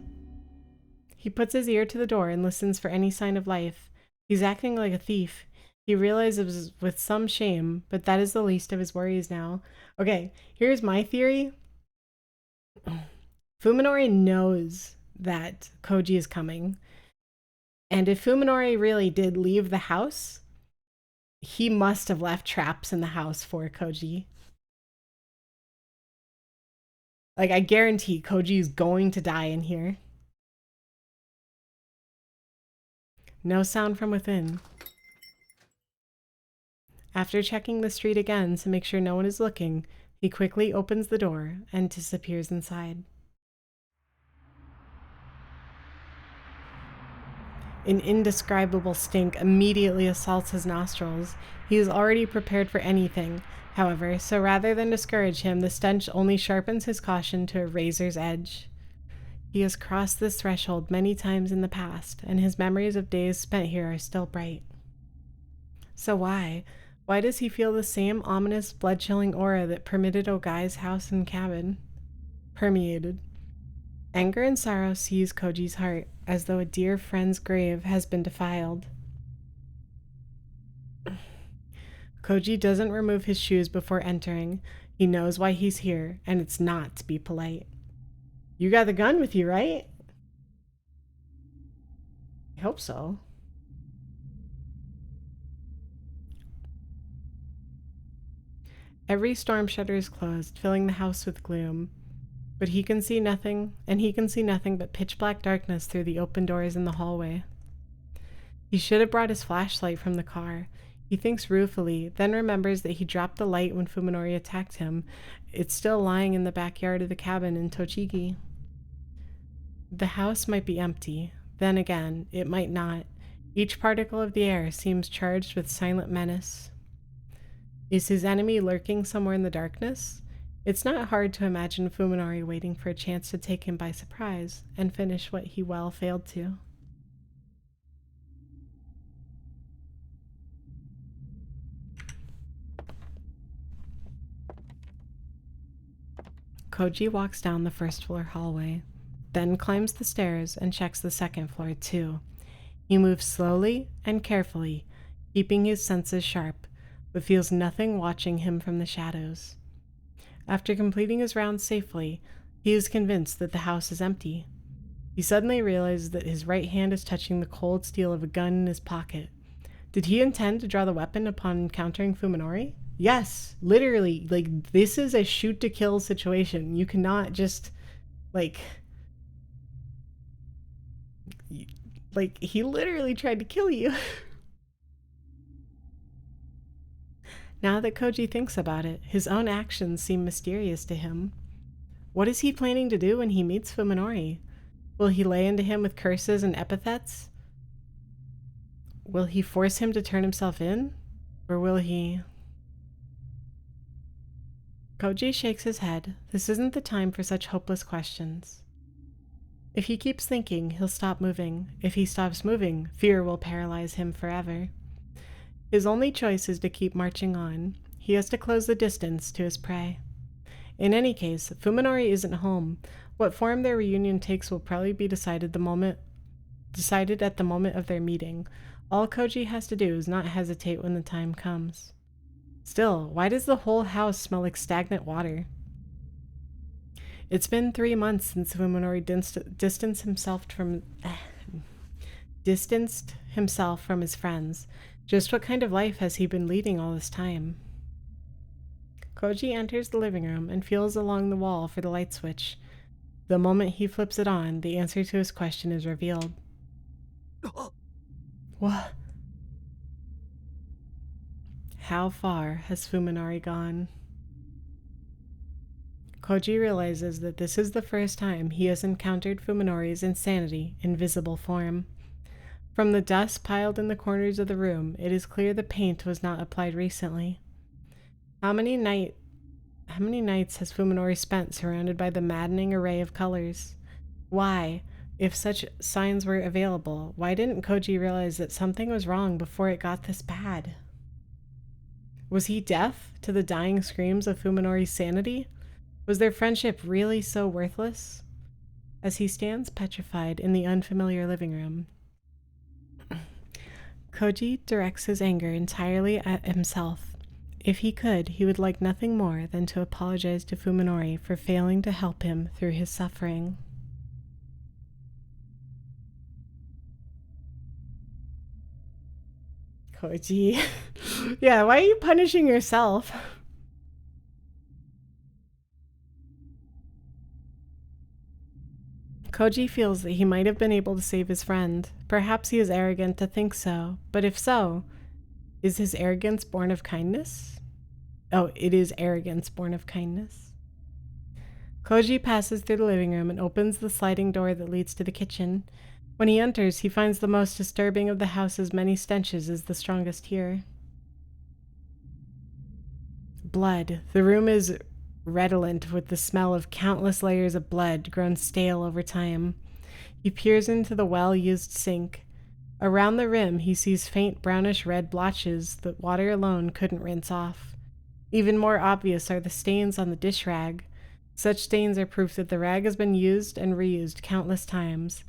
He puts his ear to the door and listens for any sign of life. He's acting like a thief. He realizes with some shame, but that is the least of his worries now. Okay, here's my theory. Fuminori knows that Koji is coming. And if Fuminori really did leave the house, he must have left traps in the house for Koji. Like, I guarantee Koji is going to die in here. No sound from within. After checking the street again to make sure no one is looking, he quickly opens the door and disappears inside. An indescribable stink immediately assaults his nostrils. He is already prepared for anything, however, so rather than discourage him, the stench only sharpens his caution to a razor's edge. He has crossed this threshold many times in the past, and his memories of days spent here are still bright. So why? Why does he feel the same ominous, blood-chilling aura that permeated Ogai's house and cabin? Permeated. Anger and sorrow seize Koji's heart, as though a dear friend's grave has been defiled. Koji doesn't remove his shoes before entering. He knows why he's here, and it's not to be polite. You got the gun with you, right? I hope so. Every storm shutter is closed, filling the house with gloom. But he can see nothing, and he can see nothing but pitch-black darkness through the open doors in the hallway. He should have brought his flashlight from the car. He thinks ruefully, then remembers that he dropped the light when Fuminori attacked him. It's still lying in the backyard of the cabin in Tochigi. The house might be empty. Then again, it might not. Each particle of the air seems charged with silent menace. Is his enemy lurking somewhere in the darkness? It's not hard to imagine Fuminori waiting for a chance to take him by surprise and finish what he well failed to. Koji walks down the first floor hallway, then climbs the stairs and checks the second floor too. He moves slowly and carefully, keeping his senses sharp, but feels nothing watching him from the shadows. After completing his round safely, he is convinced that the house is empty. He suddenly realizes that his right hand is touching the cold steel of a gun in his pocket. Did he intend to draw the weapon upon encountering Fuminori? Yes, literally, like, this is a shoot-to-kill situation. You cannot just, like, he literally tried to kill you. Now that Koji thinks about it, his own actions seem mysterious to him. What is he planning to do when he meets Fuminori? Will he lay into him with curses and epithets? Will he force him to turn himself in? Or will he... Koji shakes his head. This isn't the time for such hopeless questions. If he keeps thinking, he'll stop moving. If he stops moving, fear will paralyze him forever. His only choice is to keep marching on. He has to close the distance to his prey. In any case, Fuminori isn't home. What form their reunion takes will probably be decided the moment decided at the moment of their meeting. All Koji has to do is not hesitate when the time comes. Still, why does the whole house smell like stagnant water? It's been 3 months since Fuminori distanced himself from his friends. Just what kind of life has he been leading all this time? Koji enters the living room and feels along the wall for the light switch. The moment he flips it on, the answer to his question is revealed. What? How far has Fuminori gone? Koji realizes that this is the first time he has encountered Fuminori's insanity in visible form. From the dust piled in the corners of the room, it is clear the paint was not applied recently. How many nights has Fuminori spent surrounded by the maddening array of colors? Why, if such signs were available, why didn't Koji realize that something was wrong before it got this bad? Was he deaf to the dying screams of Fuminori's sanity? Was their friendship really so worthless? As he stands petrified in the unfamiliar living room, Koji directs his anger entirely at himself. If he could, he would like nothing more than to apologize to Fuminori for failing to help him through his suffering. Koji. Yeah, why are you punishing yourself? Koji feels that he might have been able to save his friend. Perhaps he is arrogant to think so, but if so, is his arrogance born of kindness? Oh, it is arrogance born of kindness. Koji passes through the living room and opens the sliding door that leads to the kitchen. When he enters, he finds the most disturbing of the house's many stenches is the strongest here. Blood. The room is redolent with the smell of countless layers of blood grown stale over time. He peers into the well-used sink. Around the rim, he sees faint brownish-red blotches that water alone couldn't rinse off. Even more obvious are the stains on the dish rag. Such stains are proof that the rag has been used and reused countless times.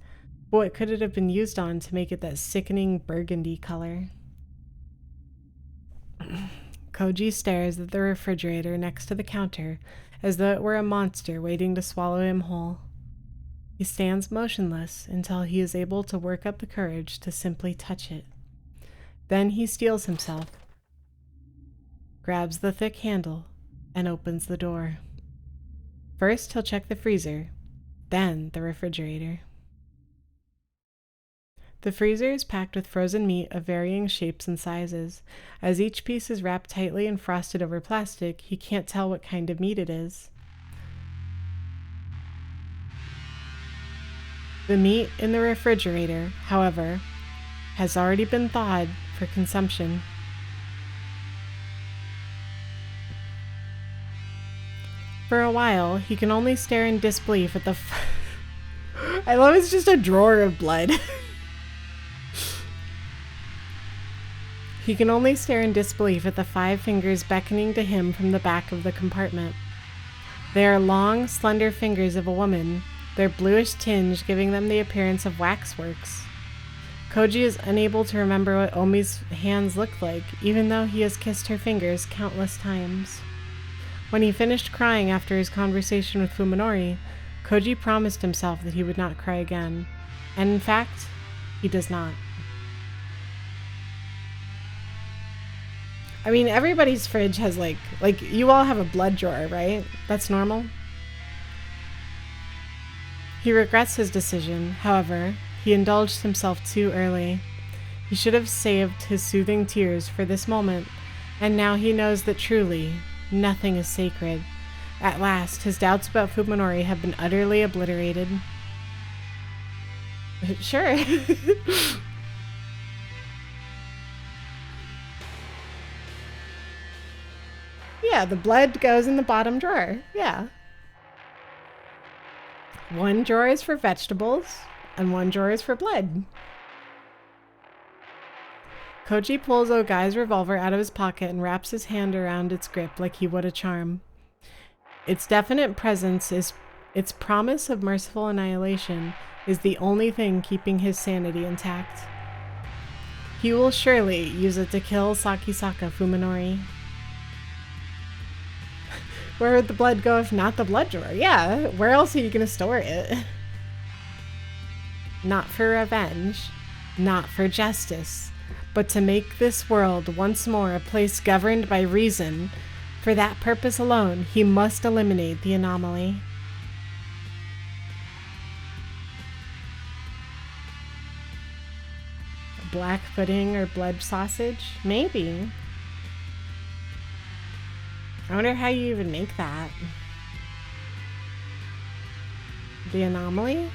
But what could it have been used on to make it that sickening burgundy color? Koji stares at the refrigerator next to the counter as though it were a monster waiting to swallow him whole. He stands motionless until he is able to work up the courage to simply touch it. Then he steels himself, grabs the thick handle, and opens the door. First, he'll check the freezer, then the refrigerator. The freezer is packed with frozen meat of varying shapes and sizes. As each piece is wrapped tightly and frosted over plastic, he can't tell what kind of meat it is. The meat in the refrigerator, however, has already been thawed for consumption. For a while, he can only stare in disbelief at the I love it's just a drawer of blood. He can only stare in disbelief at the 5 fingers beckoning to him from the back of the compartment. They are long, slender fingers of a woman, their bluish tinge giving them the appearance of waxworks. Koji is unable to remember what Omi's hands looked like, even though he has kissed her fingers countless times. When he finished crying after his conversation with Fuminori, Koji promised himself that he would not cry again, and in fact, he does not. I mean, everybody's fridge has like you all have a blood drawer, right? That's normal. He regrets his decision. However, he indulged himself too early. He should have saved his soothing tears for this moment, and now he knows that truly, nothing is sacred. At last, his doubts about Fuminori have been utterly obliterated. Sure. Yeah, the blood goes in the bottom drawer. Yeah. One drawer is for vegetables, and one drawer is for blood. Koji pulls Ogai's revolver out of his pocket and wraps his hand around its grip like he would a charm. Its definite presence is its promise of merciful annihilation, is the only thing keeping his sanity intact. He will surely use it to kill Sakisaka Fuminori. Where would the blood go if not the blood drawer? Yeah, where else are you gonna store it? Not for revenge, not for justice, but to make this world once more a place governed by reason. For that purpose alone, he must eliminate the anomaly. Black pudding or blood sausage? Maybe. I wonder how you even make that. The anomaly?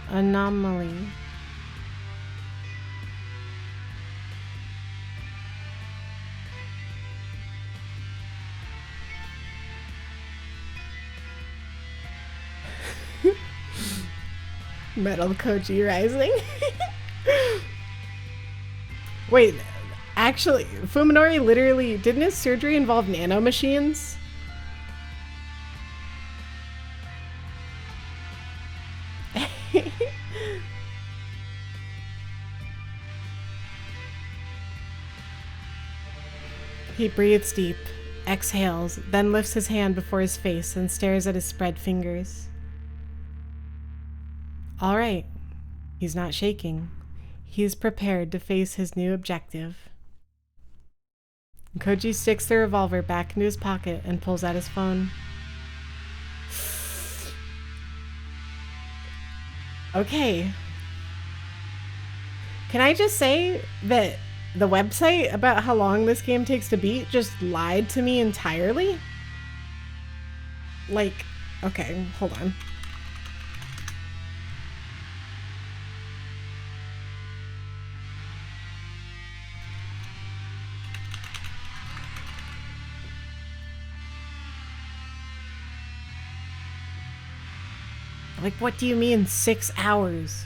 Anomaly. Metal Koji Rising. Wait, actually, Fuminori literally, didn't his surgery involve nanomachines? He breathes deep, exhales, then lifts his hand before his face and stares at his spread fingers. All right, he's not shaking. He's prepared to face his new objective. Koji sticks the revolver back into his pocket and pulls out his phone. Okay. Can I just say that the website about how long this game takes to beat just lied to me entirely? Like, okay, hold on. Like, what do you mean 6 hours?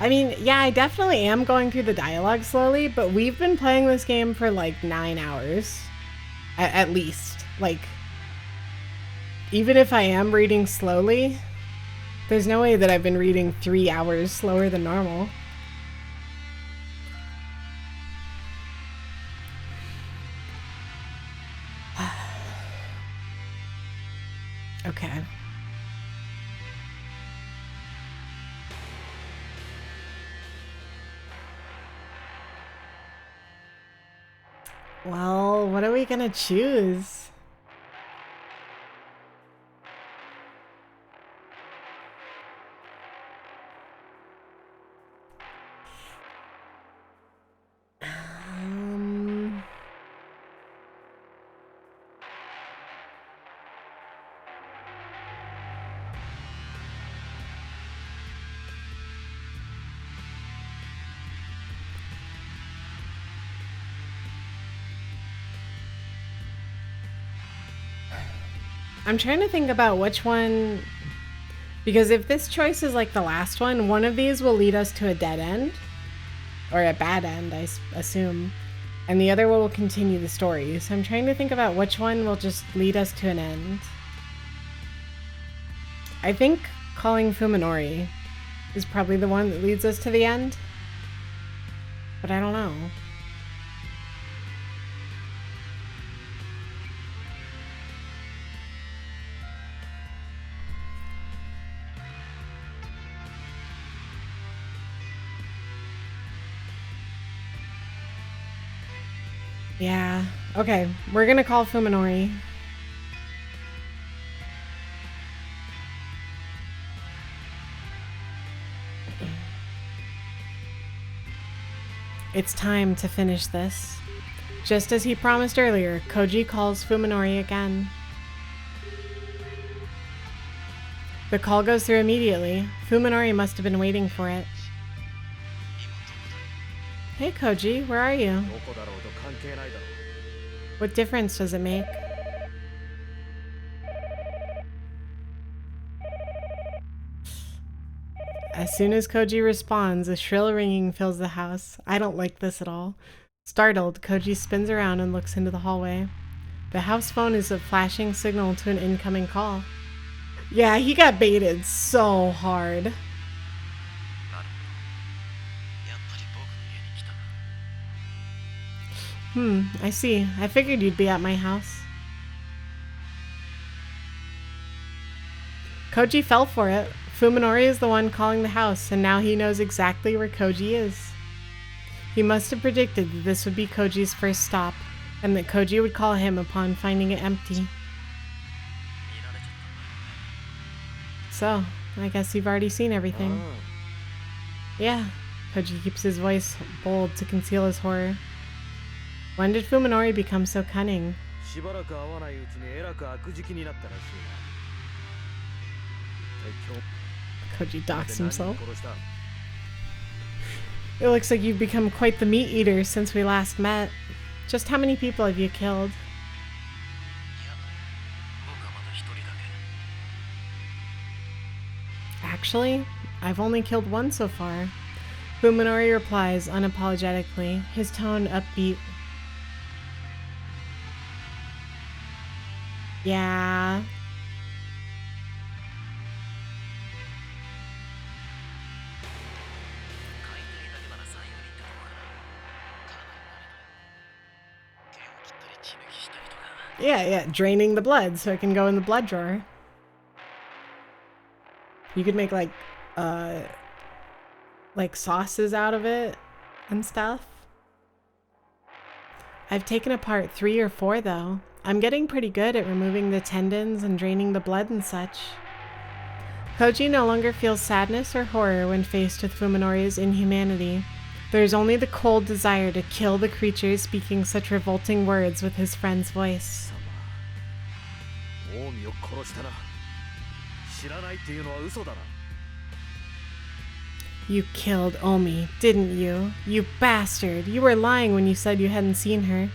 I mean, yeah, I definitely am going through the dialogue slowly, but we've been playing this game for like 9 hours. At least. Like, even if I am reading slowly, there's no way that I've been reading 3 hours slower than normal. Okay. Well, what are we gonna choose? I'm trying to think about which one, because if this choice is like the last one of these will lead us to a dead end, or a bad end, I assume, and the other one will continue the story. So I'm trying to think about which one will just lead us to an end. I think calling Fuminori is probably the one that leads us to the end, but I don't know. Yeah, okay, we're gonna call Fuminori. It's time to finish this. Just as he promised earlier, Koji calls Fuminori again. The call goes through immediately. Fuminori must have been waiting for it. Hey Koji, where are you? What difference does it make? As soon as Koji responds, a shrill ringing fills the house. I don't like this at all. Startled, Koji spins around and looks into the hallway. The house phone is a flashing signal to an incoming call. Yeah, he got baited so hard. I see. I figured you'd be at my house. Koji fell for it. Fuminori is the one calling the house, and now he knows exactly where Koji is. He must have predicted that this would be Koji's first stop, and that Koji would call him upon finding it empty. So, I guess you've already seen everything. Yeah, Koji keeps his voice bold to conceal his horror. When did Fuminori become so cunning? しばらく会わないうちにえらく悪事気になったらしいな。 Koji docks 何 himself. 人殺した？ It looks like you've become quite the meat eater since we last met. Just how many people have you killed? Actually, I've only killed one so far. Fuminori replies unapologetically, his tone upbeat. Yeah. Yeah, draining the blood so it can go in the blood drawer. You could make like sauces out of it and stuff. I've taken apart 3 or 4 though. I'm getting pretty good at removing the tendons and draining the blood and such. Koji no longer feels sadness or horror when faced with Fuminori's inhumanity. There is only the cold desire to kill the creature speaking such revolting words with his friend's voice. 近江を殺したな。知らないっていうのは嘘だな。 You killed Omi, didn't you? You bastard! You were lying when you said you hadn't seen her.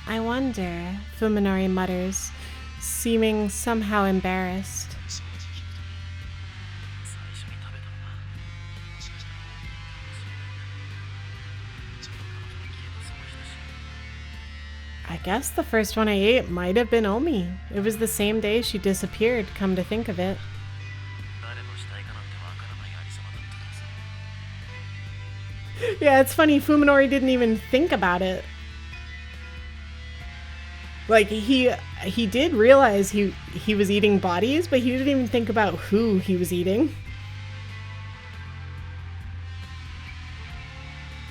I wonder, Fuminori mutters, seeming somehow embarrassed. I guess the first one I ate might have been Omi. It was the same day she disappeared, come to think of it. Yeah, it's funny, Fuminori didn't even think about it. Like, he did realize he was eating bodies, but he didn't even think about who he was eating.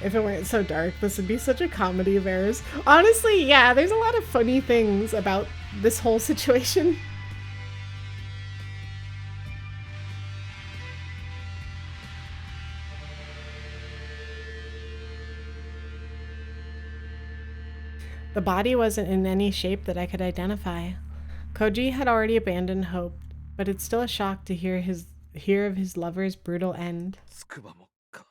If it weren't so dark, this would be such a comedy of errors. Honestly, yeah, there's a lot of funny things about this whole situation. The body wasn't in any shape that I could identify. Koji had already abandoned hope, but it's still a shock to hear of his lover's brutal end. つくばもか。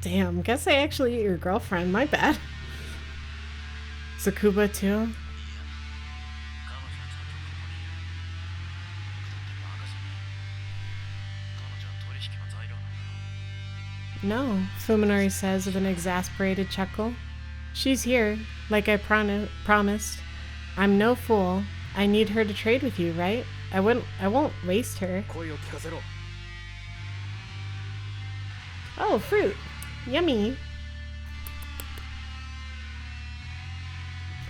Damn, guess I actually ate your girlfriend, my bad. Tsukuba too? No, Fuminori says with an exasperated chuckle. She's here, like I promised. I'm no fool. I need her to trade with you, right? I won't waste her. 声を聞かせろ。 Oh, fruit. Yummy.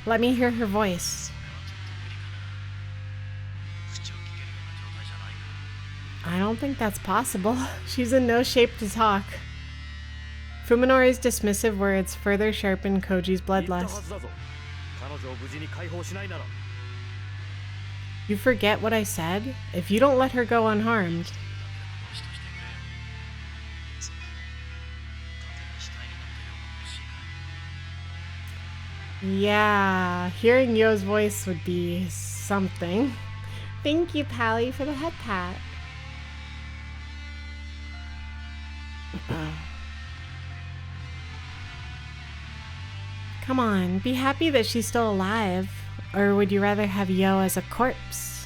Let me hear her voice. I don't think that's possible. She's in no shape to talk. Fuminori's dismissive words further sharpen Koji's 言ったは bloodlust. ずだぞ。彼女を無事に解放しないなら。 You forget what I said? If you don't let her go unharmed. Yeah, hearing Yo's voice would be something. Thank you, Pally, for the head pat. Come on, be happy that she's still alive. Or would you rather have Yo as a corpse?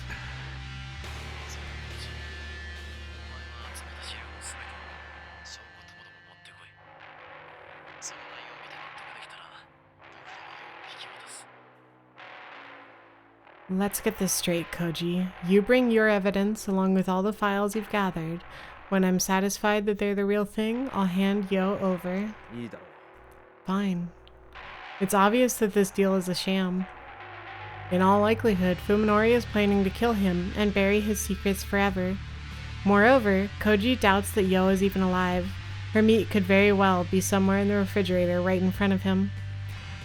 Let's get this straight, Koji. You bring your evidence along with all the files you've gathered. When I'm satisfied that they're the real thing, I'll hand Yo over. いいだろう。 Fine. It's obvious that this deal is a sham. In all likelihood, Fuminori is planning to kill him and bury his secrets forever. Moreover, Koji doubts that Yo is even alive. Her meat could very well be somewhere in the refrigerator right in front of him.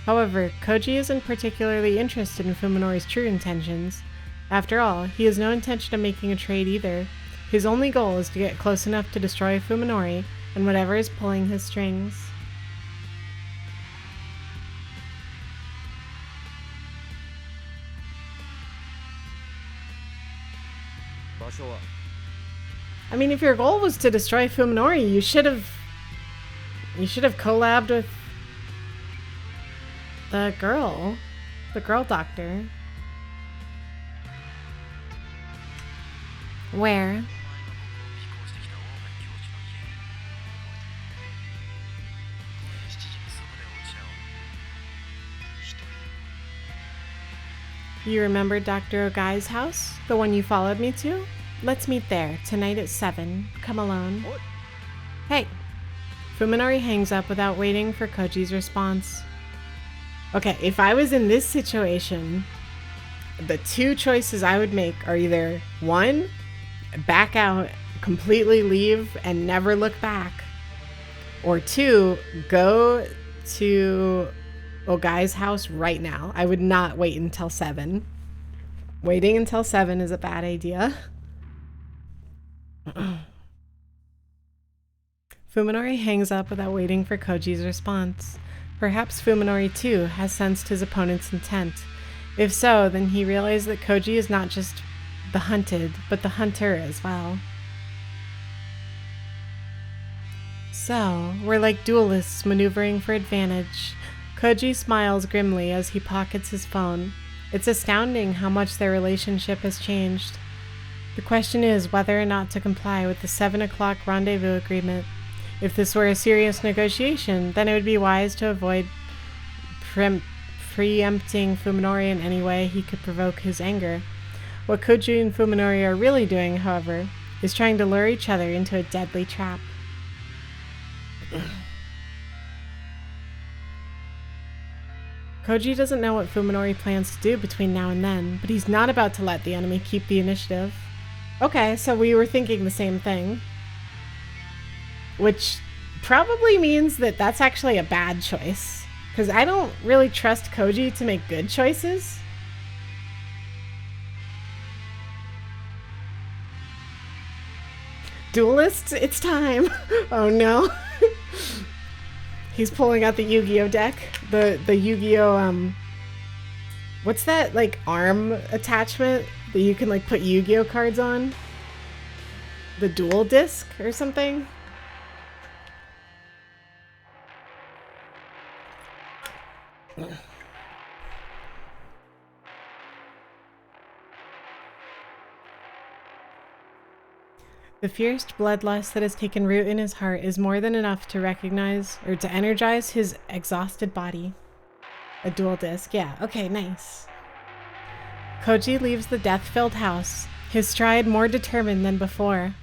However, Koji isn't particularly interested in Fuminori's true intentions. After all, he has no intention of making a trade either. His only goal is to get close enough to destroy Fuminori and whatever is pulling his strings. I mean, if your goal was to destroy Fuminori, you should have collabed with the girl doctor. Where? You remember Dr. Ogai's house? The one you followed me to? Let's meet there, tonight at 7. Come alone. Hey! Fuminori hangs up without waiting for Koji's response. Okay, if I was in this situation, the two choices I would make are either 1, back out, completely leave, and never look back. Or 2, go to Ogai's house right now. I would not wait until 7. Waiting until 7 is a bad idea. Fuminori hangs up without waiting for Koji's response. Perhaps Fuminori too has sensed his opponent's intent. If so, then he realized that Koji is not just the hunted, but the hunter as well. So, we're like duelists maneuvering for advantage. Koji smiles grimly as he pockets his phone. It's astounding how much their relationship has changed. The question is whether or not to comply with the 7 o'clock rendezvous agreement. If this were a serious negotiation, then it would be wise to avoid preempting Fuminori in any way he could provoke his anger. What Koji and Fuminori are really doing, however, is trying to lure each other into a deadly trap. Koji doesn't know what Fuminori plans to do between now and then, but he's not about to let the enemy keep the initiative. Okay, so we were thinking the same thing. Which probably means that that's actually a bad choice. Because I don't really trust Koji to make good choices. Duelists, it's time! Oh no. He's pulling out the Yu-Gi-Oh deck. The Yu-Gi-Oh, what's that, like, arm attachment that you can, like, put Yu-Gi-Oh cards on? The dual disc or something? The fierce bloodlust that has taken root in his heart is more than enough to recognize or to energize his exhausted body. A dual disc, yeah, okay, nice. Koji leaves the death-filled house, his stride more determined than before.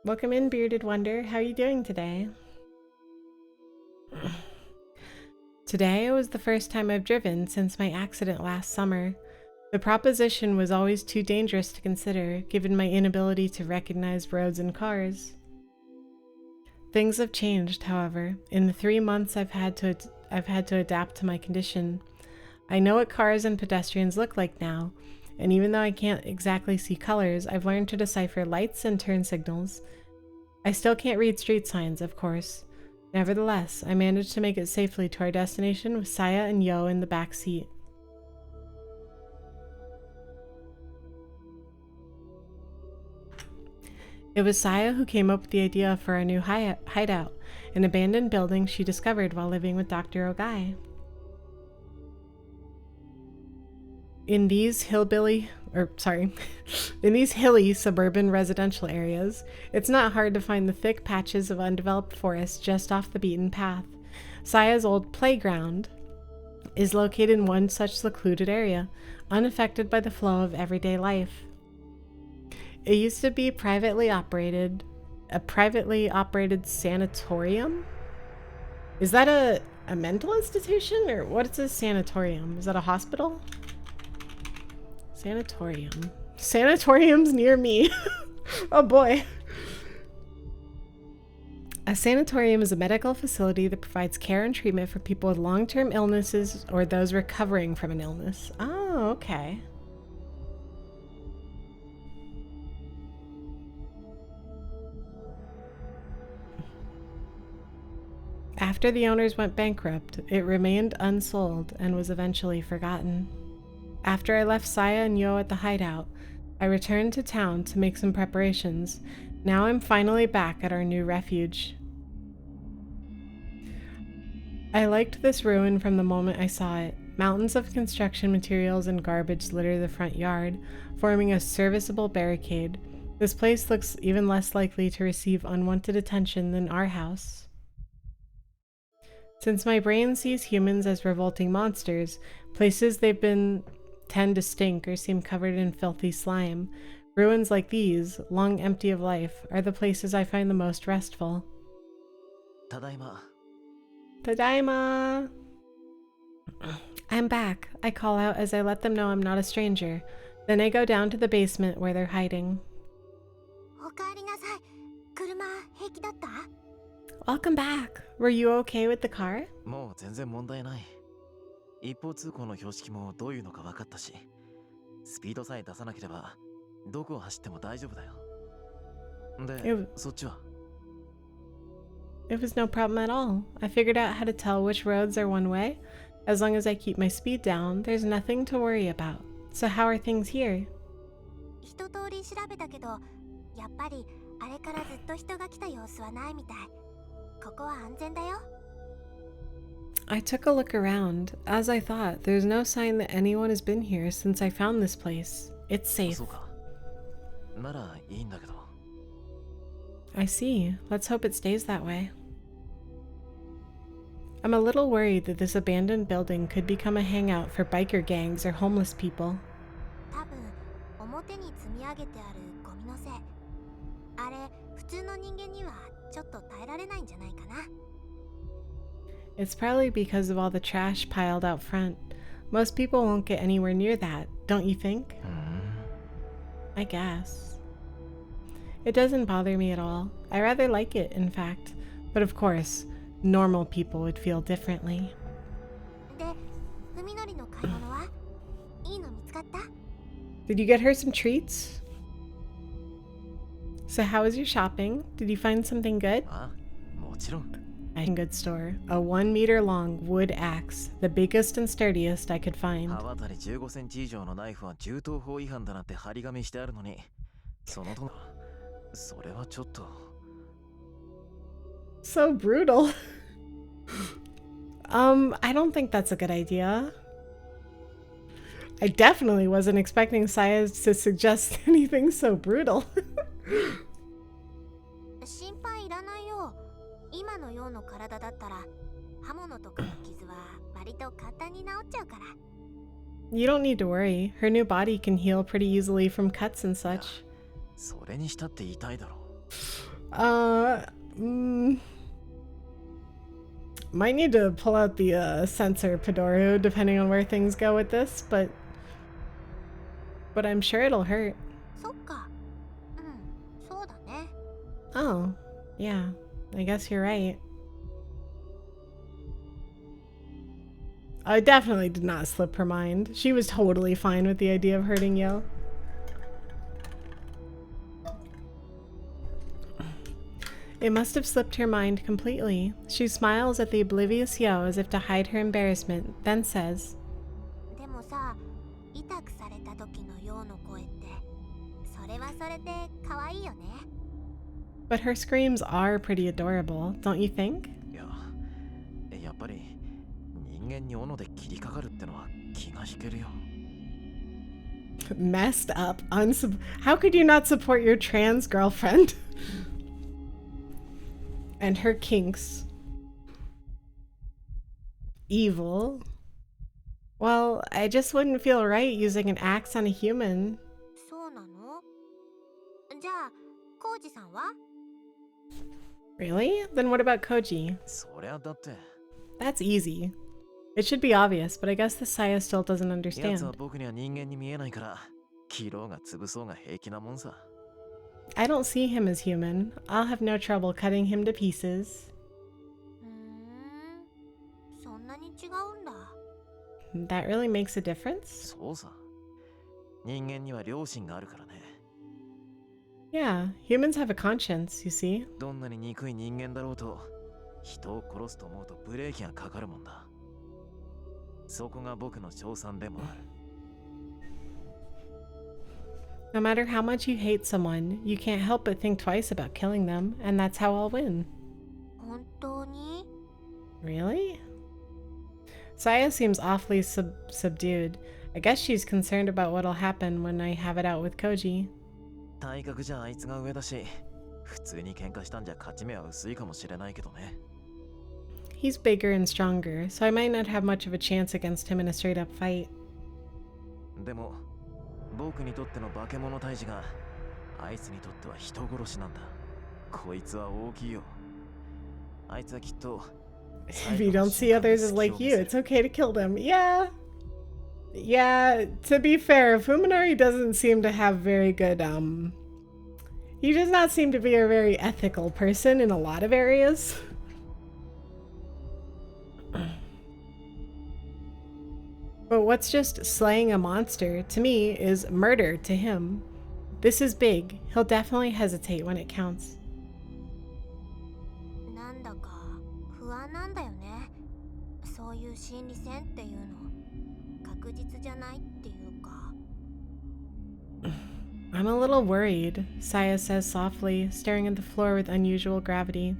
Welcome in, Bearded Wonder. How are you doing today? Today was the first time I've driven since my accident last summer. The proposition was always too dangerous to consider, given my inability to recognize roads and cars. Things have changed, however. In the 3 months I've had to adapt to my condition. I know what cars and pedestrians look like now, and even though I can't exactly see colors, I've learned to decipher lights and turn signals. I still can't read street signs, of course. Nevertheless, I managed to make it safely to our destination with Saya and Yo in the back seat. It was Saya who came up with the idea for our new hideout, an abandoned building she discovered while living with Dr. Ogai. In these hilly suburban residential areas, it's not hard to find the thick patches of undeveloped forest just off the beaten path. Saya's old playground is located in one such secluded area, unaffected by the flow of everyday life. It used to be a privately operated sanatorium? Is that a mental institution, or what is a sanatorium? Is that a hospital? Sanatorium. Sanatorium's near me. Oh boy. A sanatorium is a medical facility that provides care and treatment for people with long-term illnesses or those recovering from an illness. Oh, okay. After the owners went bankrupt, it remained unsold and was eventually forgotten. After I left Saya and Yo at the hideout, I returned to town to make some preparations. Now I'm finally back at our new refuge. I liked this ruin from the moment I saw it. Mountains of construction materials and garbage litter the front yard, forming a serviceable barricade. This place looks even less likely to receive unwanted attention than our house. Since my brain sees humans as revolting monsters, places they've been tend to stink or seem covered in filthy slime. Ruins like these, long empty of life, are the places I find the most restful. Tadaima. Tadaima! I'm back, I call out as I let them know I'm not a stranger. Then I go down to the basement where they're hiding. おかえりなさい。車平気だった？ Welcome back. Were you okay with the car? もう全然問題ない。一方通行の標識もどういうのか分かったし、スピードさえ出さなければどこを走っても大丈夫だよ。で、そっちは？ It was no problem at all. I figured out how to tell which roads are one way. As long as I keep my speed down, there's nothing to worry about. So how are things here? 一通り調べたけど、やっぱりあれからずっと人が来た様子はないみたい。ここは安全だよ。 I took a look around. As I thought, there's no sign that anyone has been here since I found this place. It's safe. そうか。ならいいんだけど。 I see. Let's hope it stays that way. I'm a little worried that this abandoned building could become a hangout for biker gangs or homeless people. 多分表に積み上げてあるゴミのせい。あれ普通の人間にはちょっと耐えられないんじゃないかな。 It's probably because of all the trash piled out front. Most people won't get anywhere near that, don't you think? I guess. It doesn't bother me at all. I rather like it, in fact. But of course, normal people would feel differently. で、文則の買い物はいいの見つかった？ Did you get her some treats? So how was your shopping? Did you find something good? あ、もちろん。 A good store. A 1 meter long wood axe, the biggest and sturdiest I could find. 刃渡り15センチ以上のナイフは銃刀法違反だなんて張り紙してあるのに、そのとそれはちょっと。 So brutal. I don't think that's a good idea. I definitely wasn't expecting Saya to suggest anything so brutal. 心配いらないよ。今のような体だったら刃物とかの傷は割と簡単に治っちゃうから。 You don't need to worry. Her new body can heal pretty easily from cuts and such. それにしたって痛いだろ。 Might need to pull out the sensor, Padoru, depending on where things go with this, but I'm sure it'll hurt. そっか。うん、そうだね。 Oh, yeah. I guess you're right. I definitely did not slip her mind. She was totally fine with the idea of hurting Yo. It must have slipped her mind completely. She smiles at the oblivious Yo as if to hide her embarrassment, then says, でもさ、痛くされた時のようの声って、それはそれで可愛いよね。 But her screams are pretty adorable, don't you think? いや、やっぱり人間に斧で切りかかるってのは気が引けるよ。 Messed up. How could you not support your trans girlfriend? And her kinks. Evil. Well, I just wouldn't feel right using an axe on a human. そうなの？じゃあコウジさんは？ Really? Then what about Koji? そりゃだって、 That's easy. It should be obvious, but I guess the Saya still doesn't やつは understand. 僕には人間に見えないから、切ろうが潰そうが平気なもんさ。I don't see him as human. I'll have no trouble cutting him to pieces. そんなに違うんだ。 That really makes a difference? そうさ。人間には良心があるからね。 Yeah, humans have a conscience, you see. どんなに憎い人間だろうと、人を殺すと思うとブレーキがかかるもんだ。そこが僕の称賛でもある。 No matter how much you hate someone, you can't help but think twice about killing them, and that's how I'll win. 本当に？ Really? Saya seems awfully subdued. I guess she's concerned about what'll happen when I have it out with Koji. 体格じゃあいつが上だし、普通に喧嘩したんじゃ勝ち目は薄いかもしれないけどね。 He's bigger and stronger, so I might not have much of a chance against him in a straight up fight. でも、僕にとっての化け物退治が、あいつにとっては人殺しなんだ。こいつは大きいよ。あいつはきっと。 If you don't see others as like you, it's okay to kill them. Yeah. Yeah, to be fair, Fuminori doesn't seem to have very good, he does not seem to be a very ethical person in a lot of areas. But what's just slaying a monster, to me, is murder to him. This is big. He'll definitely hesitate when it counts. なんだか不安なんだよね。そういう心理戦っていうの確実じゃないっていうか。 I'm a little worried, Saya says softly, staring at the floor with unusual gravity.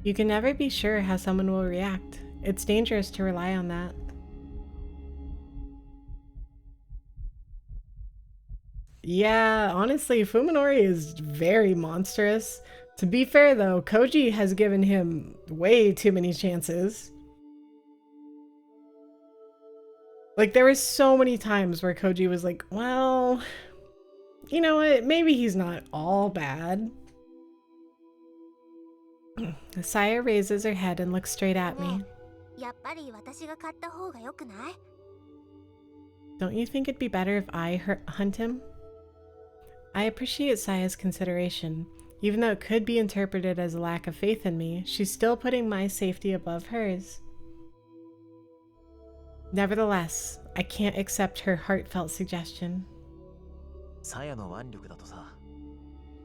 You can never be sure how someone will react. It's dangerous to rely on that. Yeah, honestly, Fuminori is very monstrous. To be fair though, Koji has given him way too many chances. Like, there were so many times where Koji was like, well, you know what, maybe he's not all bad. Saya raises her head and looks straight at me. やっぱり私が買った方が良くない？ Don't you think it'd be better if I hunt him? I appreciate Saya's consideration. Even though it could be interpreted as a lack of faith in me, she's still putting my safety above hers. Nevertheless, I can't accept her heartfelt suggestion. サヤの腕力だとさ、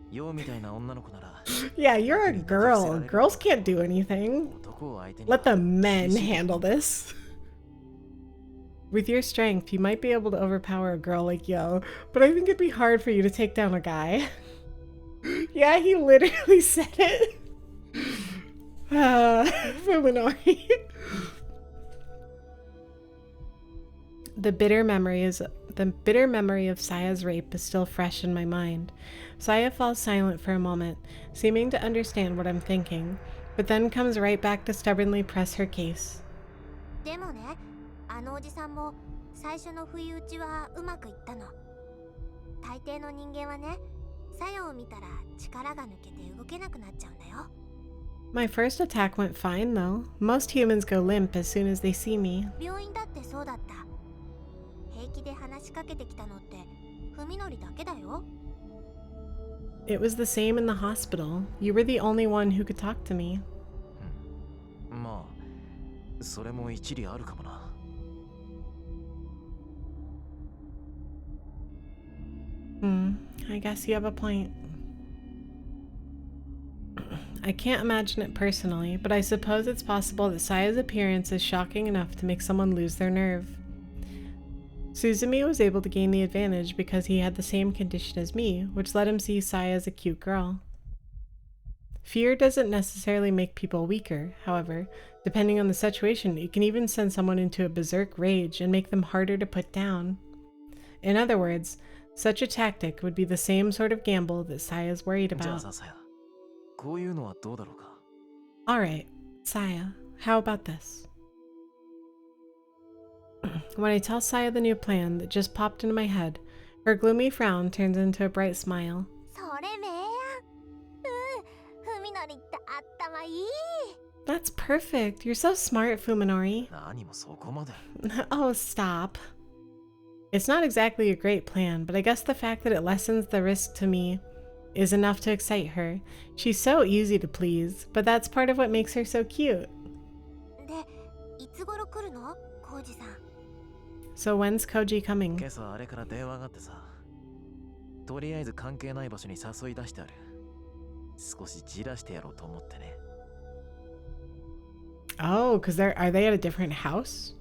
ヨウみたいな女の子なら、 Yeah, you're a girl. Girls can't do anything. 男を相手に Let the men handle this. With your strength, you might be able to overpower a girl like Yo, but I think it'd be hard for you to take down a guy. Yeah, he literally said it. Fuminori. The bitter memory of Saya's rape is still fresh in my mind. Saya falls silent for a moment, seeming to understand what I'm thinking, but then comes right back to stubbornly press her case. でもね、あのおじさんも最初の不意打ちはうまくいったの。大抵の人間はね、作用を見たら力が抜けて動けなくなっちゃうんだよ。 My first attack went fine though. Most humans go limp as soon as they see me. 病院だってそうだった。平気で話しかけてきたのって文則だけだよ。 It was the same in the hospital. You were the only one who could talk to me. まあ、それも一理あるかもな。 I guess you have a point. I can't imagine it personally, but I suppose it's possible that Saya's appearance is shocking enough to make someone lose their nerve. Suzumi was able to gain the advantage because he had the same condition as me, which let him see Saya as a cute girl. Fear doesn't necessarily make people weaker, however. Depending on the situation, it can even send someone into a berserk rage and make them harder to put down. In other words, such a tactic would be the same sort of gamble that Saya's worried じゃあ about. さ、さや、こういうのはどうだろうか。 Alright, Saya, how about this? When I tell Saya the new plan that just popped into my head, her gloomy frown turns into a bright smile. それめやふみのりって頭いい That's perfect. You're so smart, Fuminori. 何もそこまで。 Oh, stop. It's not exactly a great plan, but I guess the fact that it lessens the risk to me is enough to excite her. She's so easy to please, but that's part of what makes her so cute. でいつ頃来るのコウジさん So when's Koji coming? 今朝あれから電話があってさ。とりあえず関係ない場所に誘い出してある。少しじらしてやろうと思ってね。Oh, because are they at a different house?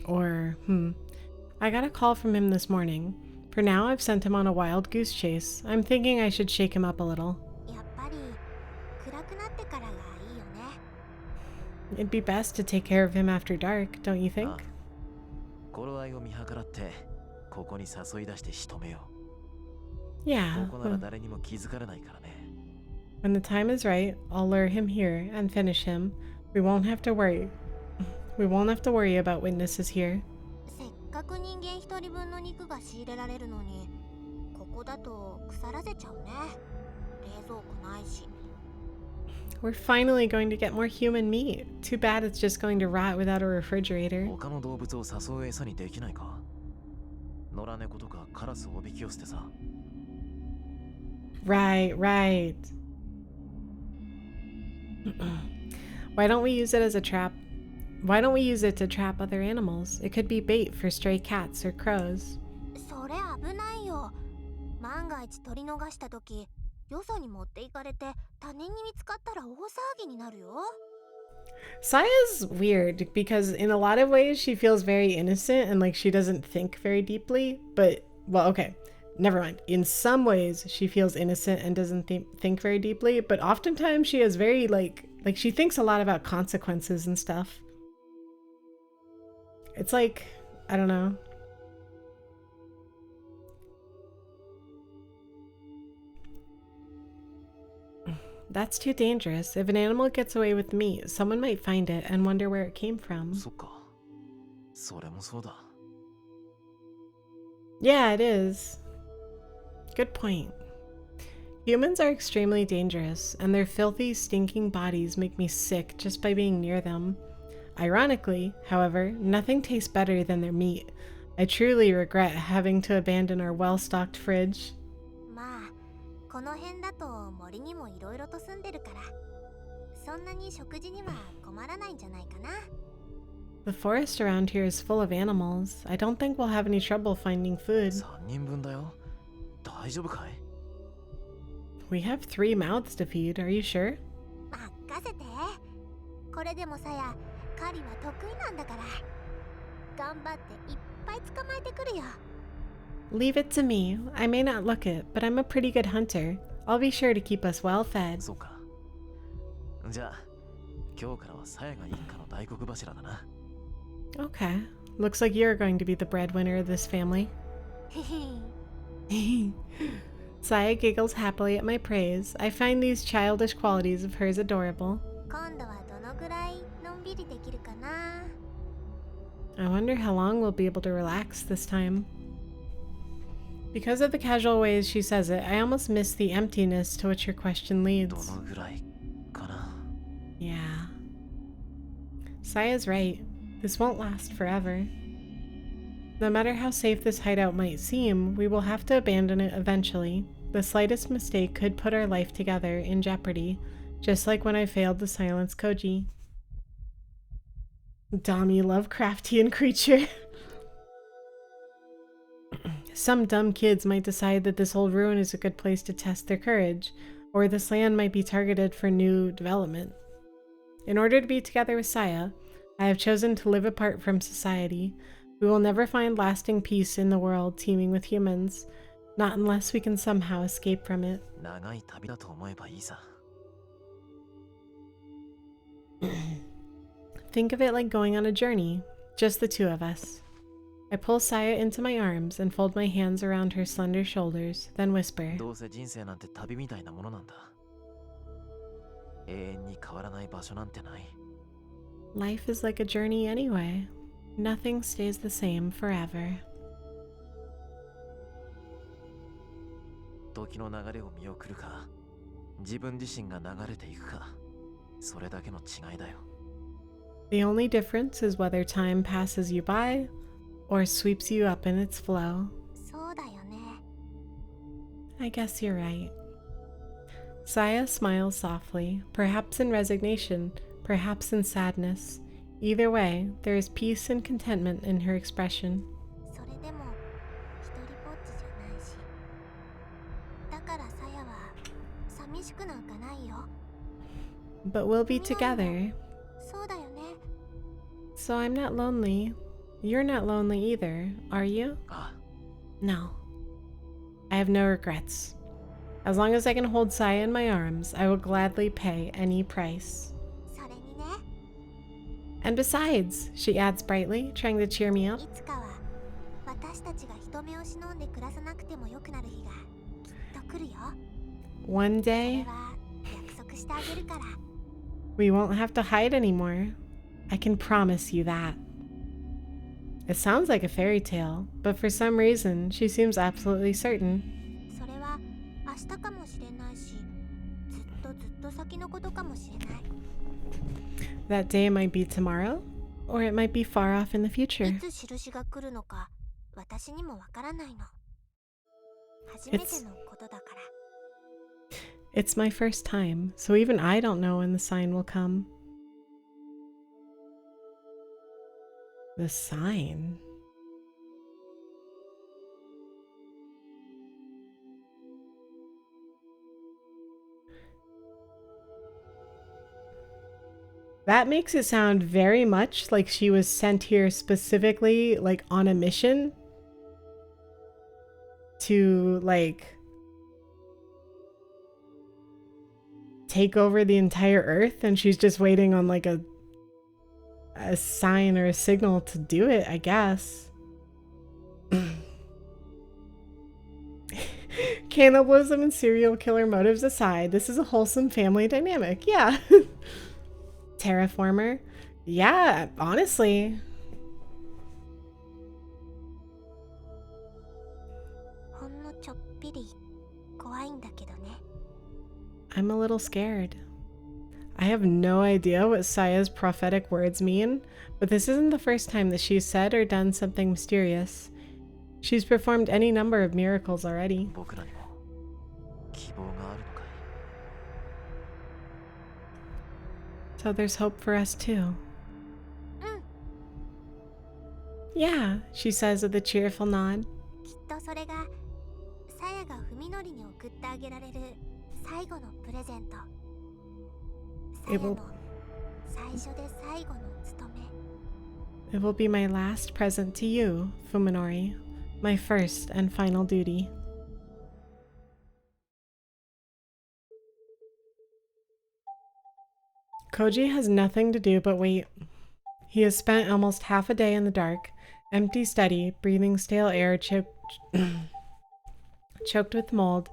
Or, I got a call from him this morning. For now, I've sent him on a wild goose chase. I'm thinking I should shake him up a little. やっぱり暗くなってからがいいよね It'd be best to take care of him after dark, don't you think? ああ頃合いを見計らってここに誘い出して仕留めよ Yeah. う。ここなら誰にも気づかれないからね。 When the time is right, I'll lure him here and finish him. We won't have to worry. We won't have to worry about witnesses here. せっかく人間一人分の肉が仕入れられるのにここだと腐らせちゃうね冷蔵庫ないし We're finally going to get more human meat. Too bad it's just going to rot without a refrigerator. 他の動物を誘う餌にできないか。野良猫とかカラスをおびき寄せてさ。 Right. Why don't we use it as a trap? Why don't we use it to trap other animals? It could be bait for stray cats or crows. それ危ないよ万が一取り逃した時よそに持っていかれて他人に見つかったら大騒ぎになるよ Saya's weird because in a lot of ways she feels very innocent and like she doesn't think very deeply. But, well, okay, never mind. In some ways she feels innocent and doesn't think very deeply. But oftentimes she has very like she thinks a lot about consequences and stuff. It's like, I don't know. That's too dangerous. If an animal gets away with meat, someone might find it and wonder where it came from. そっか。それもそうだ。 Yeah, it is. Good point. Humans are extremely dangerous, and their filthy, stinking bodies make me sick just by being near them. Ironically, however, nothing tastes better than their meat. I truly regret having to abandon our well-stocked fridge. まあこの辺だと森にもいろいろと住んでるからそんなに食事には困らないんじゃないかな The forest around here is full of animals. I don't think we'll have any trouble finding food. 3人分だよ。大丈夫かい？ We have 3 mouths to feed, are you sure? 任せてこれでもさや狩りは得意なんだから頑張っていっぱい捕まえてくるよ Leave it to me. I may not look it, but I'm a pretty good hunter. I'll be sure to keep us well fed. そうか。じゃあ、今日からはサヤが一家の大黒柱だな。 Okay. Looks like you're going to be the breadwinner of this family. へへ Saya giggles happily at my praise. I find these childish qualities of hers adorable. 今度はどのぐらいのんびりできるかな I wonder how long we'll be able to relax this time. Because of the casual ways she says it, I almost miss the emptiness to which her question ど leads. のぐらいかな。 Yeah. Saya's right. This won't last forever. No matter how safe this hideout might seem, we will have to abandon it eventually. The slightest mistake could put our life together in jeopardy, just like when I failed to silence Koji. Damn, you Lovecraftian creature. Some dumb kids might decide that this old ruin is a good place to test their courage, or this land might be targeted for new development. In order to be together with Saya, I have chosen to live apart from society. We will never find lasting peace in the world teeming with humans, not unless we can somehow escape from it. 長い旅だと思えばいいさ。 Think of it like going on a journey, just the two of us. I pull Saya into my arms and fold my hands around her slender shoulders, then whisper, どうせ人生なんて旅みたいなものなんだ。永遠に変わらない場所なんてない。 Life is like a journey anyway. Nothing stays the same forever. 時の流れを見送るか、自分自身が流れていくか、それだけの違いだよ。 The only difference is whether time passes you by or sweeps you up in its flow. そうだよね。 I guess you're right. Saya smiles softly, perhaps in resignation, perhaps in sadness. Either way, there is peace and contentment in her expression. それでも一人ぼっちじゃないし、だからさやは寂しくなんかないよ。 But we'll be together, そうだよね。 so I'm not lonely. You're not lonely either, are you? あ No. I have no regrets. As long as I can hold Saya in my arms, I will gladly pay any price. それにね、 And besides, she adds brightly, trying to cheer me up, いつかは私たちが人目を忍んで暮らさなくてもよくなる日がきっと来るよ。 one それ day は約束してあげるから。 we won't have to hide anymore. I can promise you that. It sounds like a fairy tale, but for some reason, she seems absolutely certain. それは明日かもしれないし、ずっと先のことかもしれない。 That day might be tomorrow, or it might be far off in the い future. つ印が来るのか私にもわからないの。初めてのことだから。 It's my first time, so even I don't know when the sign will come. The sign? That makes it sound very much like she was sent here specifically, like, on a mission to, like, take over the entire Earth, and she's just waiting on, like, a sign or a signal to do it, I guess. Cannibalism and serial killer motives aside, this is a wholesome family dynamic. Yeah. Terraformer. Yeah, honestly. ほんのちょっぴり怖いんだけどね。 I'm a little scared. I have no idea what Saya's prophetic words mean, but this isn't the first time that she's said or done something mysterious. She's performed any number of miracles already. 僕らにも希望があるのかい。 So there's hope for us too. Yeah, she says with a cheerful nod. きっとそれがさやが文則に送ってあげられる最後のプレゼント。さやの最初で最後の務め。 It will be my last present to you, Fuminori. My first and final duty. Koji has nothing to do but wait. He has spent almost half a day in the dark, empty study, breathing stale air choked with mold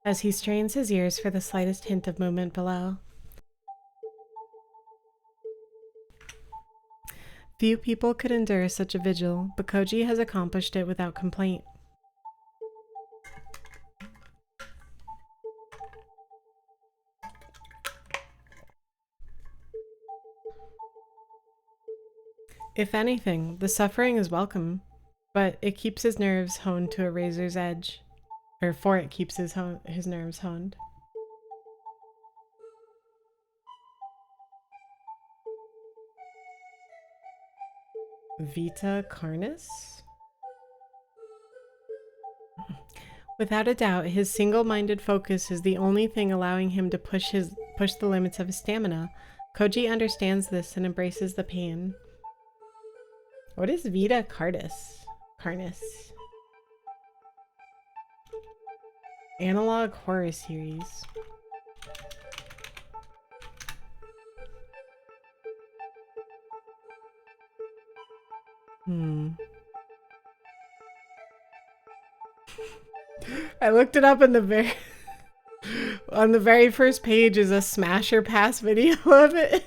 as he strains his ears for the slightest hint of movement below. Few people could endure such a vigil, but Koji has accomplished it without complaint. If anything, the suffering is welcome, but it keeps his nerves honed to a razor's edge. Or for it keeps his nerves honed. Vita Carnis? Without a doubt, his single-minded focus is the only thing allowing him to push the limits of his stamina. Koji understands this and embraces the pain. What is Vita Carnis? Analog horror series. I looked it up in the very On the very first page is a smasher pass video of it.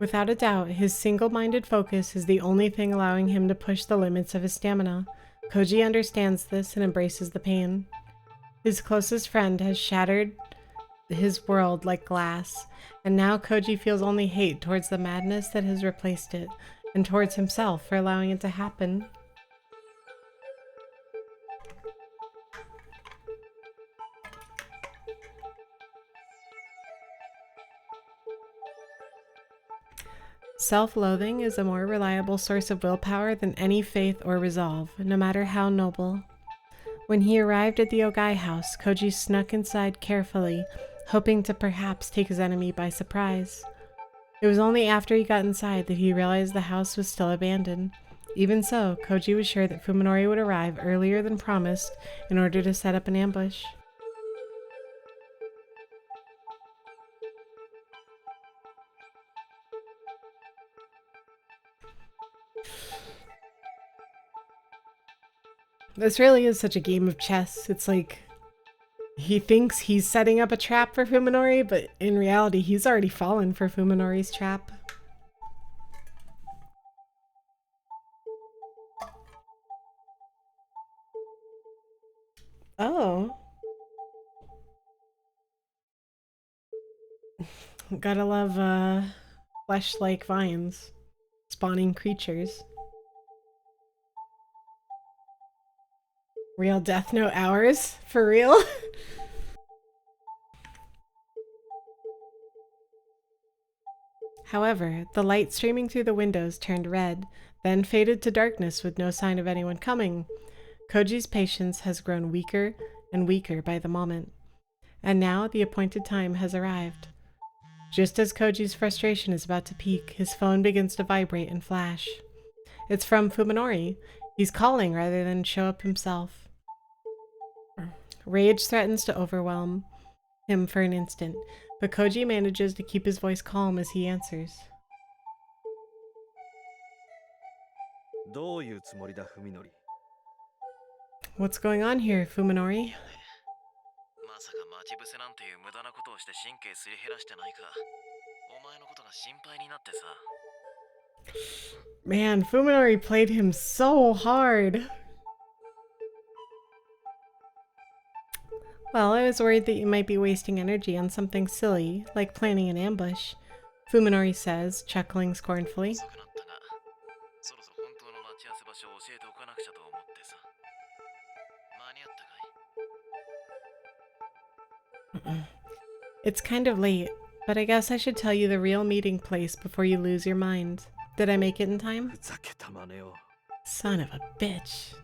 Without a doubt, his single-minded focus is the only thing allowing him to push the limits of his stamina. Koji understands this and embraces the pain. His closest friend has shattered his world like glass, and now Koji feels only hate towards the madness that has replaced it, and towards himself for allowing it to happen. Self-loathing is a more reliable source of willpower than any faith or resolve, no matter how noble. When he arrived at the Ogai house, Koji snuck inside carefully, hoping to perhaps take his enemy by surprise. It was only after he got inside that he realized the house was still abandoned. Even so, Koji was sure that Fuminori would arrive earlier than promised in order to set up an ambush. This really is such a game of chess. It's like he thinks he's setting up a trap for Fuminori, but in reality, he's already fallen for Fuminori's trap. Oh. Gotta love flesh-like vines spawning creatures. Real Death Note hours? For real? However, the light streaming through the windows turned red, then faded to darkness with no sign of anyone coming. Koji's patience has grown weaker and weaker by the moment. And now the appointed time has arrived. Just as Koji's frustration is about to peak, his phone begins to vibrate and flash. It's from Fuminori. He's calling rather than show up himself. Rage threatens to overwhelm him for an instant, but Koji manages to keep his voice calm as he answers. どういうつもりだ、文則? What's going on here, Fuminori? まさか待ち伏せなんていう無駄なことをして神経すり減らしてないか。お前のことが心配になってさ。Man, Fuminori played him so hard. Well, I was worried that you might be wasting energy on something silly, like planning an ambush, Fuminori says, chuckling scornfully. It's kind of late, but I guess I should tell you the real meeting place before you lose your mind. Did I make it in time? ふざけたまねよ。 Son of a bitch.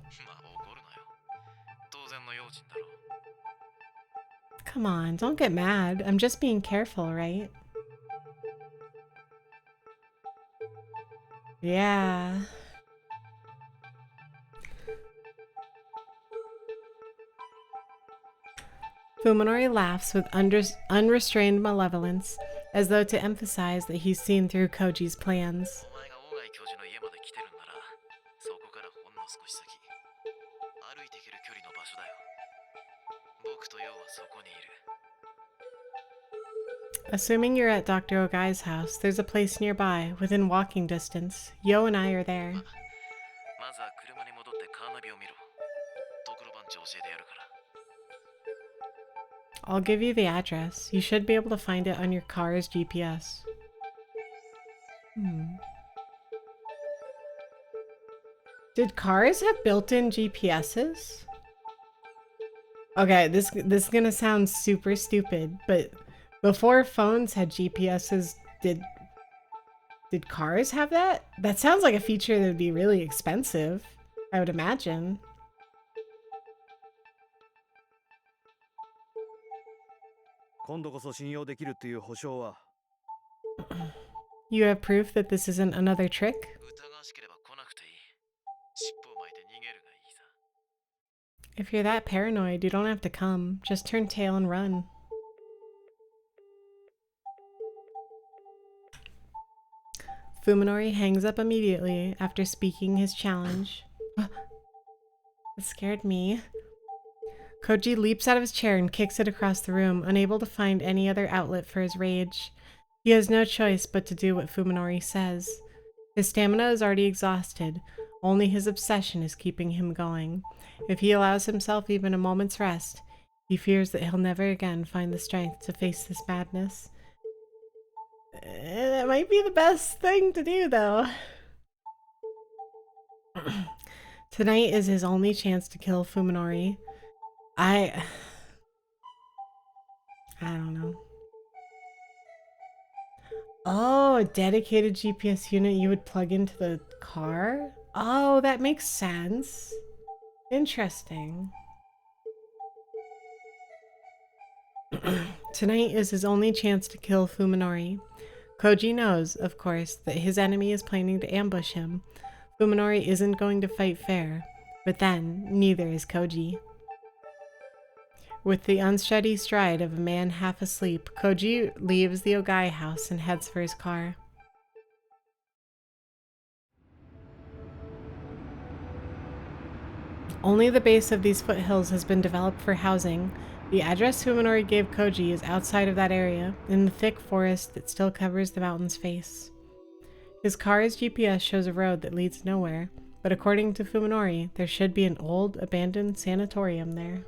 Come on, don't get mad. I'm just being careful, right? Yeah. Fuminori laughs with unrestrained malevolence, as though to emphasize that he's seen through Koji's plans. Assuming you're at Dr. Ogai's house, there's a place nearby, within walking distance. Yo and I are there. I'll give you the address. You should be able to find it on your car's GPS. Did cars have built-in GPSs? Okay, this is gonna sound super stupid, but before phones had GPSs, did cars have that? That sounds like a feature that would be really expensive, I would imagine. You have proof that this isn't another trick? If you're that paranoid, you don't have to come. Just turn tail and run. Fuminori hangs up immediately after speaking his challenge. It scared me. Koji leaps out of his chair and kicks it across the room, unable to find any other outlet for his rage. He has no choice but to do what Fuminori says. His stamina is already exhausted. Only his obsession is keeping him going. If he allows himself even a moment's rest, he fears that he'll never again find the strength to face this madness. That might be the best thing to do, though. Tonight is his only chance to kill Fuminori. I don't know. Oh, a dedicated GPS unit you would plug into the car? Oh, that makes sense. Interesting. Tonight is his only chance to kill Fuminori. Koji knows, of course, that his enemy is planning to ambush him. Fuminori isn't going to fight fair, but then neither is Koji. With the unsteady stride of a man half asleep, Koji leaves the Ogai house and heads for his car. Only the base of these foothills has been developed for housing. The address Fuminori gave Koji is outside of that area, in the thick forest that still covers the mountain's face. His car's GPS shows a road that leads nowhere, but according to Fuminori, there should be an old, abandoned sanatorium there.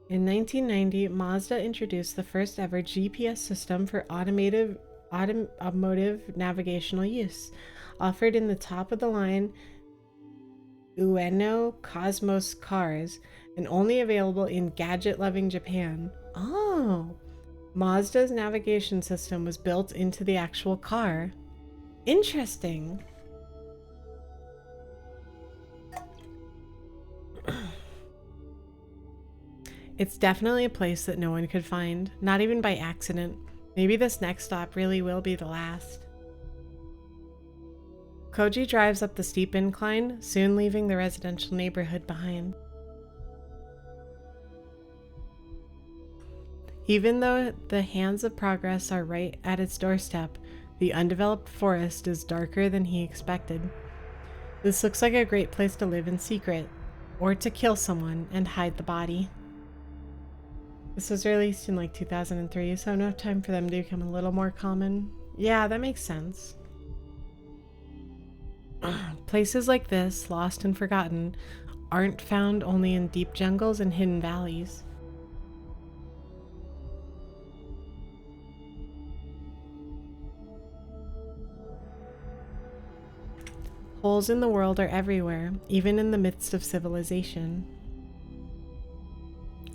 In 1990, Mazda introduced the first ever GPS system for automotive navigational use, offered in the top-of-the-line Ueno Cosmos cars and only available in gadget-loving Japan. Oh, Mazda's navigation system was built into the actual car. Interesting. It's definitely a place that no one could find, not even by accident. Maybe this next stop really will be the last. Koji drives up the steep incline, soon leaving the residential neighborhood behind. Even though the hands of progress are right at its doorstep, the undeveloped forest is darker than he expected. This looks like a great place to live in secret, or to kill someone and hide the body. This was released in like 2003, so enough time for them to become a little more common. Yeah, that makes sense. Places like this, lost and forgotten, aren't found only in deep jungles and hidden valleys. Holes in the world are everywhere, even in the midst of civilization.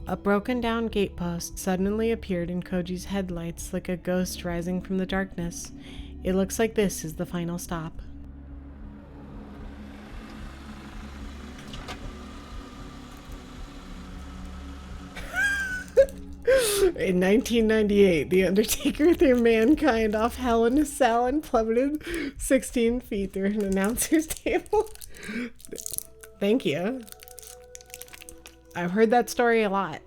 A broken down gatepost suddenly appeared in Koji's headlights like a ghost rising from the darkness. It looks like this is the final stop. In 1998, The Undertaker threw mankind off Hell in a Cell and plummeted 16 feet through an announcer's table. Thank you. I've heard that story a lot.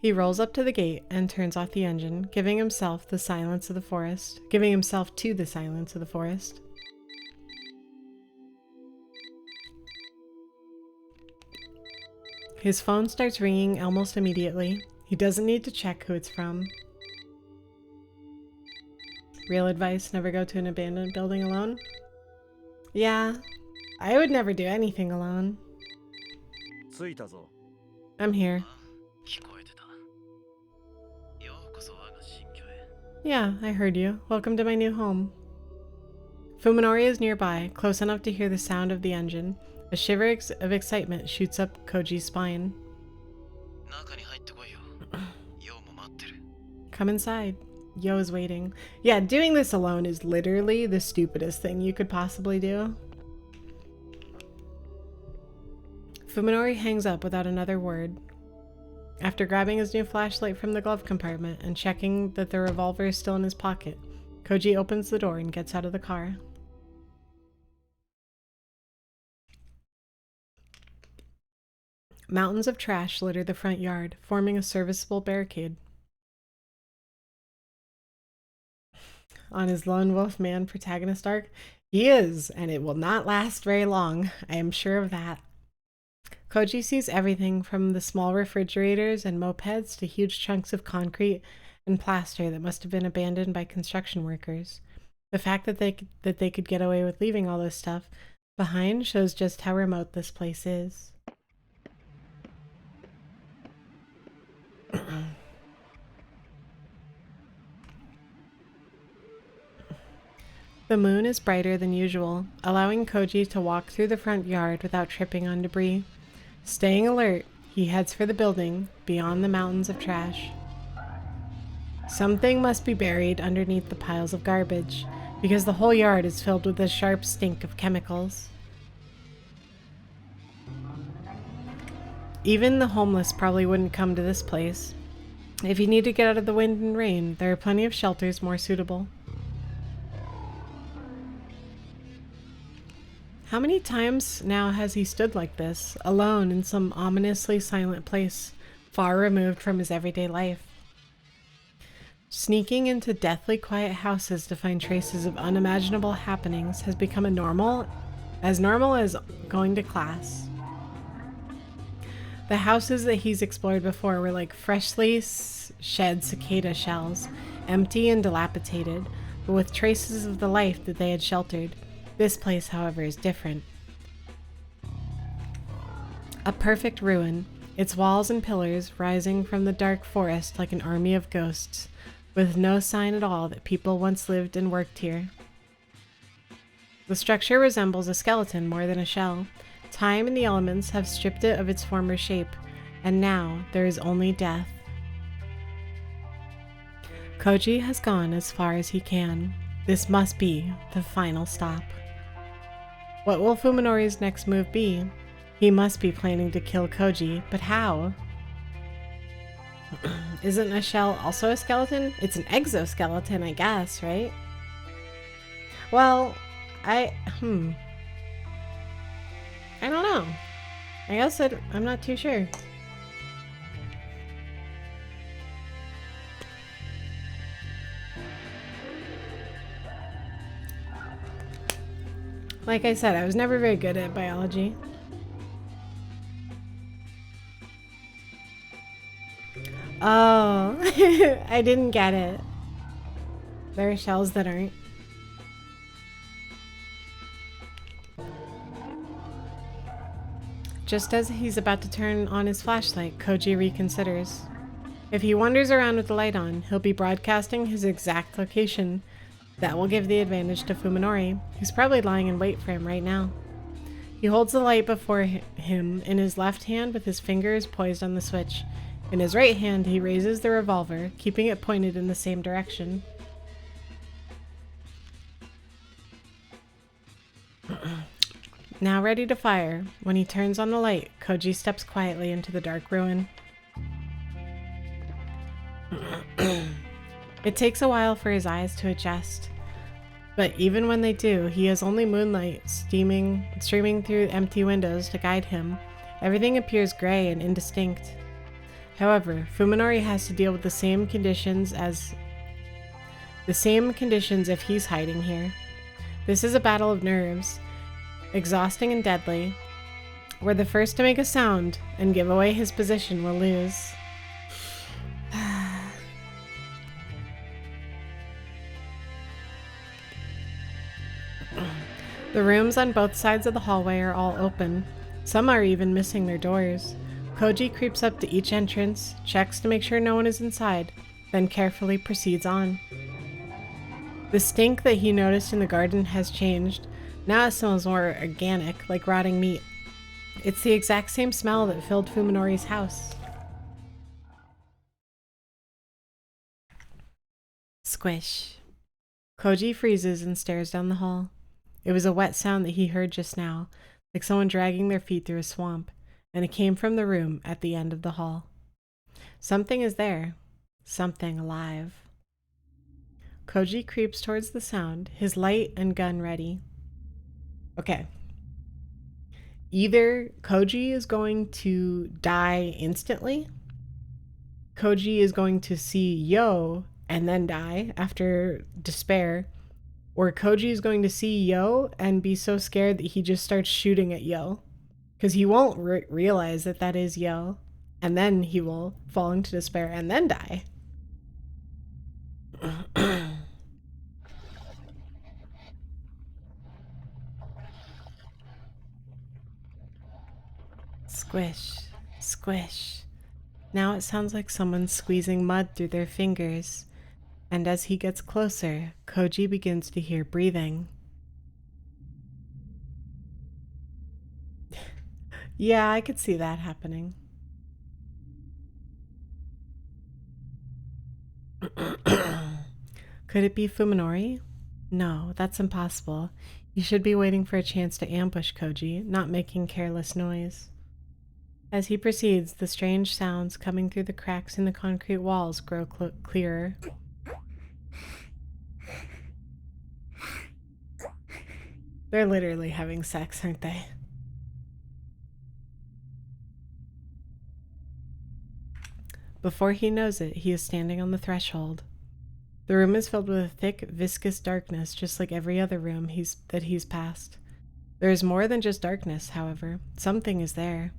He rolls up to the gate and turns off the engine, giving himself to the silence of the forest. His phone starts ringing almost immediately. He doesn't need to check who it's from. Real advice, never go to an abandoned building alone. Yeah, I would never do anything alone. 着いたぞ。 I'm here. 聞こえてた。ようこそ我が新居へ。 Yeah, I heard you. Welcome to my new home. Fuminori is nearby, close enough to hear the sound of the engine. A shiver of excitement shoots up Koji's spine. 中に入ってこいよ。ようも待ってる。 Come inside. Yo is waiting. Yeah, doing this alone is literally the stupidest thing you could possibly do. Fuminori hangs up without another word. After grabbing his new flashlight from the glove compartment and checking that the revolver is still in his pocket, Koji opens the door and gets out of the car. Mountains of trash litter the front yard, forming a serviceable barricade. on his lone wolf man protagonist arc? He is, and it will not last very long. I am sure of that. Koji sees everything from the small refrigerators and mopeds to huge chunks of concrete and plaster that must have been abandoned by construction workers. The fact that they could get away with leaving all this stuff behind shows just how remote this place is. The moon is brighter than usual, allowing Koji to walk through the front yard without tripping on debris. Staying alert, he heads for the building beyond the mountains of trash. Something must be buried underneath the piles of garbage, because the whole yard is filled with the sharp stink of chemicals. Even the homeless probably wouldn't come to this place. If you need to get out of the wind and rain, there are plenty of shelters more suitable. How many times now has he stood like this, alone in some ominously silent place, far removed from his everyday life? Sneaking into deathly quiet houses to find traces of unimaginable happenings has become as normal as going to class. The houses that he's explored before were like freshly shed cicada shells, empty and dilapidated, but with traces of the life that they had sheltered. This place, however, is different. A perfect ruin, its walls and pillars rising from the dark forest like an army of ghosts, with no sign at all that people once lived and worked here. The structure resembles a skeleton more than a shell. Time and the elements have stripped it of its former shape, and now there is only death. Koji has gone as far as he can. This must be the final stop. What will Fuminori's next move be? He must be planning to kill Koji, but how? Isn't a shell also a skeleton? It's an exoskeleton, I guess, right? Well, I don't know. I guess I'm not too sure. Like I said, I was never very good at biology. Oh, I didn't get it. There are shells that aren't. Just as he's about to turn on his flashlight, Koji reconsiders. If he wanders around with the light on, he'll be broadcasting his exact location. That will give the advantage to Fuminori, who's probably lying in wait for him right now. He holds the light before him in his left hand with his fingers poised on the switch. In his right hand, he raises the revolver, keeping it pointed in the same direction. Now ready to fire, when he turns on the light, Koji steps quietly into the dark ruin. It takes a while for his eyes to adjust, but even when they do, he has only moonlight streaming through empty windows to guide him. Everything appears gray and indistinct. However, Fuminori has to deal with the same conditions if he's hiding here. This is a battle of nerves, exhausting and deadly, where the first to make a sound and give away his position will lose. The rooms on both sides of the hallway are all open. Some are even missing their doors. Koji creeps up to each entrance, checks to make sure no one is inside, then carefully proceeds on. The stink that he noticed in the garden has changed. Now it smells more organic, like rotting meat. It's the exact same smell that filled Fuminori's house. Squish. Koji freezes and stares down the hall. It was a wet sound that he heard just now, like someone dragging their feet through a swamp, and it came from the room at the end of the hall. Something is there. Something alive. Koji creeps towards the sound, his light and gun ready. Okay. Either Koji is going to die instantly, Koji is going to see Yo and then die after despair, or Koji is going to see Yo and be so scared that he just starts shooting at Yo. Because he won't realize that that is Yo, and then he will fall into despair and then die. Squish, squish. Now it sounds like someone's squeezing mud through their fingers, and as he gets closer, Koji begins to hear breathing. Yeah, I could see that happening. Could it be Fuminori? No, that's impossible. He should be waiting for a chance to ambush Koji, not making careless noise. As he proceeds, the strange sounds coming through the cracks in the concrete walls grow clearer. They're literally having sex, aren't they? Before he knows it, he is standing on the threshold. The room is filled with a thick, viscous darkness, just like every other room that he's passed. There is more than just darkness, however. Something is there.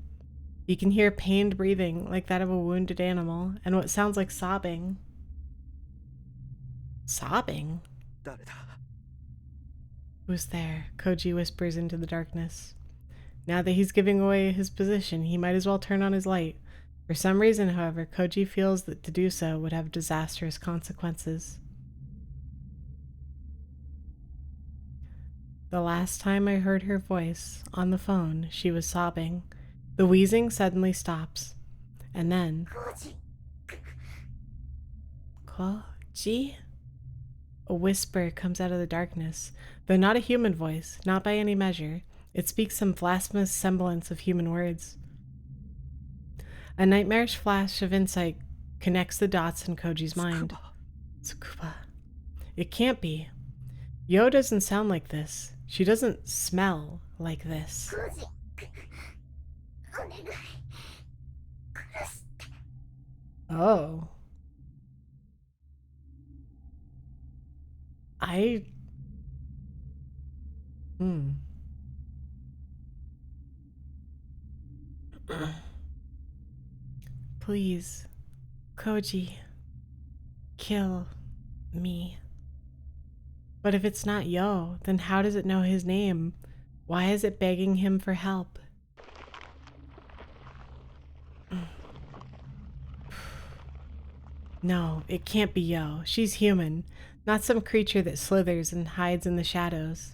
You can hear pained breathing, like that of a wounded animal, and what sounds like sobbing. Sobbing? Who's there? Koji whispers into the darkness. Now that he's giving away his position, he might as well turn on his light. For some reason, however, Koji feels that to do so would have disastrous consequences. The last time I heard her voice on the phone, she was sobbing. The wheezing suddenly stops, and then... Koji? A whisper comes out of the darkness, though not a human voice, not by any measure. It speaks some blasphemous semblance of human words. A nightmarish flash of insight connects the dots in Koji's mind. Tsukuba. It can't be. Yo doesn't sound like this. She doesn't smell like this. Oh. Please, Koji, kill me. But if it's not Yo, then how does it know his name? Why is it begging him for help? No, it can't be Yo. She's human, not some creature that slithers and hides in the shadows.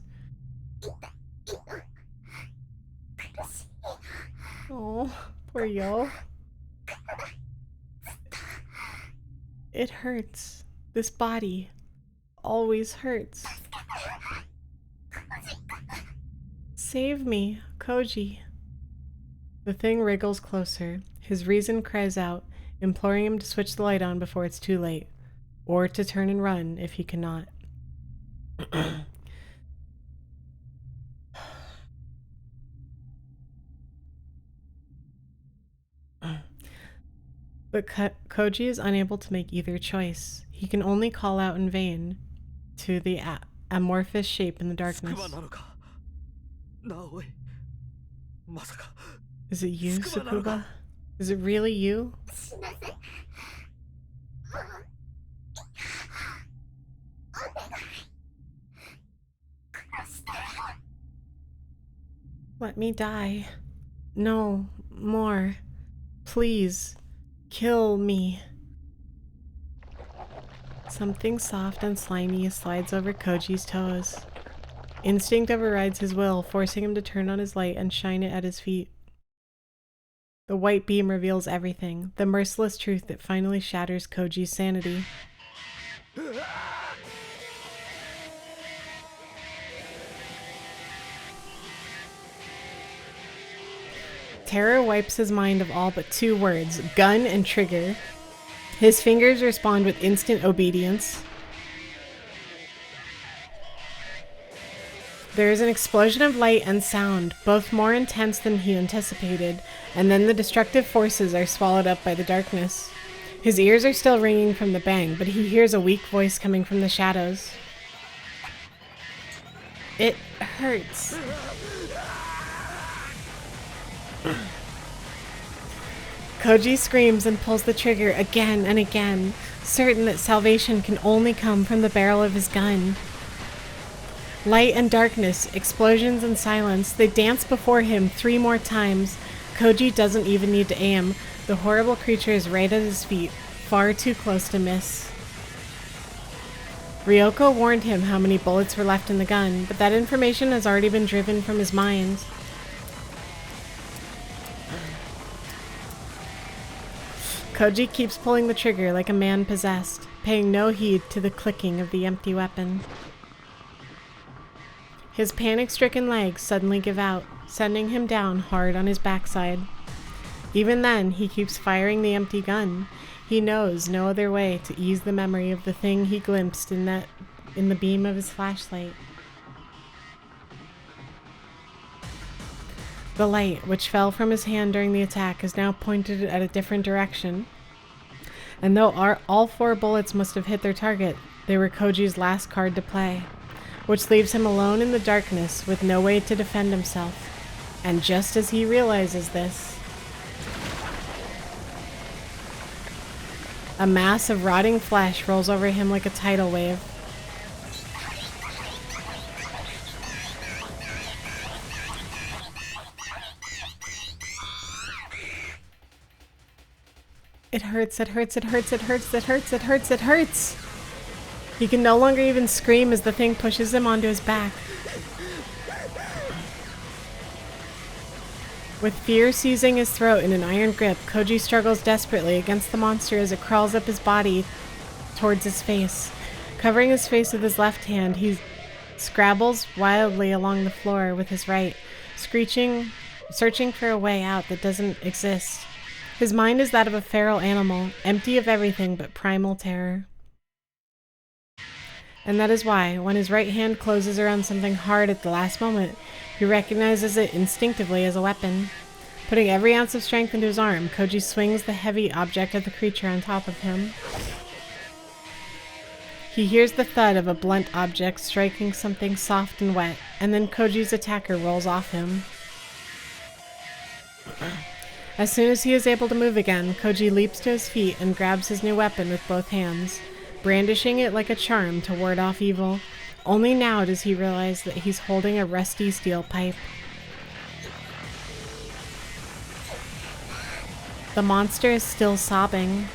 Oh, poor Yo. It hurts. This body always hurts. Save me, Koji. The thing wriggles closer. His reason cries out, imploring him to switch the light on before it's too late, or to turn and run if he cannot. But Koji is unable to make either choice. He can only call out in vain to the amorphous shape in the darkness. Is it you, Tsukuba? Is it really you? Let me die. No, more. Please. Kill me. Something soft and slimy slides over Koji's toes. Instinct overrides his will, forcing him to turn on his light and shine it at his feet. The white beam reveals everything, the merciless truth that finally shatters Koji's sanity. Terror wipes his mind of all but two words, gun and trigger. His fingers respond with instant obedience. There is an explosion of light and sound, both more intense than he anticipated, and then the destructive forces are swallowed up by the darkness. His ears are still ringing from the bang, but he hears a weak voice coming from the shadows. It hurts. Koji screams and pulls the trigger again and again, certain that salvation can only come from the barrel of his gun. Light and darkness, explosions and silence, they dance before him 3 more times. Koji doesn't even need to aim. The horrible creature is right at his feet, far too close to miss. Ryoko warned him how many bullets were left in the gun, but that information has already been driven from his mind. Koji keeps pulling the trigger like a man possessed, paying no heed to the clicking of the empty weapon. His panic-stricken legs suddenly give out, sending him down hard on his backside. Even then, he keeps firing the empty gun. He knows no other way to ease the memory of the thing he glimpsed in the beam of his flashlight. The light, which fell from his hand during the attack, is now pointed at a different direction. And though all 4 bullets must have hit their target, they were Koji's last card to play, which leaves him alone in the darkness with no way to defend himself. And just as he realizes this, a mass of rotting flesh rolls over him like a tidal wave. It hurts, it hurts, it hurts, it hurts, it hurts, it hurts, it hurts! He can no longer even scream as the thing pushes him onto his back. With fear seizing his throat in an iron grip, Koji struggles desperately against the monster as it crawls up his body towards his face. Covering his face with his left hand, he scrabbles wildly along the floor with his right, screeching, searching for a way out that doesn't exist. His mind is that of a feral animal, empty of everything but primal terror. And that is why, when his right hand closes around something hard at the last moment, he recognizes it instinctively as a weapon. Putting every ounce of strength into his arm, Koji swings the heavy object at the creature on top of him. He hears the thud of a blunt object striking something soft and wet, and then Koji's attacker rolls off him. As soon as he is able to move again, Koji leaps to his feet and grabs his new weapon with both hands, brandishing it like a charm to ward off evil. Only now does he realize that he's holding a rusty steel pipe. The monster is still sobbing.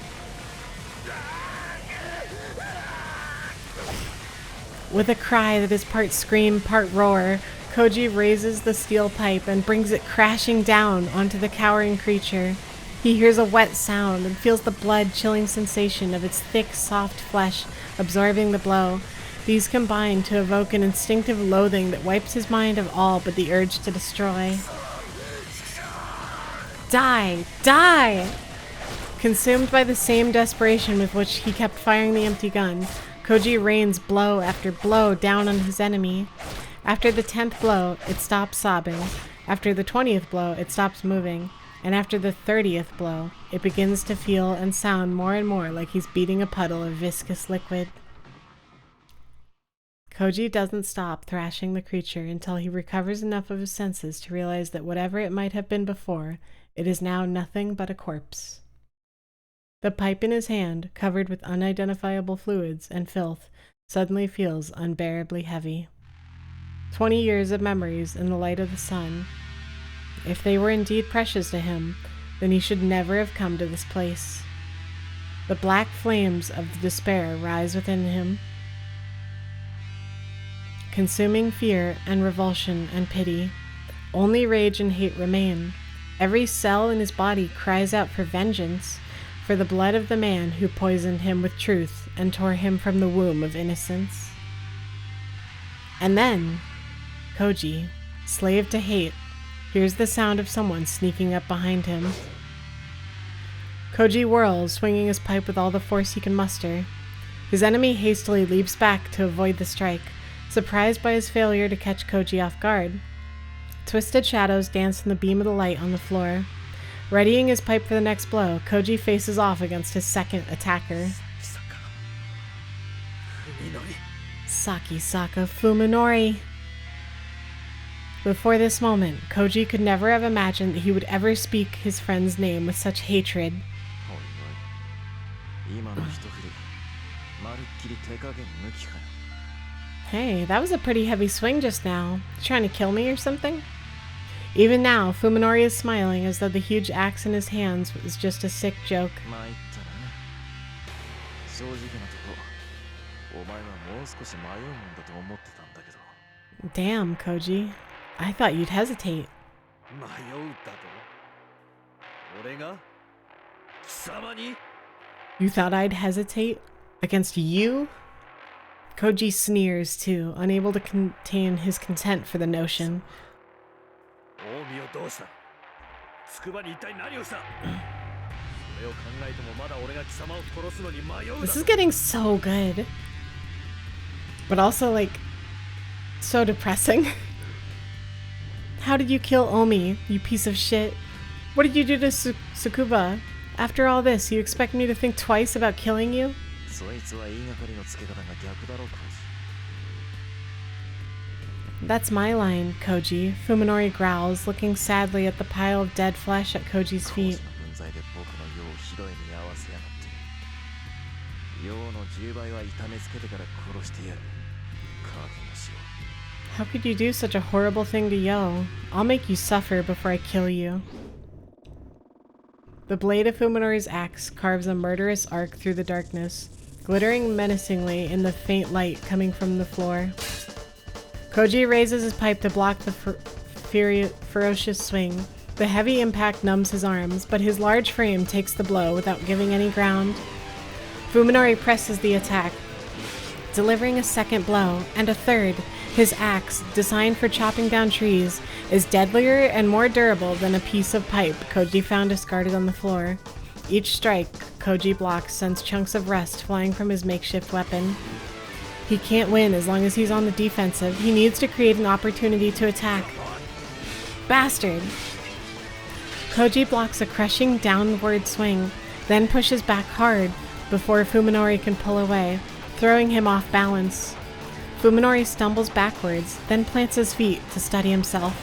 With a cry that is part scream, part roar, Koji raises the steel pipe and brings it crashing down onto the cowering creature. He hears a wet sound and feels the blood-chilling sensation of its thick, soft flesh absorbing the blow. These combine to evoke an instinctive loathing that wipes his mind of all but the urge to destroy. Die! Die! Consumed by the same desperation with which he kept firing the empty gun, Koji rains blow after blow down on his enemy. After the 10th blow, it stops sobbing. After the 20th blow, it stops moving. And after the 30th blow, it begins to feel and sound more and more like he's beating a puddle of viscous liquid. Koji doesn't stop thrashing the creature until he recovers enough of his senses to realize that whatever it might have been before, it is now nothing but a corpse. The pipe in his hand, covered with unidentifiable fluids and filth, suddenly feels unbearably heavy. 20 years of memories in the light of the sun. If they were indeed precious to him, then he should never have come to this place. The black flames of the despair rise within him, consuming fear and revulsion and pity. Only rage and hate remain. Every cell in his body cries out for vengeance, for the blood of the man who poisoned him with truth and tore him from the womb of innocence. And then Koji, slave to hate, hears the sound of someone sneaking up behind him. Koji whirls, swinging his pipe with all the force he can muster. His enemy hastily leaps back to avoid the strike, surprised by his failure to catch Koji off guard. Twisted shadows dance in the beam of the light on the floor. Readying his pipe for the next blow, Koji faces off against his second attacker. Sakisaka Fuminori. Before this moment, Koji could never have imagined that he would ever speak his friend's name with such hatred. Hey, that was a pretty heavy swing just now. You trying to kill me or something? Even now, Fuminori is smiling as though the huge axe in his hands was just a sick joke. Damn, Koji. I thought you'd hesitate. You thought I'd hesitate? Against you? Koji sneers too, unable to contain his contempt for the notion. This is getting so good. But also, like, so depressing. How did you kill Omi, you piece of shit? What did you do to Tsukuba? After all this, you expect me to think twice about killing you? That's my line, Koji. Fuminori growls, looking sadly at the pile of dead flesh at Koji's feet. How could you do such a horrible thing to Yo? I'll make you suffer before I kill you. The blade of Fuminori's axe carves a murderous arc through the darkness, glittering menacingly in the faint light coming from the floor. Koji raises his pipe to block the ferocious swing. The heavy impact numbs his arms, but his large frame takes the blow without giving any ground. Fuminori presses the attack, delivering a second blow, and a third. His axe, designed for chopping down trees, is deadlier and more durable than a piece of pipe Koji found discarded on the floor. Each strike Koji blocks sends chunks of rust flying from his makeshift weapon. He can't win as long as he's on the defensive. He needs to create an opportunity to attack. Bastard! Koji blocks a crushing downward swing, then pushes back hard before Fuminori can pull away, throwing him off balance. Fuminori stumbles backwards, then plants his feet to steady himself.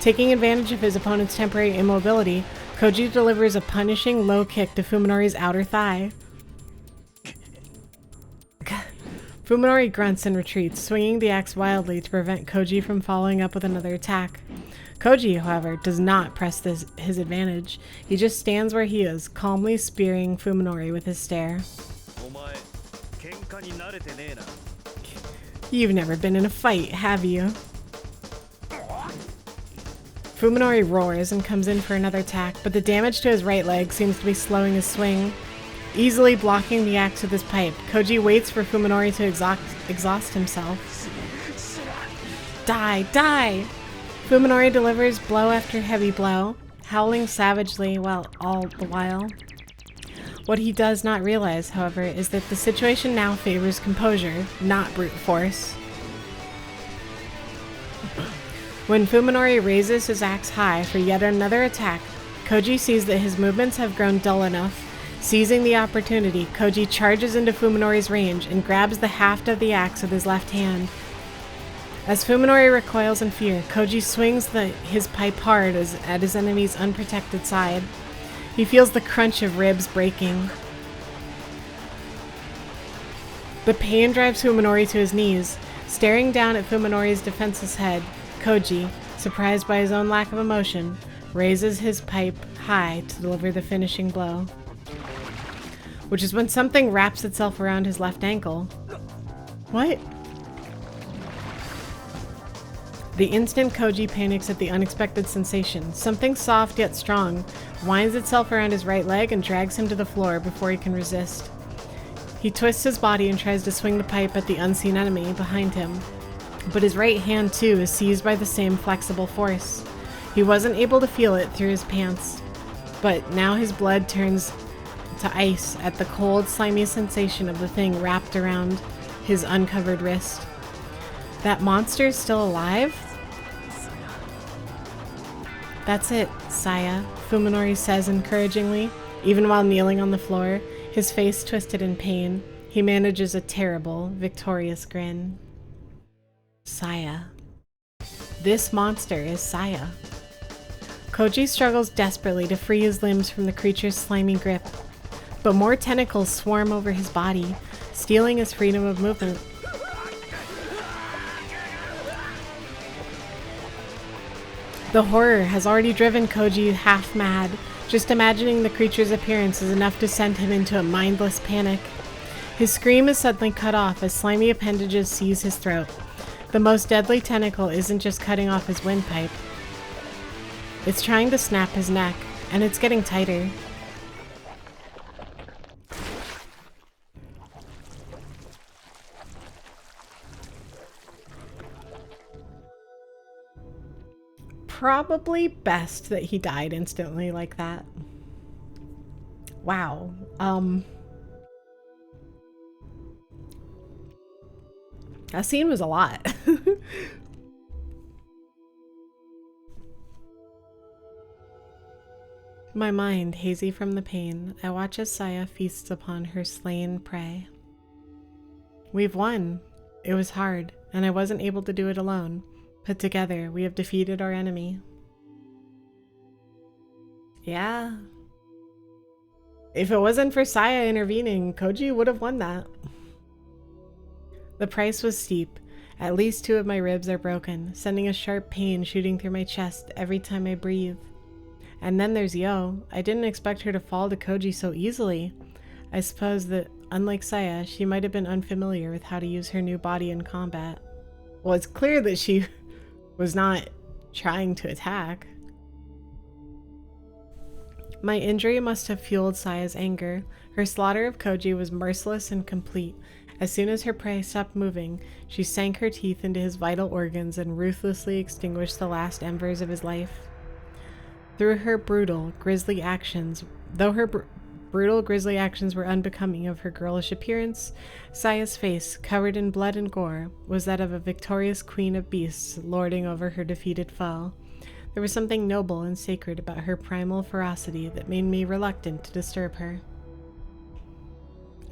Taking advantage of his opponent's temporary immobility, Koji delivers a punishing low kick to Fuminori's outer thigh. Fuminori grunts and retreats, swinging the axe wildly to prevent Koji from following up with another attack. Koji, however, does not press his advantage. He just stands where he is, calmly spearing Fuminori with his stare. You've never been in a fight, have you? Fuminori roars and comes in for another attack, but the damage to his right leg seems to be slowing his swing. Easily blocking the axe with his pipe, Koji waits for Fuminori to exhaust himself. Die! Die! Fuminori delivers blow after heavy blow, howling savagely all the while. What he does not realize, however, is that the situation now favors composure, not brute force. When Fuminori raises his axe high for yet another attack, Koji sees that his movements have grown dull enough. Seizing the opportunity, Koji charges into Fuminori's range and grabs the haft of the axe with his left hand. As Fuminori recoils in fear, Koji swings his pipe hard at his enemy's unprotected side. He feels the crunch of ribs breaking. The pain drives Fuminori to his knees. Staring down at Fuminori's defenseless head, Koji, surprised by his own lack of emotion, raises his pipe high to deliver the finishing blow. Which is when something wraps itself around his left ankle. What? The instant Koji panics at the unexpected sensation, something soft yet strong winds itself around his right leg and drags him to the floor before he can resist. He twists his body and tries to swing the pipe at the unseen enemy behind him, but his right hand too is seized by the same flexible force. He wasn't able to feel it through his pants, but now his blood turns to ice at the cold, slimy sensation of the thing wrapped around his uncovered wrist. That monster is still alive? That's it, Saya, Fuminori says encouragingly, even while kneeling on the floor, his face twisted in pain. He manages a terrible, victorious grin. Saya. This monster is Saya. Koji struggles desperately to free his limbs from the creature's slimy grip, but more tentacles swarm over his body, stealing his freedom of movement. The horror has already driven Koji half mad. Just imagining the creature's appearance is enough to send him into a mindless panic. His scream is suddenly cut off as slimy appendages seize his throat. The most deadly tentacle isn't just cutting off his windpipe. It's trying to snap his neck, and it's getting tighter. Probably best that he died instantly like that. Wow. That scene was a lot. My mind hazy from the pain, I watch as Saya feasts upon her slain prey. We've won. It was hard, and I wasn't able to do it alone. But together, we have defeated our enemy. Yeah. If it wasn't for Saya intervening, Koji would have won that. The price was steep. At least 2 of my ribs are broken, sending a sharp pain shooting through my chest every time I breathe. And then there's Yo. I didn't expect her to fall to Koji so easily. I suppose that, unlike Saya, she might have been unfamiliar with how to use her new body in combat. Well, it's clear that she was not trying to attack. My injury must have fueled Saya's anger. Her slaughter of Koji was merciless and complete. As soon as her prey stopped moving, she sank her teeth into his vital organs and ruthlessly extinguished the last embers of his life. Though her brutal, grisly actions were unbecoming of her girlish appearance, Saya's face, covered in blood and gore, was that of a victorious queen of beasts lording over her defeated foe. There was something noble and sacred about her primal ferocity that made me reluctant to disturb her.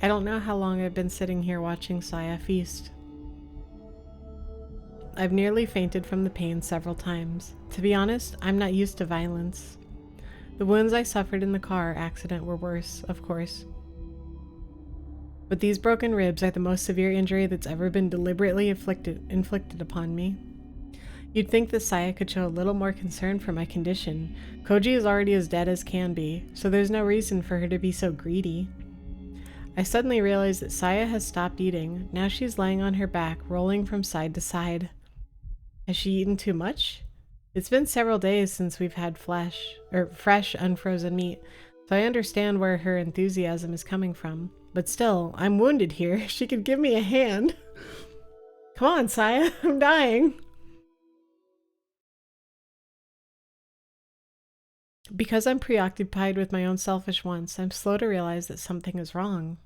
I don't know how long I've been sitting here watching Saya feast. I've nearly fainted from the pain several times. To be honest, I'm not used to violence. The wounds I suffered in the car accident were worse, of course. But these broken ribs are the most severe injury that's ever been deliberately inflicted upon me. You'd think that Saya could show a little more concern for my condition. Koji is already as dead as can be, so there's no reason for her to be so greedy. I suddenly realize that Saya has stopped eating. Now she's laying on her back, rolling from side to side. Has she eaten too much? It's been several days since we've had fresh, unfrozen meat, so I understand where her enthusiasm is coming from. But still, I'm wounded here. She could give me a hand. Come on, Saya, I'm dying. Because I'm preoccupied with my own selfish wants, I'm slow to realize that something is wrong.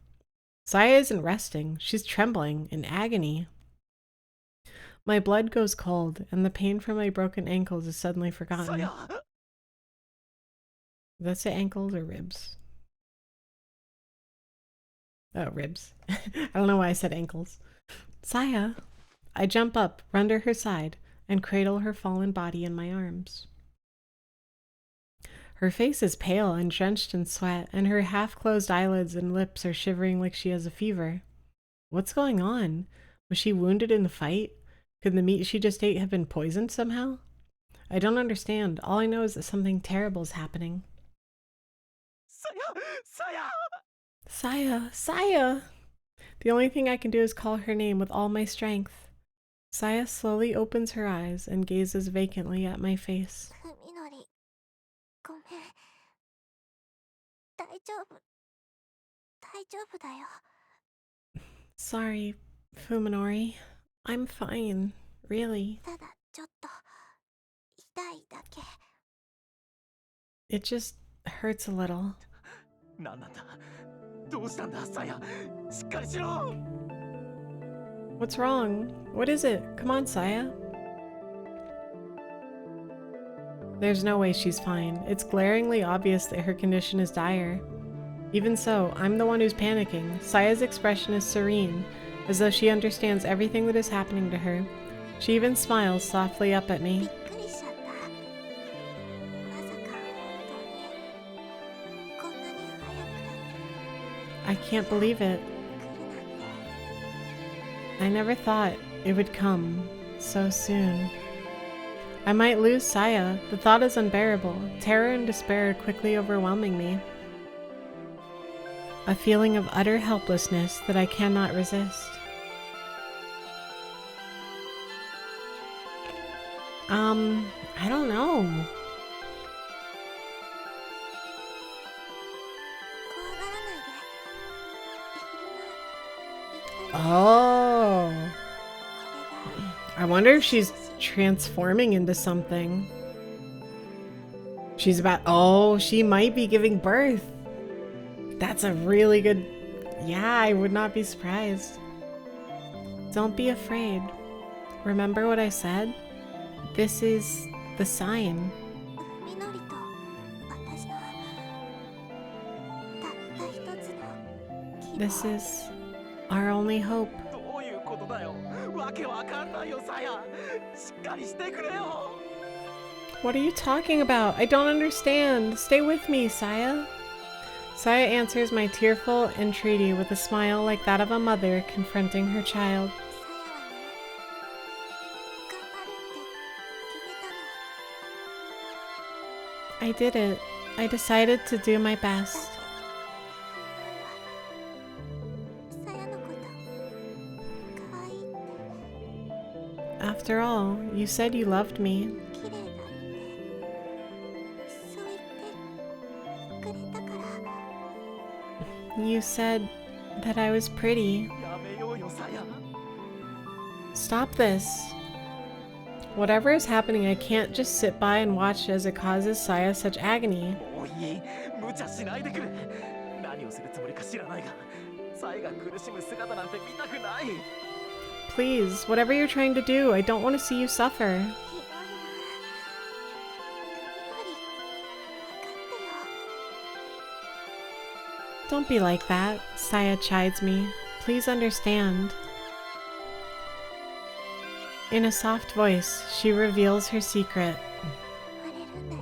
Saya isn't resting. She's trembling in agony. My blood goes cold, and the pain from my broken ankles is suddenly forgotten. Saya! Did that say ankles or ribs? Oh, ribs. I don't know why I said ankles. Saya! I jump up, run to her side, and cradle her fallen body in my arms. Her face is pale and drenched in sweat, and her half-closed eyelids and lips are shivering like she has a fever. What's going on? Was she wounded in the fight? Could the meat she just ate have been poisoned somehow? I don't understand. All I know is that something terrible is happening. Saya! Saya! Saya! Saya! The only thing I can do is call her name with all my strength. Saya slowly opens her eyes and gazes vacantly at my face. Sorry, Fuminori. I'm fine, really. It just hurts a little. What's wrong? What is it? Come on, Saya. There's no way she's fine. It's glaringly obvious that her condition is dire. Even so, I'm the one who's panicking. Saya's expression is serene, as though she understands everything that is happening to her. She even smiles softly up at び me. っくりしちゃった。まさか本当にこんなに早く I can't believe it. 来るなんて。 I never thought it would come so soon. I might lose Saya. The thought is unbearable. Terror and despair are quickly overwhelming me. A feeling of utter helplessness that I cannot resist. I don't know. 怖がらないで。Oh. これが I wonder if she's transforming into something. She's about. Oh, she might be giving birth. That's a really good. Yeah, I would not be surprised. Don't be afraid. Remember what I said? This is the sign. みのりと私のたった一つの希望。 This is our only hope. どういうことだよ。わけわかんないよ、サヤ。しっかりしてくれよ。 What are you talking about? I don't understand. Stay with me, Saya. Saya answers my tearful entreaty with a smile like that of a mother confronting her child. さやはね、頑張るって決めたの。 I did it. I decided to do my best. さやのこと可愛いって After all, you said you loved me. 綺麗だってそう言ってくれたから You said that I was pretty. やめようよ、サヤ。 Stop this. Whatever is happening, I can't just sit by and watch as it causes Saya such agony. もういい。無茶しないでくれ。何をするつもりか知らないが、サヤが苦しむ姿なんて見たくない。 Please, whatever you're trying to do, I don't want to see you suffer. ひどいな。みのり、分かってよ。 Don't be like that, Saya chides me. Please understand. In a soft voice, she reveals her secret. 生まれるんだよ。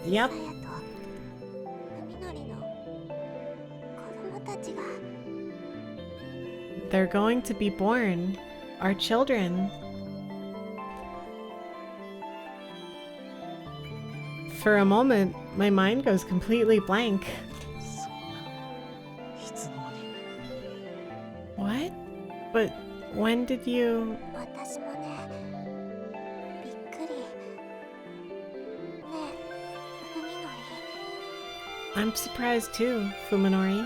Yep, さやとみのりの子供たちが they're going to be born. Our children. For a moment, my mind goes completely blank. そんな。いつの間に。 What? But when did you... 私もねびっくりねえふみのり I'm surprised too, Fuminori.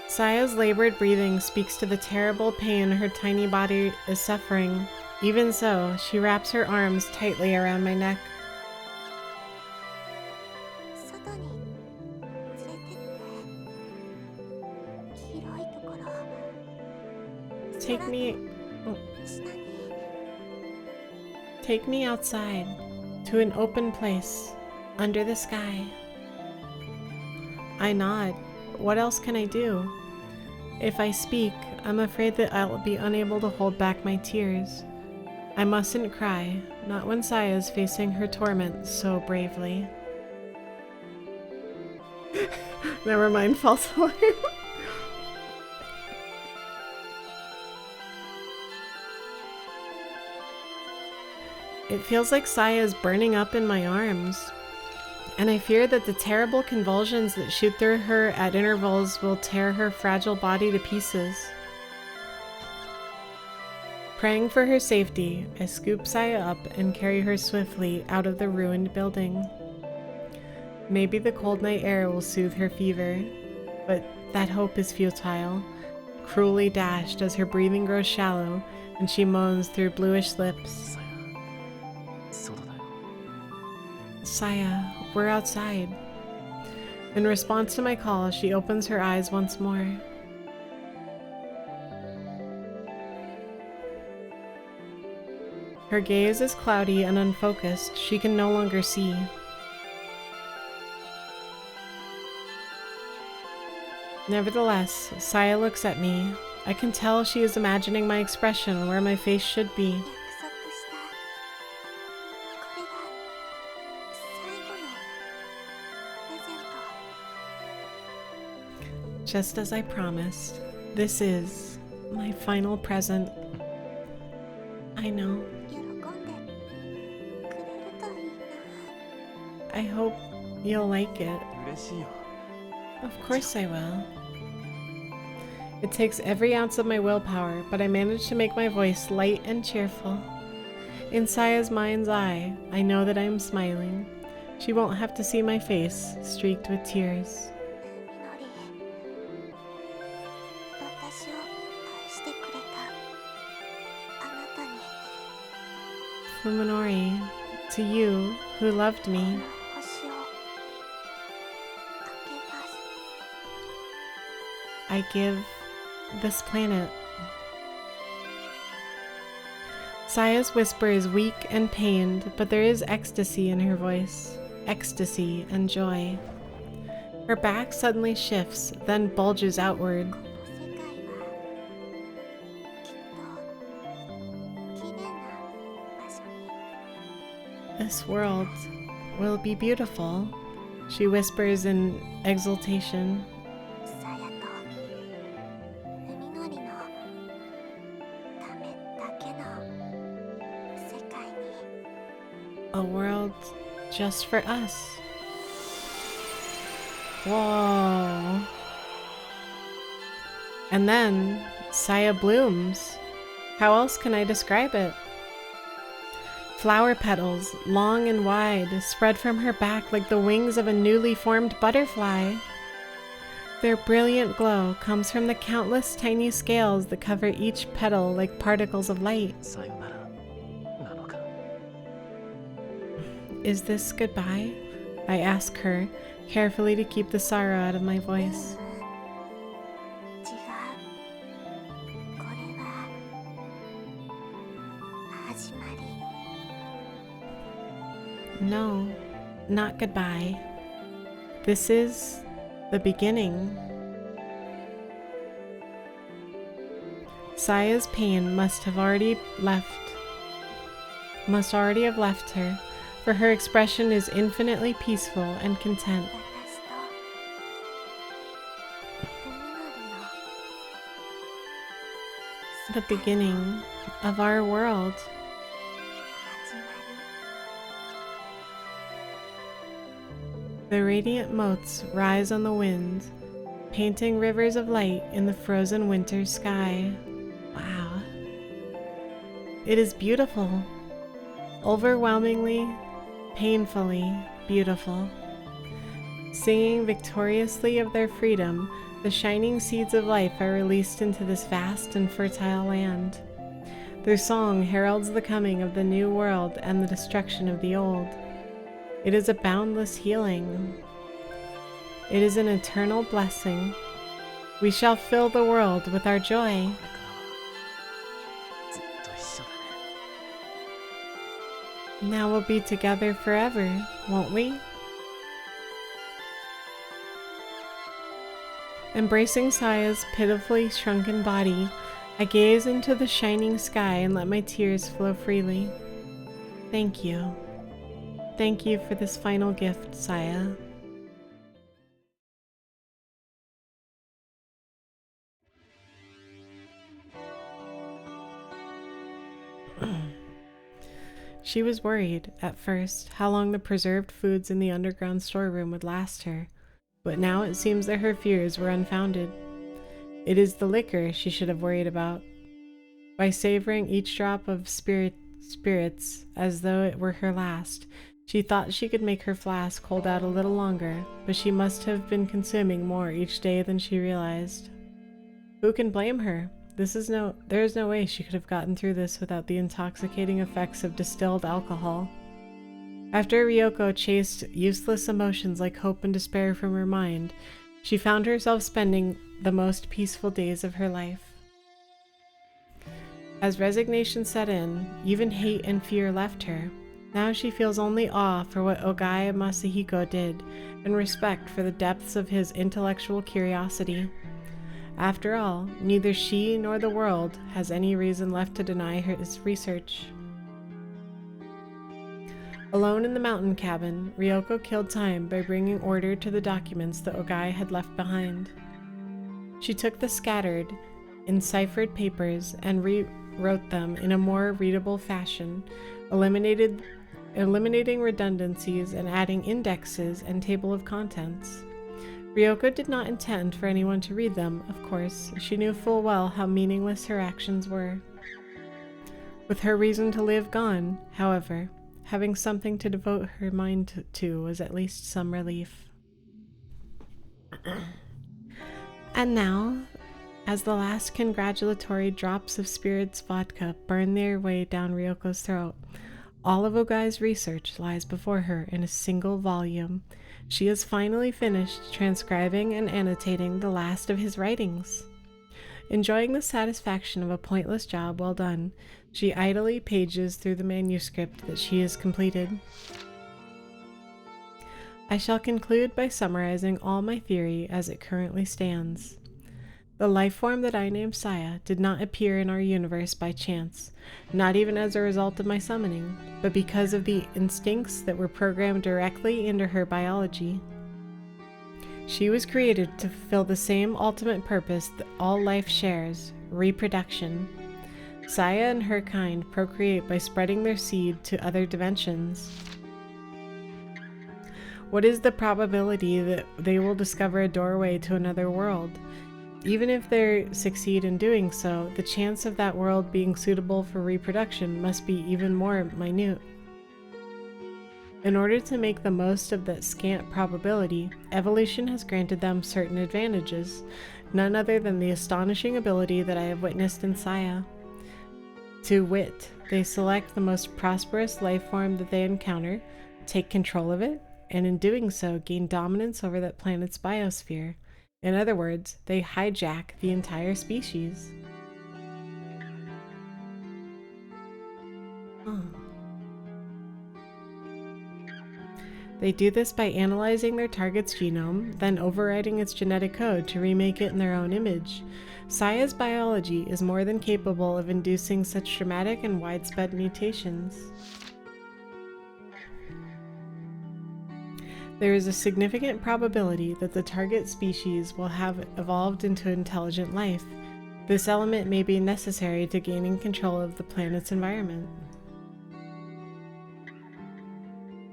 Saya's labored breathing speaks to the terrible pain her tiny body is suffering. Even so, she wraps her arms tightly around my neck. 外に連れてって広いところ Take me... 下に Take me outside, to an open place, under the sky. I nod. What else can I do? If I speak, I'm afraid that I'll be unable to hold back my tears. I mustn't cry, not when Saya is facing her torment so bravely. Never mind, false alarm. It feels like Saya is burning up in my arms, and I fear that the terrible convulsions that shoot through her at intervals will tear her fragile body to pieces. Praying for her safety, I scoop Saya up and carry her swiftly out of the ruined building. Maybe the cold night air will soothe her fever, but that hope is futile, cruelly dashed as her breathing grows shallow and she moans through bluish lips. サヤ。外だよ。 Saya, we're outside. In response to my call, she opens her eyes once more. Her gaze is cloudy and unfocused. She can no longer see. Nevertheless, Saya looks at me. I can tell she is imagining my expression where my face should be. 約束したこれが最後のプレゼント Just as I promised, this is my final present. I know. 喜んでくれるといいな I hope you'll like it. 嬉しいよ。 Of course I will. It takes every ounce of my willpower, but I manage to make my voice light and cheerful. In Saya's mind's eye, I know that I am smiling. She won't have to see my face streaked with tears. みのり私を愛してくれたあなたに Fuminori, to you who loved こ me, の星をあげます I give this planet. Saya's whisper is weak and pained, but there is ecstasy in her voice. Ecstasy and joy. Her back suddenly shifts, then bulges outward. この世界はきっと綺麗な場所に This world will be beautiful, she whispers in exultation. さやとみのりのためだけの世界に A world just for us. Whoa. And then Saya blooms. How else can I describe it? Flower petals, long and wide, spread from her back like the wings of a newly formed butterfly. Their brilliant glow comes from the countless tiny scales that cover each petal like particles of light. さよならなのか。 Is this goodbye? I ask her, carefully to keep the sorrow out of my voice. 違うこれは始まり No, not goodbye. This is the beginning. Saya's pain must already have left her, for her expression is infinitely peaceful and content. 私とみのりの The beginning of our world. 始まり The radiant motes rise on the wind, painting rivers of light in the frozen winter sky. Wow. It is beautiful. Overwhelmingly, painfully beautiful. Singing victoriously of their freedom, the shining seeds of life are released into this vast and fertile land. Their song heralds the coming of the new world and the destruction of the old. It is a boundless healing. It is an eternal blessing. We shall fill the world with our joy. これからはずっと一緒だね。 Now we'll be together forever, won't we? Embracing Saya's pitifully shrunken body, I gaze into the shining sky and let my tears flow freely. Thank you. Thank you for this final gift, Saya. She was worried, at first, how long the preserved foods in the underground storeroom would last her, but now it seems that her fears were unfounded. It is the liquor she should have worried about. By savoring each drop of spirits as though it were her last, she thought she could make her flask hold out a little longer, but she must have been consuming more each day than she realized. Who can blame her? There is no way she could have gotten through this without the intoxicating effects of distilled alcohol. After Ryoko chased useless emotions like hope and despair from her mind, she found herself spending the most peaceful days of her life. As resignation set in, even hate and fear left her. Now she feels only awe for what Ogai Masahiko did, and respect for the depths of his intellectual curiosity. After all, neither she nor the world has any reason left to deny his research. Alone in the mountain cabin, Ryoko killed time by bringing order to the documents that Ogai had left behind. She took the scattered, enciphered papers and rewrote them in a more readable fashion, eliminating redundancies and adding indexes and table of contents. Ryoko did not intend for anyone to read them, of course. She knew full well how meaningless her actions were. With her reason to live gone, however, having something to devote her mind to was at least some relief. And now, as the last congratulatory drops of Spirit's vodka burn their way down Ryoko's throat, all of Ogai's research lies before her in a single volume. She has finally finished transcribing and annotating the last of his writings. Enjoying the satisfaction of a pointless job well done, she idly pages through the manuscript that she has completed. I shall conclude by summarizing all my theory as it currently stands. The life form that I named Saya did not appear in our universe by chance, not even as a result of my summoning, but because of the instincts that were programmed directly into her biology. She was created to fulfill the same ultimate purpose that all life shares: reproduction. Saya and her kind procreate by spreading their seed to other dimensions. What is the probability that they will discover a doorway to another world? Even if they succeed in doing so, the chance of that world being suitable for reproduction must be even more minute. In order to make the most of that scant probability, evolution has granted them certain advantages, none other than the astonishing ability that I have witnessed in Saya. To wit, they select the most prosperous life form that they encounter, take control of it, and in doing so gain dominance over that planet's biosphere. In other words, they hijack the entire species. They do this by analyzing their target's genome, then overriding its genetic code to remake it in their own image. Saya's biology is more than capable of inducing such dramatic and widespread mutations. There is a significant probability that the target species will have evolved into intelligent life. This element may be necessary to gaining control of the planet's environment.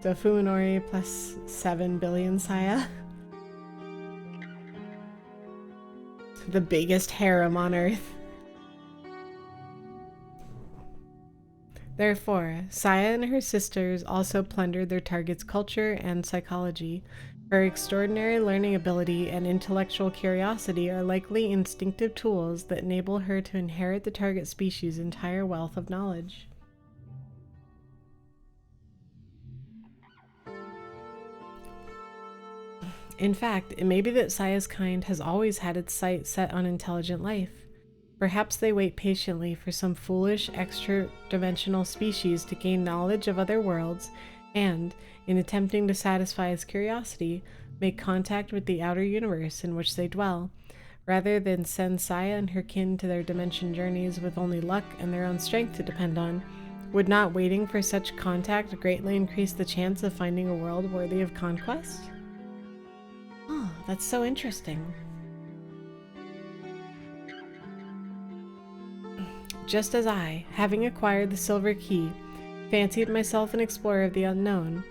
So Fuminori plus 7 billion Saya. The biggest harem on Earth. Therefore, Saya and her sisters also plundered their target's culture and psychology. Her extraordinary learning ability and intellectual curiosity are likely instinctive tools that enable her to inherit the target species' entire wealth of knowledge. In fact, it may be that Saya's kind has always had its sight set on intelligent life. Perhaps they wait patiently for some foolish extra-dimensional species to gain knowledge of other worlds and, in attempting to satisfy its curiosity, make contact with the outer universe in which they dwell, rather than send Saya and her kin to their dimension journeys with only luck and their own strength to depend on. Would not waiting for such contact greatly increase the chance of finding a world worthy of conquest? Oh, that's so interesting. Just as I, having acquired the Silver Key, fancied myself an explorer of the unknown,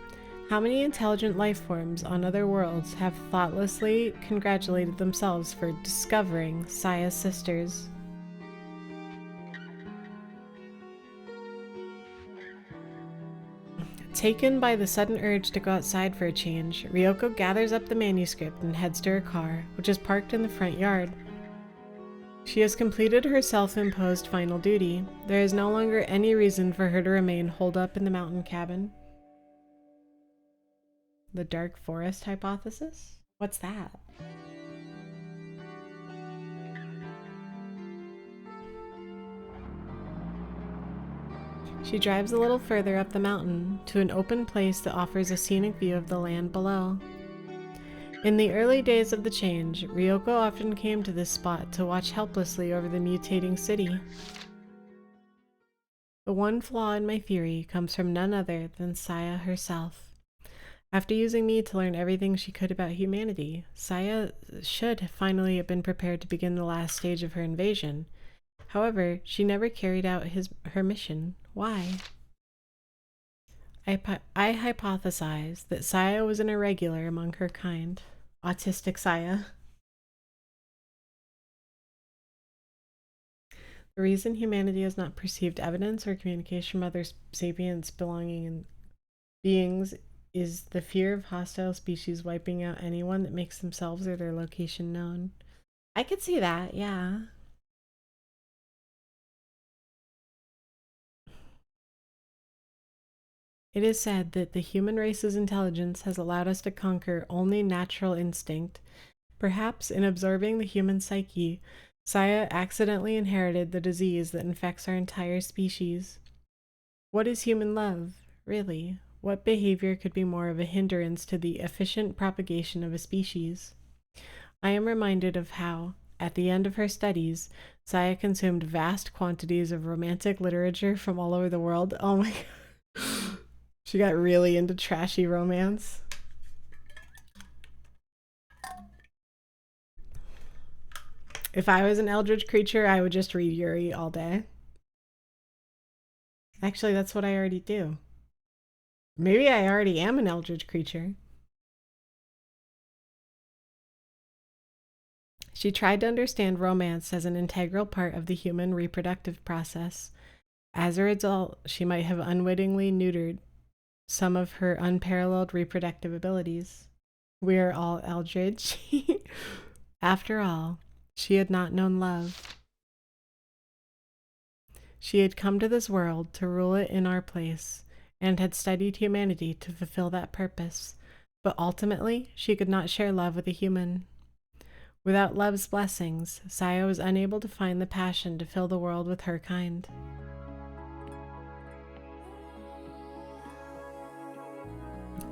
how many intelligent life forms on other worlds have thoughtlessly congratulated themselves for discovering Saya's sisters? Taken by the sudden urge to go outside for a change, Ryoko gathers up the manuscript and heads to her car, which is parked in the front yard. She has completed her self-imposed final duty. There is no longer any reason for her to remain holed up in the mountain cabin. The dark forest hypothesis? What's that? She drives a little further up the mountain to an open place that offers a scenic view of the land below. In the early days of the change, Ryoko often came to this spot to watch helplessly over the mutating city. The one flaw in my theory comes from none other than Saya herself. After using me to learn everything she could about humanity, Saya should finally have been prepared to begin the last stage of her invasion. However, she never carried out her mission. Why? I hypothesize that Saya was an irregular among her kind. Autistic Saya. The reason humanity has not perceived evidence or communication from other sapients belonging in beings is the fear of hostile species wiping out anyone that makes themselves or their location known. I could see that, yeah. It is said that the human race's intelligence has allowed us to conquer only natural instinct. Perhaps in absorbing the human psyche, Saya accidentally inherited the disease that infects our entire species. What is human love, really? What behavior could be more of a hindrance to the efficient propagation of a species? I am reminded of how, at the end of her studies, Saya consumed vast quantities of romantic literature from all over the world. Oh my god. She got really into trashy romance. If I was an eldritch creature, I would just read Yuri all day. Actually, that's what I already do. Maybe I already am an eldritch creature. She tried to understand romance as an integral part of the human reproductive process. As a result, she might have unwittingly neutered some of her unparalleled reproductive abilities. We are all eldritch. After all, she had not known love. She had come to this world to rule it in our place, and had studied humanity to fulfill that purpose, but ultimately she could not share love with a human. Without love's blessings, Saya was unable to find the passion to fill the world with her kind.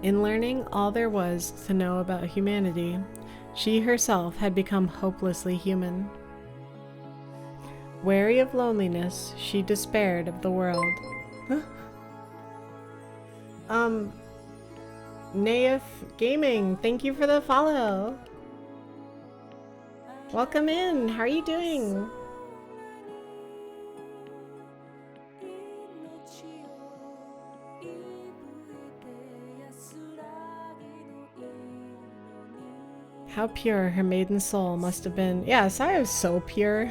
In learning all there was to know about humanity, she herself had become hopelessly human. Wary of loneliness, she despaired of the world. Naif Gaming, thank you for the follow. Welcome in. How are you doing? How pure her maiden soul must have been. Yeah, Saya is so pure.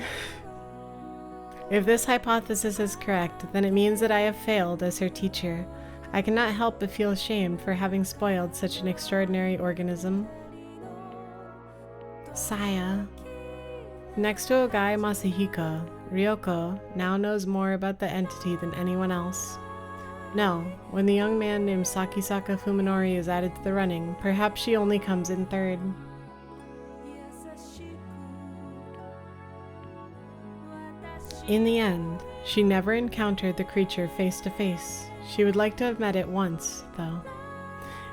If this hypothesis is correct, then it means that I have failed as her teacher. I cannot help but feel ashamed for having spoiled such an extraordinary organism. Saya. Next to Ogai Masahiko, Ryoko now knows more about the entity than anyone else. No, when the young man named Sakisaka Fuminori is added to the running, perhaps she only comes in third. In the end, she never encountered the creature face to face. She would like to have met it once, though.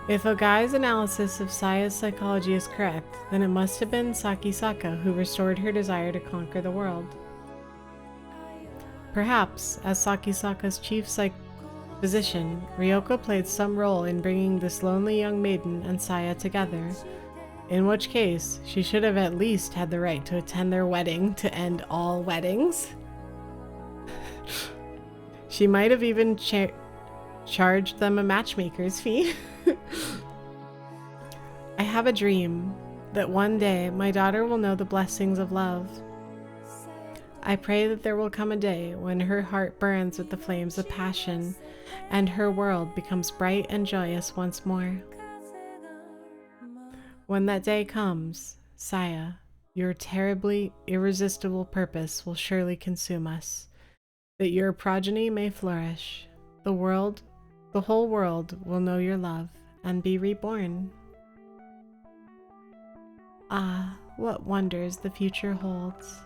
If Ogai's analysis of Saya's psychology is correct, then it must have been Sakisaka who restored her desire to conquer the world. Perhaps, as Sakisaka's chief physician, Ryoko played some role in bringing this lonely young maiden and Saya together, in which case she should have at least had the right to attend their wedding to end all weddings. She might have even charged them a matchmaker's fee. I have a dream that one day my daughter will know the blessings of love. I pray that there will come a day when her heart burns with the flames of passion and her world becomes bright and joyous once more. When that day comes, Saya, your terribly irresistible purpose will surely consume us. That your progeny may flourish. The whole world will know your love and be reborn. Ah, what wonders the future holds.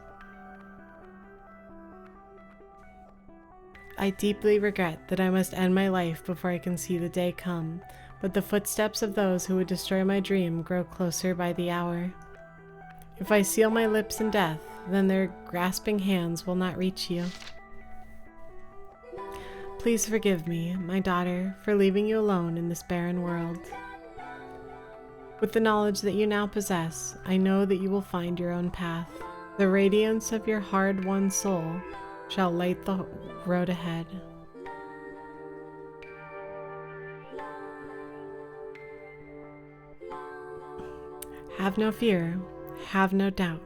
I deeply regret that I must end my life before I can see the day come, but the footsteps of those who would destroy my dream grow closer by the hour. If I seal my lips in death, then their grasping hands will not reach you. Please forgive me, my daughter, for leaving you alone in this barren world. With the knowledge that you now possess, I know that you will find your own path. The radiance of your hard-won soul shall light the road ahead. Have no fear, have no doubt.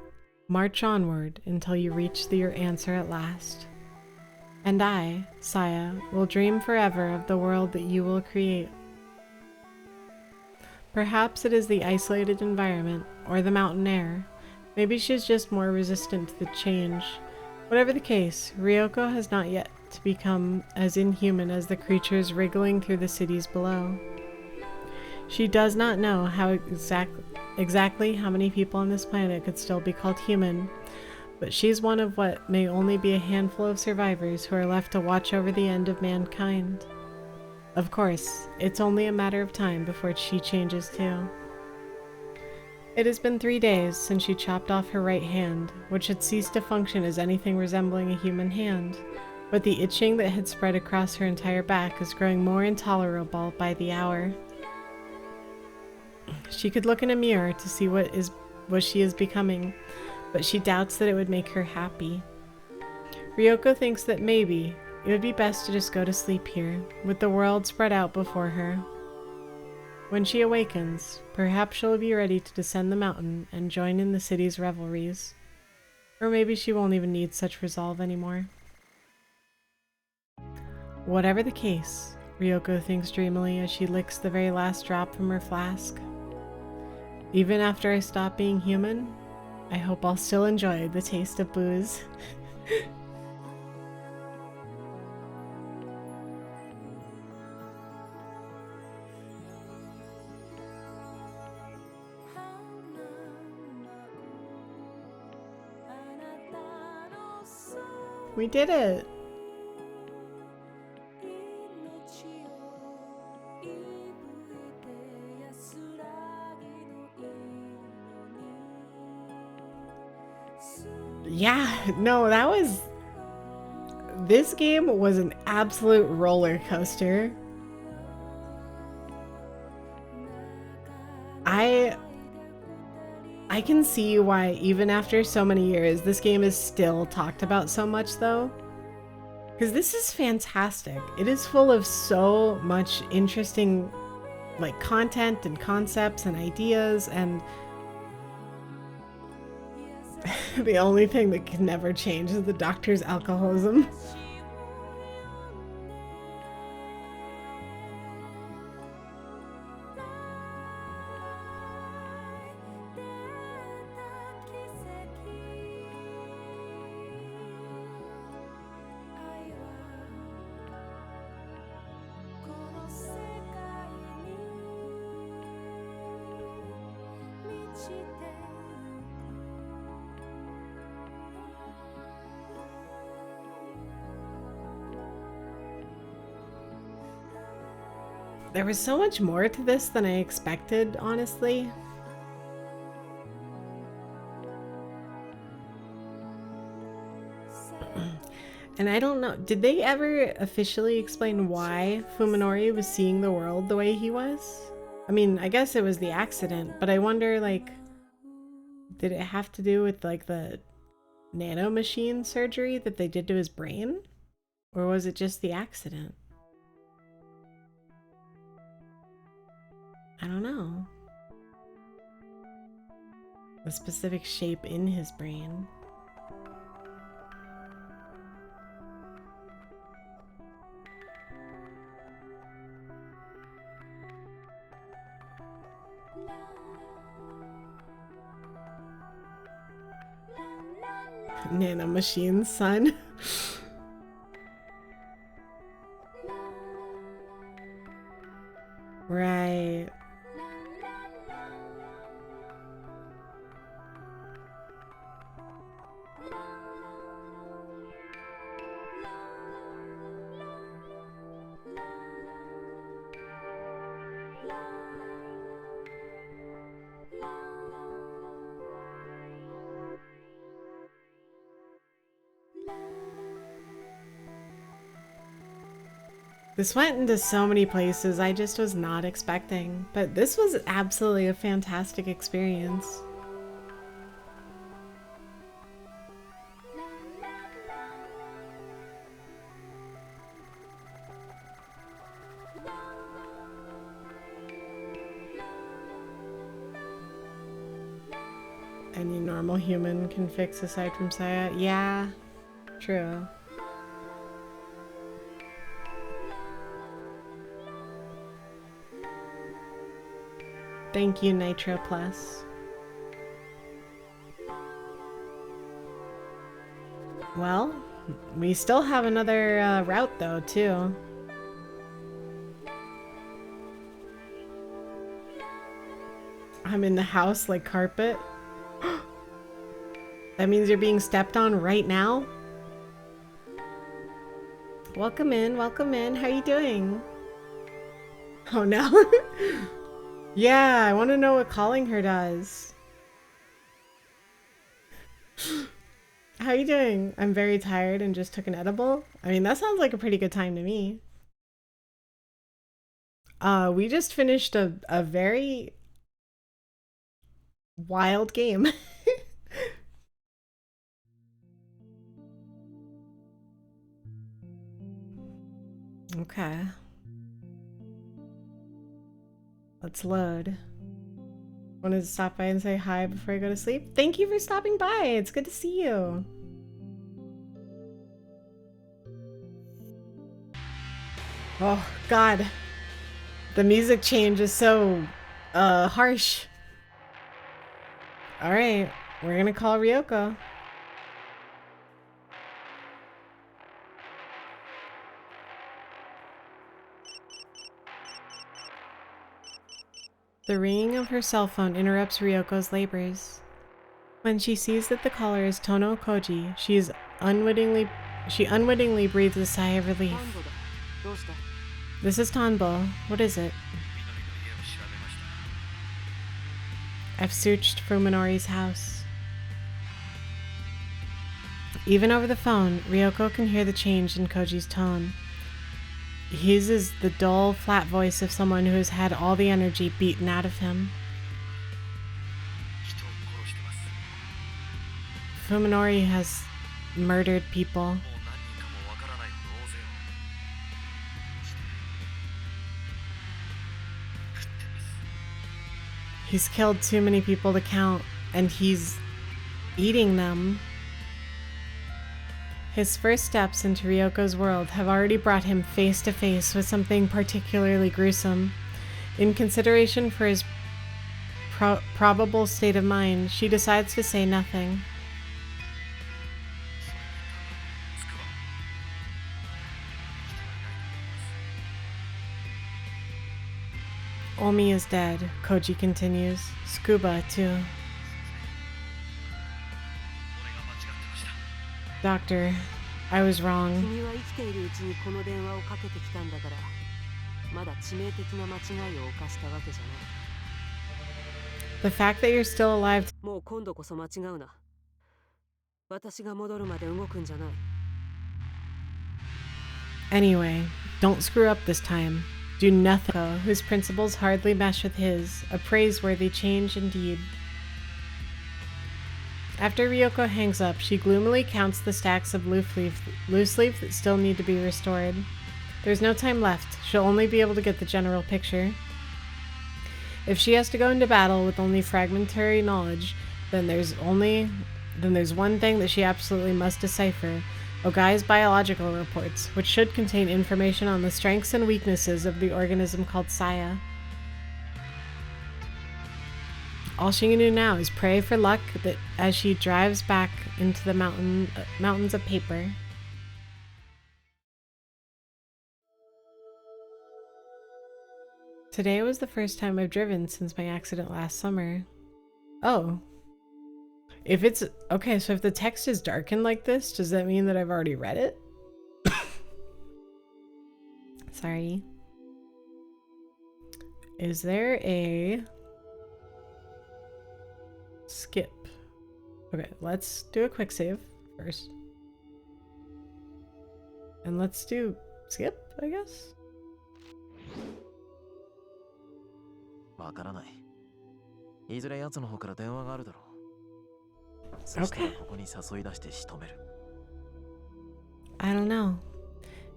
March onward until you reach your answer at last. And I, Saya, will dream forever of the world that you will create. Perhaps it is the isolated environment or the mountain air. Maybe she's just more resistant to the change. Whatever the case, Ryoko has not yet to become as inhuman as the creatures wriggling through the cities below. She does not know how exactly how many people on this planet could still be called human, but she's one of what may only be a handful of survivors who are left to watch over the end of mankind. Of course, it's only a matter of time before she changes too. It has been 3 days since she chopped off her right hand, which had ceased to function as anything resembling a human hand, but the itching that had spread across her entire back is growing more intolerable by the hour. She could look in a mirror to see what she is becoming, but she doubts that it would make her happy. Ryoko thinks that maybe it would be best to just go to sleep here, with the world spread out before her. When she awakens, perhaps she'll be ready to descend the mountain and join in the city's revelries. Or maybe she won't even need such resolve anymore. Whatever the case, Ryoko thinks dreamily as she licks the very last drop from her flask. Even after I stop being human, I hope I'll still enjoy the taste of booze. We did it! Yeah, no, this game was an absolute roller coaster. I can see why, even after so many years, this game is still talked about so much, though. Because this is fantastic. It is full of so much interesting, like, content and concepts and ideas, and the only thing that can never change is the doctor's alcoholism. There was so much more to this than I expected, honestly. And I don't know, did they ever officially explain why Fuminori was seeing the world the way he was? I mean, I guess it was the accident, but I wonder, like, did it have to do with, like, the nanomachine surgery that they did to his brain? Or was it just the accident? I don't know. The specific shape in his brain. Nanomachine, son. Right. This went into so many places I just was not expecting, but this was absolutely a fantastic experience. Any normal human can fix aside from Saya. Yeah, true. Thank you, Nitro Plus. Well, we still have another route though, too. I'm in the house like carpet. That means you're being stepped on right now? Welcome in, welcome in. How you doing? Oh no. Yeah, I want to know what calling her does. How you doing? I'm very tired and just took an edible. I mean, that sounds like a pretty good time to me. We just finished a very wild game. Okay. Let's load. Wanted to stop by and say hi before I go to sleep. Thank you for stopping by. It's good to see you. Oh, God. The music change is so, harsh. Alright, we're gonna call Ryoko. The ringing of her cell phone interrupts Ryoko's labors. When she sees that the caller is Tono Koji, she unwittingly breathes a sigh of relief. This is Tanbo. What is it? I've searched Fuminori's house. Even over the phone, Ryoko can hear the change in Koji's tone. His is the dull, flat voice of someone who has had all the energy beaten out of him. Fuminori has murdered people. He's killed too many people to count, and he's eating them. His first steps into Ryoko's world have already brought him face to face with something particularly gruesome. In consideration for his probable state of mind, she decides to say nothing. Omi is dead, Koji continues. Scuba, too. Doctor, I was wrong. The fact that you're still alive. Anyway, don't screw up this time. Do nothing, whose principles hardly mesh with his, a praiseworthy change indeed. After Ryoko hangs up, she gloomily counts the stacks of loose leaf that still need to be restored. There's no time left. She'll only be able to get the general picture. If she has to go into battle with only fragmentary knowledge, then there's one thing that she absolutely must decipher: Ogai's biological reports, which should contain information on the strengths and weaknesses of the organism called Saya. All she can do now is pray for luck that as she drives back into the mountains of paper. Today was the first time I've driven since my accident last summer. Oh. If it's... Okay, so if the text is darkened like this, does that mean that I've already read it? Sorry. Is there a... skip? Okay, let's do a quick save first. And let's do skip, I guess? わからない。いずれ奴の方から電話があるだろう。そしたらここに誘い出して仕留める。I don't know.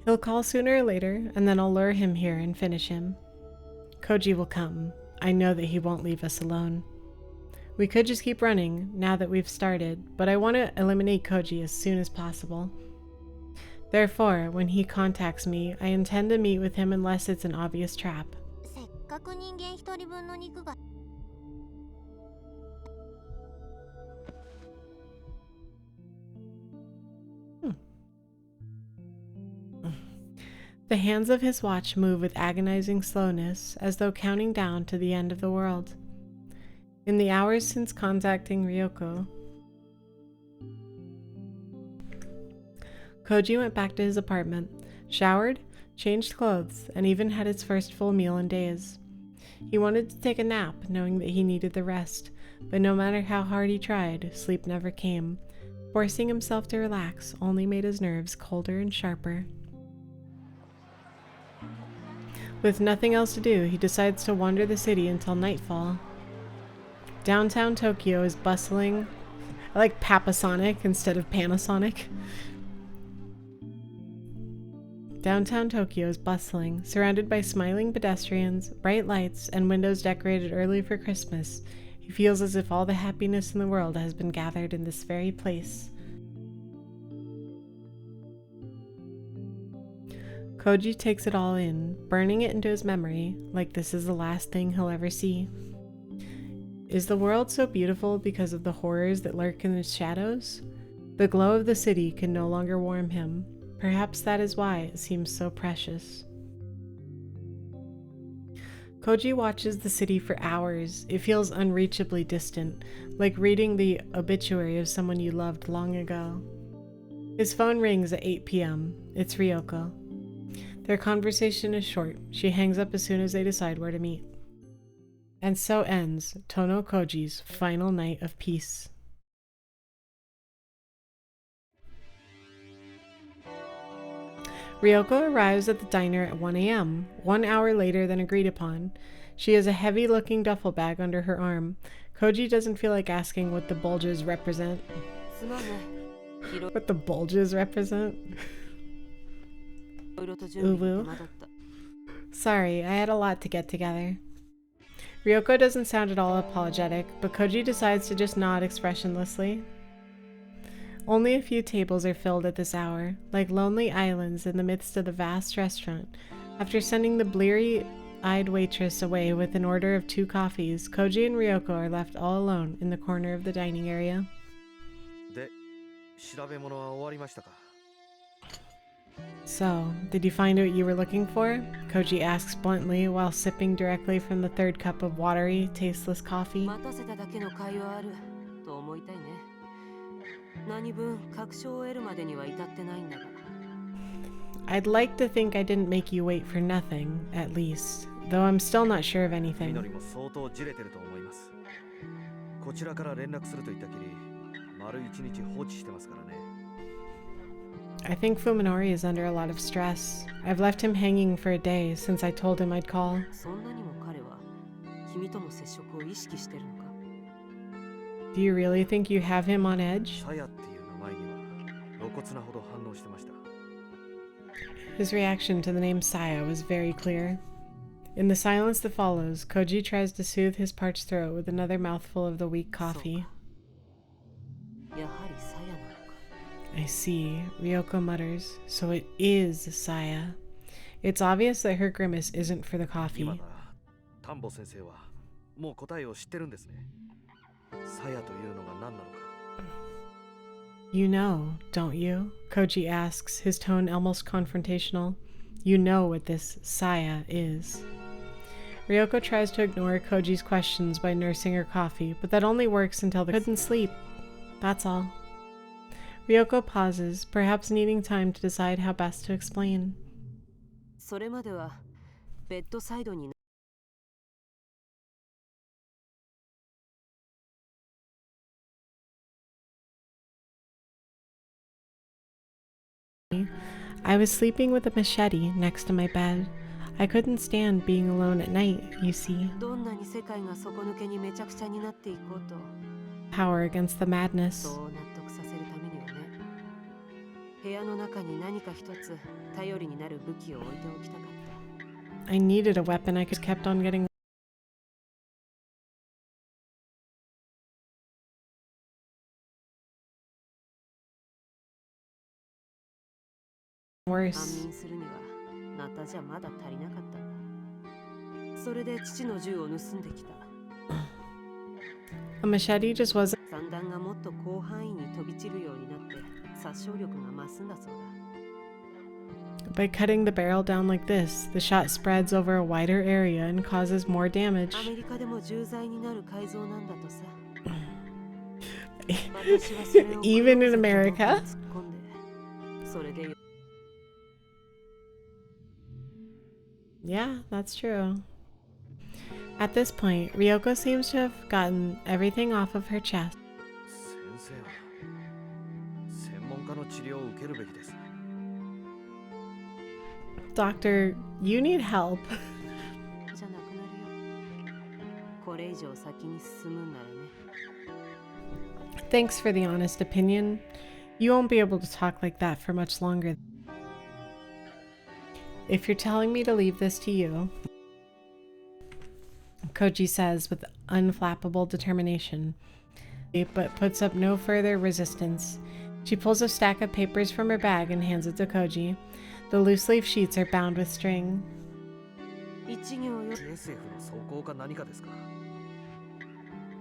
He'll call sooner or later, and then I'll lure him here and finish him. Koji will come. I know that he won't leave us alone. We could just keep running now that we've started, but I want to eliminate Koji as soon as possible. Therefore, when he contacts me, I intend to meet with him unless it's an obvious trap. せっかく人間一人分の肉が The hands of his watch move with agonizing slowness, as though counting down to the end of the world. In the hours since contacting Ryoko, Koji went back to his apartment, showered, changed clothes, and even had his first full meal in days. He wanted to take a nap, knowing that he needed the rest, but no matter how hard he tried, sleep never came. Forcing himself to relax only made his nerves colder and sharper. With nothing else to do, he decides to wander the city until nightfall. Downtown Tokyo is bustling. I like Papasonic instead of Panasonic. Downtown Tokyo is bustling, surrounded by smiling pedestrians, bright lights, and windows decorated early for Christmas. He feels as if all the happiness in the world has been gathered in this very place. Koji takes it all in, burning it into his memory, like this is the last thing he'll ever see. Is the world so beautiful because of the horrors that lurk in its shadows? The glow of the city can no longer warm him. Perhaps that is why it seems so precious. Koji watches the city for hours. It feels unreachably distant, like reading the obituary of someone you loved long ago. His phone rings at 8 p.m. It's Ryoko. Their conversation is short. She hangs up as soon as they decide where to meet. And so ends Tono Koji's final night of peace. Ryoko arrives at the diner at 1 a.m., 1 hour later than agreed upon. She has a heavy-looking duffel bag under her arm. Koji doesn't feel like asking what the bulges represent. What the bulges represent? Uwu. Sorry, I had a lot to get together. Ryoko doesn't sound at all apologetic, but Koji decides to just nod expressionlessly. Only a few tables are filled at this hour, like lonely islands in the midst of the vast restaurant. After sending the bleary-eyed waitress away with an order of 2 coffees, Koji and Ryoko are left all alone in the corner of the dining area. で、調べ物は終わりましたか? So, did you find what you were looking for? Koji asks bluntly while sipping directly from the 3rd cup of watery, tasteless coffee. 待たせただけの甲斐はあると思いたいね。何分確証を得るまでには至ってないんだが。I'd like to think I didn't make you wait for nothing, at least, though I'm still not sure of anything. みのりも相当じれてると思います。こちらから連絡すると言ったきり、丸1日放置してますからね。I think Fuminori is under a lot of stress. I've left him hanging for a day since I told him I'd call. そんなにも彼は君との接触を意識してるのか? Do you really think you have him on edge? サヤっていう名前には露骨なほど反応してました。His reaction to the name Saya was very clear. In the silence that follows, Koji tries to soothe his parched throat with another mouthful of the weak coffee. やはりサヤなのか? I see, Ryoko mutters. So it is Saya. It's obvious that her grimace isn't for the 今 coffee. なら田んぼ先生はもう答えを知ってるんですね。サヤというのが何なのか。You know, don't you? Koji asks, his tone almost confrontational. You know what this Saya is. Ryoko tries to ignore Koji's questions by nursing her coffee, but that only works until they couldn't sleep. That's all. Ryoko pauses, perhaps needing time to decide how best to explain. それまではベッドサイドに I was sleeping with a machete next to my bed. I couldn't stand being alone at night, you see. どんなに世界が底抜けにめちゃくちゃになっていこうと Power against the madness. そう納得させるためにはね部屋の中に何か一つ頼りになる武器を置いておきたかった I needed a weapon. I just kept on getting worse. 安眠するにはナタじゃまだ足りなかったんだそれで父の銃を盗んできた A machete just wasn't 散弾がもっと広範囲に飛び散るようになって殺傷力が増すんだそうだ by cutting the barrel down like this, the shot spreads over a wider area and causes more damage. アメリカでも重罪になる改造なんだとさ私はそれを Even in America? 突っ込んでそれで Yeah, that's true. At this point, Ryoko seems to have gotten everything off of her chest. 先生は専門家の治療を受けるべきです Doctor, you need help. じゃなくなるよこれ以上先に進むんならね Thanks for the honest opinion. You won't be able to talk like that for much longer. If you're telling me to leave this to you, Koji says with unflappable determination, but puts up no further resistance. She pulls a stack of papers from her bag and hands it to Koji. The loose-leaf sheets are bound with string. 一行よ SF の装甲か何かですか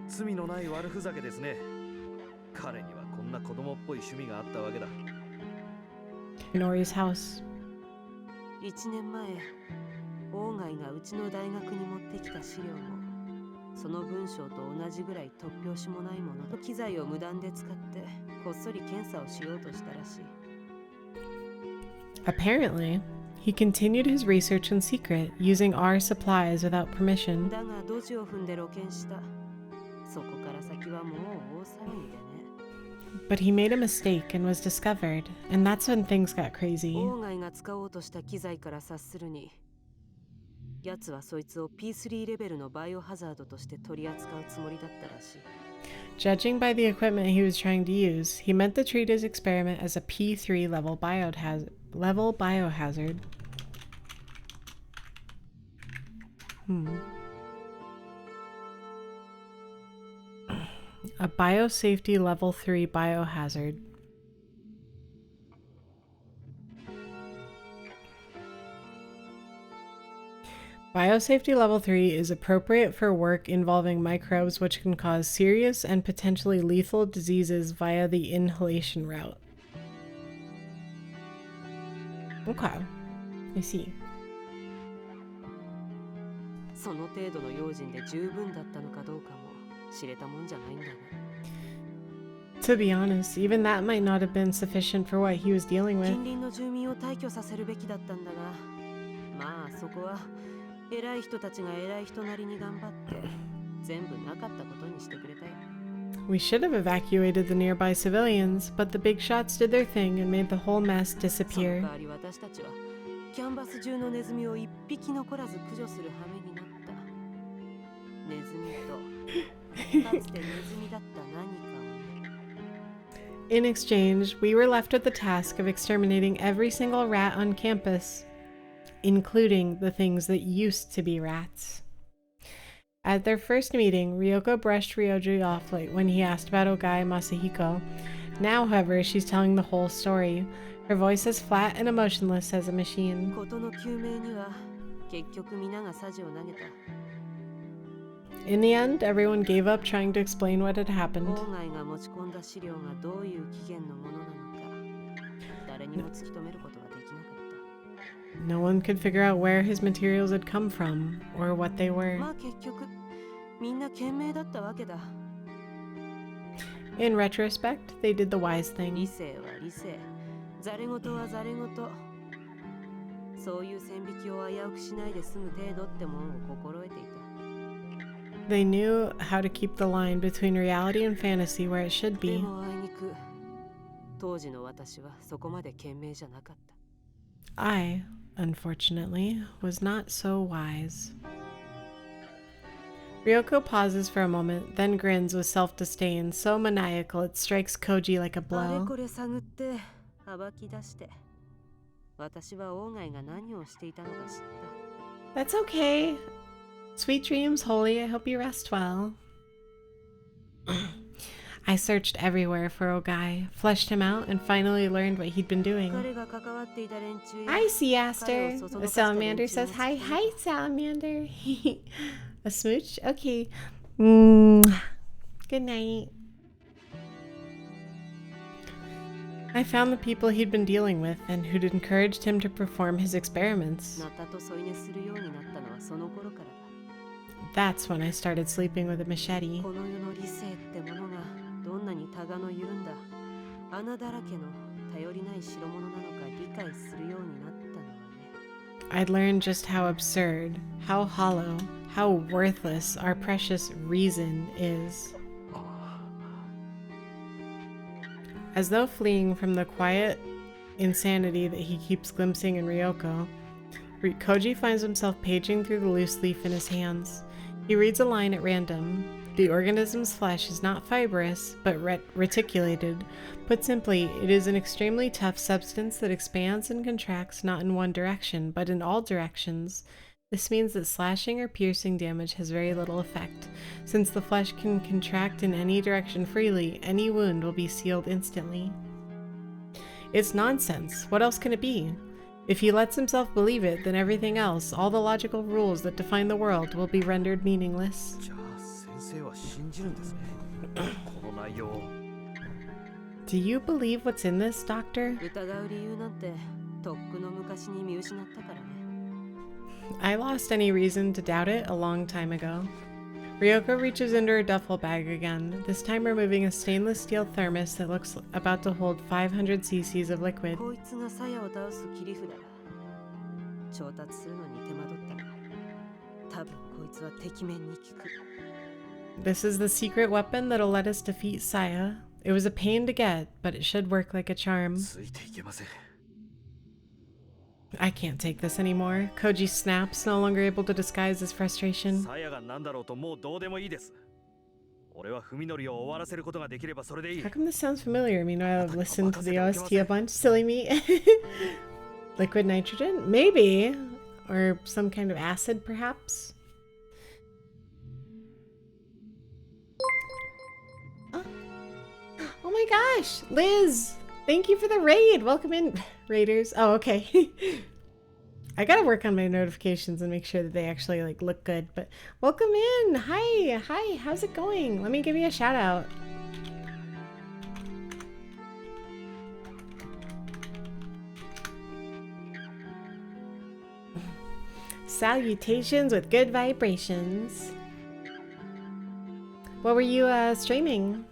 罪のない悪ふざけですね彼にはこんな子供っぽい趣味があったわけだ Nori's house. 1年前オーガイがうちの大学に持ってきた資料もその文章と同じぐらい突拍子もないものと機材を無断で使ってこっそり検査をしようとしたらしい Apparently, he continued his research in secret, using our supplies without permission. だがドジを踏んで露見したそこから先はもう大騒ぎでね But he made a mistake and was discovered, and that's when things got crazy. オーガイが使おうとした機材から察するに奴はそいつを P3 レベルのバイオハザードとして取り扱うつもりだったらしい Judging by the equipment he was trying to use, he meant to treat his experiment as a P3 level biohazard. A biosafety level 3 biohazard. Biosafety level 3 is appropriate for work involving microbes which can cause serious and potentially lethal diseases via the inhalation route. Okay, I see. その程度の用心で十分だったのかどうかも知れたもんじゃないんだが To be honest, even that might not have been sufficient for what he was dealing 近 with. 隣の住民を退去させるべきだったんだがまあそこは偉い人たちが偉い人なりに頑張って全部なかったことにしてくれたよ We should have evacuated the nearby civilians, but the big shots did their thing and made the whole mess その disappear. 代わり私たちはキャンバス中のネズミを一匹残らず駆除する羽目になったネズミとかつてネズミだった何かをね In exchange, we were left with the task of exterminating every single rat on campus, including the things that used to be rats. At their first meeting, Ryoko brushed Ryoji off when he asked about Ogai Masahiko. Now, however, she's telling the whole story. Her voice as flat and emotionless as a machine. 事の究明には結局皆がサジを投げた In the end, everyone gave up trying to explain what had happened. オーガイが持ち込んだ資料がどういう起源のものなのか誰にも突き止めることができなかっ No one could figure out where his materials had come from or what they た were. まあ結局みんな賢明だったわけだ In retrospect, they did the wise 理 thing. 性は理性ざれ言はざれ言そういう線引きを危うくしないで済む程度ってもんを心得ていた They knew how to keep the line between reality and fantasy where it should で be. もあいにく当時の私はそこまで賢明じゃなかった I, unfortunately, was not so wise. Ryoko pauses for a moment, then grins with self-disdain, so maniacal it strikes Koji like a あれ blow. これ探って暴き出して私は鴎外が何をしていたのか知った That's okay. Sweet dreams, Holy. I hope you rest well. I searched everywhere for Ogai, fleshed him out, and finally learned what he'd been doing. 彼が関わっていた連中や Hi, Sea Aster. 彼をそそのかした Salamander 連中を says hi. 突き Hi, Salamander. A smooch? Okay. Good night. I found the people he'd been dealing with and who'd encouraged him to perform his experiments. ナタと添い寝するようになったのはその頃からだ That's when I started sleeping with a machete. この世の理性ってものがどんなにタガの緩んだ穴だらけの頼りない代物なのか理解するようになったのはね I'd learned just how absurd, how hollow, how worthless our precious reason is. As though fleeing from the quiet insanity that he keeps glimpsing in Ryoko, Koji finds himself paging through the loose leaf in his hands. He reads a line at random. The organism's flesh is not fibrous, but reticulated. Put simply, it is an extremely tough substance that expands and contracts not in one direction, but in all directions. This means that slashing or piercing damage has very little effect. Since the flesh can contract in any direction freely, any wound will be sealed instantly. It's nonsense. What else can it be? If he lets himself believe it, then everything else, all the logical rules that define the world, will be rendered meaningless. じゃあ先生は信じるんですねこの内容を Do you believe what's in this, Doctor? 疑う理由なんてとっくの昔に見失ったからね I lost any reason to doubt it a long time ago. Ryoko reaches into her duffel bag again, this time removing a stainless steel thermos that looks about to hold 500 cc's of liquid. こいつが鞘を倒す切り札だ調達するのに手間取ったが多分こいつは敵面に効く This is the secret weapon that'll let us defeat Saya. It was a pain to get, but it should work like a charm. ついていけません I can't take this anymore. Koji snaps, no longer able to disguise his frustration. 鞘が何だろうともうどうでもいいです俺は文則を終わらせることができればそれでいい How come this sounds familiar? Meanwhile, I've listened to the OST a bunch. Silly me. Liquid nitrogen? Maybe. Or some kind of acid, perhaps? Oh my gosh! Liz! Thank you for the raid! Welcome in, raiders. Oh, okay. I gotta work on my notifications and make sure that they actually like look good, but welcome in! Hi! How's it going? Let me give you a shout out. Salutations with good vibrations. What were you streaming?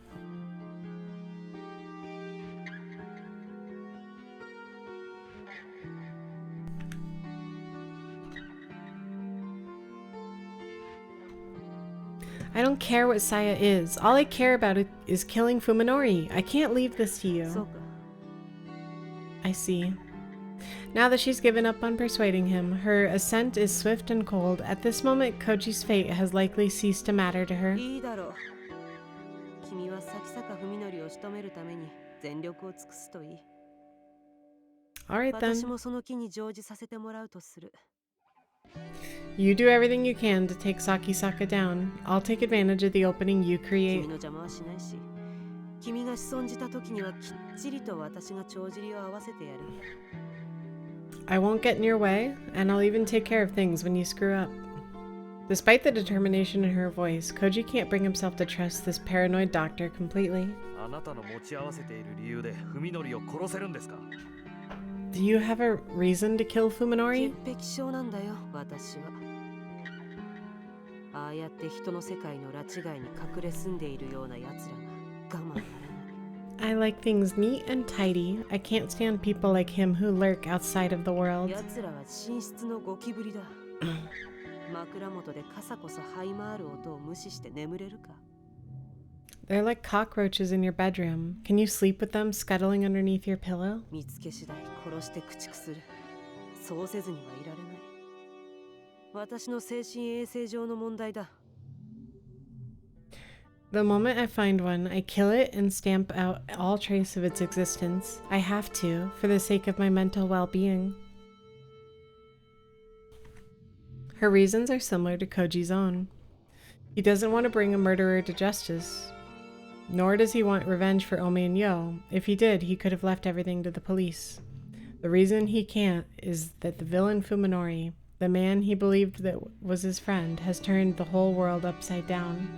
I don't care what Saya is. All I care about is killing Fuminori. I can't leave this to そう you. か I see. Now that she's given up on persuading him, her ascent is swift and cold. At this moment, Koji's fate has likely ceased to matter to her. いいだろう君は先坂文則を仕留めるために全力を尽くすといい Alright 私 then. もその気に乗じさせてもらうとする You do everything you can to take Sakisaka down. I'll take advantage of the opening you 君 create. の邪魔はしないし君が仕損じた時にはきっちりと私が帳尻を合わせてやる I won't get in your way, and I'll even take care of things when you screw up. Despite the determination in her voice, Koji can't bring himself to trust this paranoid doctor completely. あなたの持ち合わせている理由で文則を殺せるんですか Do you have a reason to kill Fuminori? 潔癖症なんだよ私はああやって人の世界の拉致外に隠れ住んでいるような奴らが我慢ならない I like things neat and tidy. I can't stand people like him who lurk outside of the world. 奴らは寝室のゴキブリだ枕元でカサコサ這い回る音を無視して眠れるか They're like cockroaches in your bedroom. Can you sleep with them scuttling underneath your pillow? 見つけ次第殺して駆逐するそうせずにはいられない。私の精神衛生上の問題だ。The moment I find one, I kill it and stamp out all trace of its existence. I have to, for the sake of my mental well-being. Her reasons are similar to Koji's own. He doesn't want to bring a murderer to justice. Nor does he want revenge for Omi and Yo. If he did, he could have left everything to the police. The reason he can't is that the villain Fuminori, the man he believed that was his friend, has turned the whole world upside down.